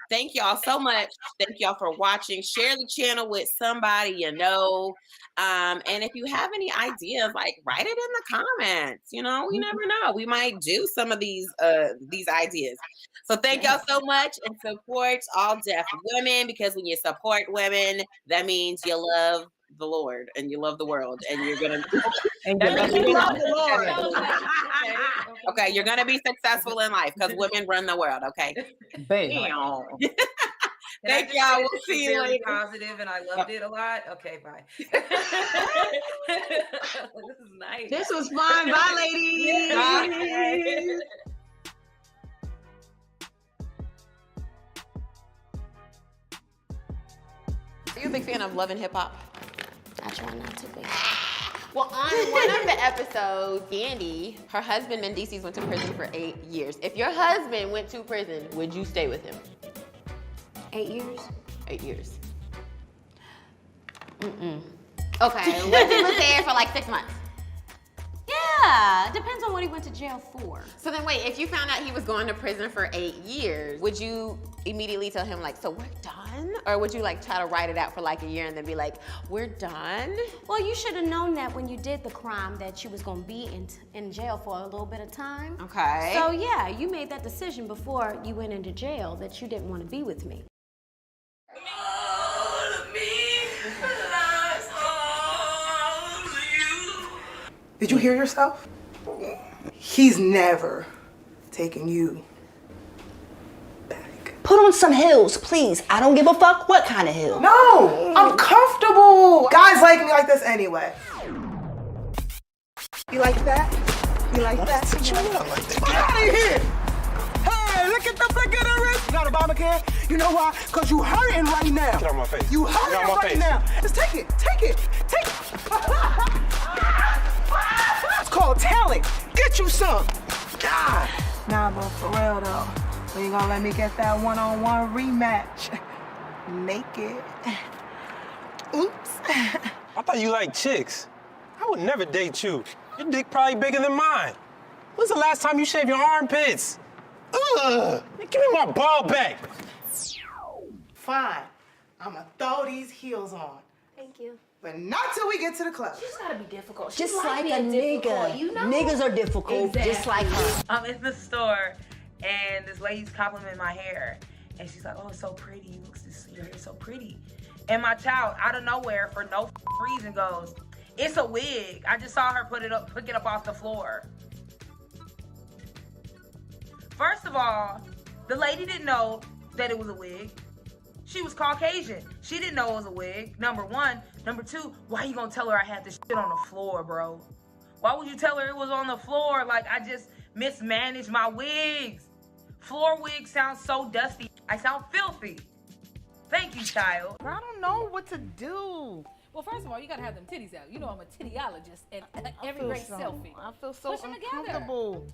S25: Thank y'all so much. Thank y'all for watching. Share the channel with somebody you know. And if you have any ideas, like write it in the comments. You know, we never know. We might do some of these ideas. So thank y'all so much, and support All Def Women, because when you support women, that means you love the Lord and you love the world, and you're gonna okay, you're gonna be successful in life because women run the world. Okay. Thank y'all. We'll see you later.
S1: Positive, and I loved it a lot. Okay, bye. This is nice.
S14: This was fun. Bye, ladies.
S1: Bye.
S25: Are you a big fan of Love and Hip Hop?
S16: I try not to be.
S25: Well, on one of the episodes, Yandy, her husband Mendices went to prison for 8 years. If your husband went to prison, would you stay with him?
S16: 8 years?
S25: 8 years.
S16: Okay, what if he was there for like 6 months? Yeah, it depends on what he went to jail for.
S25: So then wait, if you found out he was going to prison for 8 years, would you immediately tell him like, so we're done? Or would you like try to write it out for like a year and then be like, we're done?
S16: Well, you should have known that when you did the crime that you was gonna be in jail for a little bit of time.
S25: Okay.
S16: So yeah, you made that decision before you went into jail that you didn't want to be with me.
S17: Did you hear yourself? He's never taking you back.
S18: Put on some heels, please. I don't give a fuck what kind of heel.
S17: No, I'm comfortable. Guys like me like this anyway. You like that? You like that? Get out of here! Hey, look at the flick of the wrist. You got Obamacare? You know why? Because you hurting right now.
S9: Get out my face.
S17: You hurting right now. Just take it. Take it. Take it. It's called talent. Get you some. God. Nah, but for real though, when you gonna let me get that one-on-one rematch? Naked. Oops.
S19: I thought you liked chicks. I would never date you. Your dick probably bigger than mine. When's the last time you shaved your armpits? Ugh! Give me my ball back.
S17: Fine. I'ma throw these heels on.
S16: Thank you.
S17: But not till we get to the club.
S16: She's gotta be difficult.
S18: Just like a nigga.
S16: You know?
S18: Niggas are difficult, just like her.
S1: I'm in the store and this lady's complimenting my hair. And she's like, oh, it's so pretty. Your hair's so pretty. And my child, out of nowhere, for no reason, goes, it's a wig. I just saw her pick it up off the floor. First of all, the lady didn't know that it was a wig. She was Caucasian. She didn't know it was a wig, number one. Number two, why you gonna tell her I had this shit on the floor, bro? Why would you tell her it was on the floor? Like, I just mismanaged my wigs. Floor wigs sound so dusty. I sound filthy. Thank you, child.
S17: I don't know what to do.
S21: Well, first of all, you gotta have them titties out. You know I'm a tittyologist, and every great selfie.
S17: I feel so
S21: Push them
S17: uncomfortable.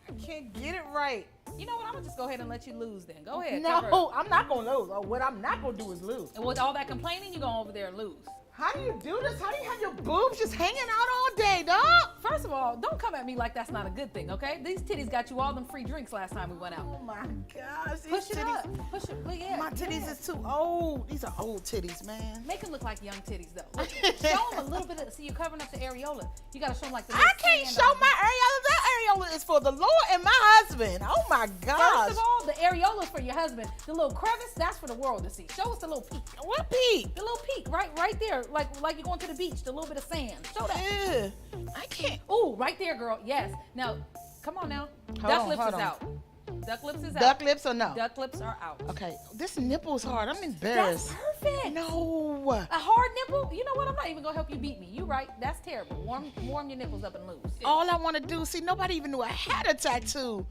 S17: I can't get it right.
S21: You know what? I'm gonna just go ahead and let you lose then. Go ahead.
S17: No, I'm not gonna lose. What I'm not gonna do is lose.
S21: And with all that complaining, you go over there and lose.
S17: How do you do this? How do you have your boobs just hanging out all day, dog?
S21: First of all, don't come at me like that's not a good thing, okay? These titties got you all them free drinks last time we went out.
S17: Oh my gosh, these
S21: Push it
S17: titties.
S21: up. Push it. Well, yeah.
S17: My titties is too old. These are old titties, man.
S21: Make them look like young titties, though. Look, show them a little bit see, you're covering up the areola. You gotta show them like the.
S5: I can't show my areola. That areola is for the Lord and my husband. Oh my gosh.
S21: First of all, the areola is for your husband. The little crevice, that's for the world to see. Show us the little peak.
S5: What peak?
S21: The little peak, right there, like you're going to the beach. The little bit of sand. Show that.
S5: Ew, I can't.
S21: Ooh, right there, girl. Yes. Now, come on now. Duck lips is out. Duck lips is out.
S5: Duck lips or no?
S21: Duck lips are out.
S5: Okay, this nipple's hard. I'm embarrassed.
S21: That's perfect.
S5: No.
S21: A hard nipple? You know what? I'm not even gonna help you beat me. You right. That's terrible. Warm your nipples up and loose.
S5: All I want to do, see, nobody even knew I had a tattoo.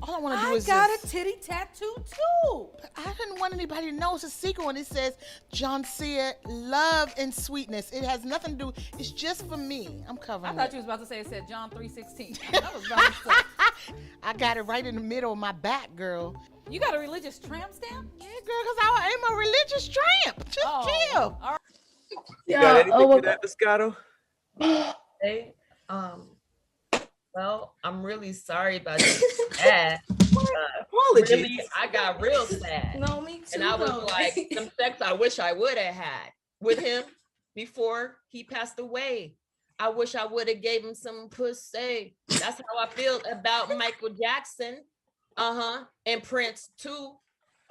S5: All I want to do is
S21: I got a titty tattoo too.
S5: But I didn't want anybody to know. It's a secret when it says John Sear, love and sweetness. It has nothing to do. It's just for me. I'm covering
S21: I thought you was about to say it said John 3:16. That was about to say.
S5: I got it right in the middle of my back, girl.
S21: You got a religious tramp stamp?
S5: Yeah, girl, because I am a religious tramp. Just chill.
S21: All right.
S6: You got anything for that, Moscato?
S7: Hey, well, I'm really sorry about that.
S6: Apologies.
S7: Really, I got real sad.
S6: No, me too.
S7: And I was
S6: though.
S7: like, some sex I wish I would have had with him before he passed away. I wish I would have gave him some pussy. That's how I feel about Michael Jackson. And Prince too.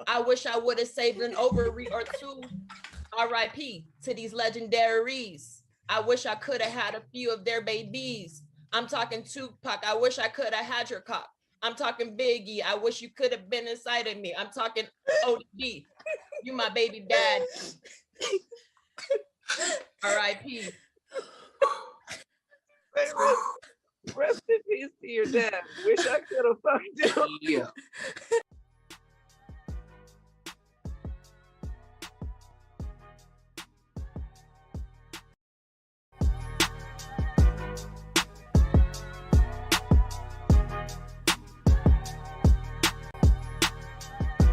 S7: I wish I would have saved an ovary or two. R.I.P. to these legendaries. I wish I could have had a few of their babies. I'm talking Tupac. I wish I could have had your cock. I'm talking Biggie. I wish you could have been inside of me. I'm talking OD. You my baby dad. R.I.P.
S6: Rest in peace to your dad. Wish I could have fucked him.
S7: Yeah.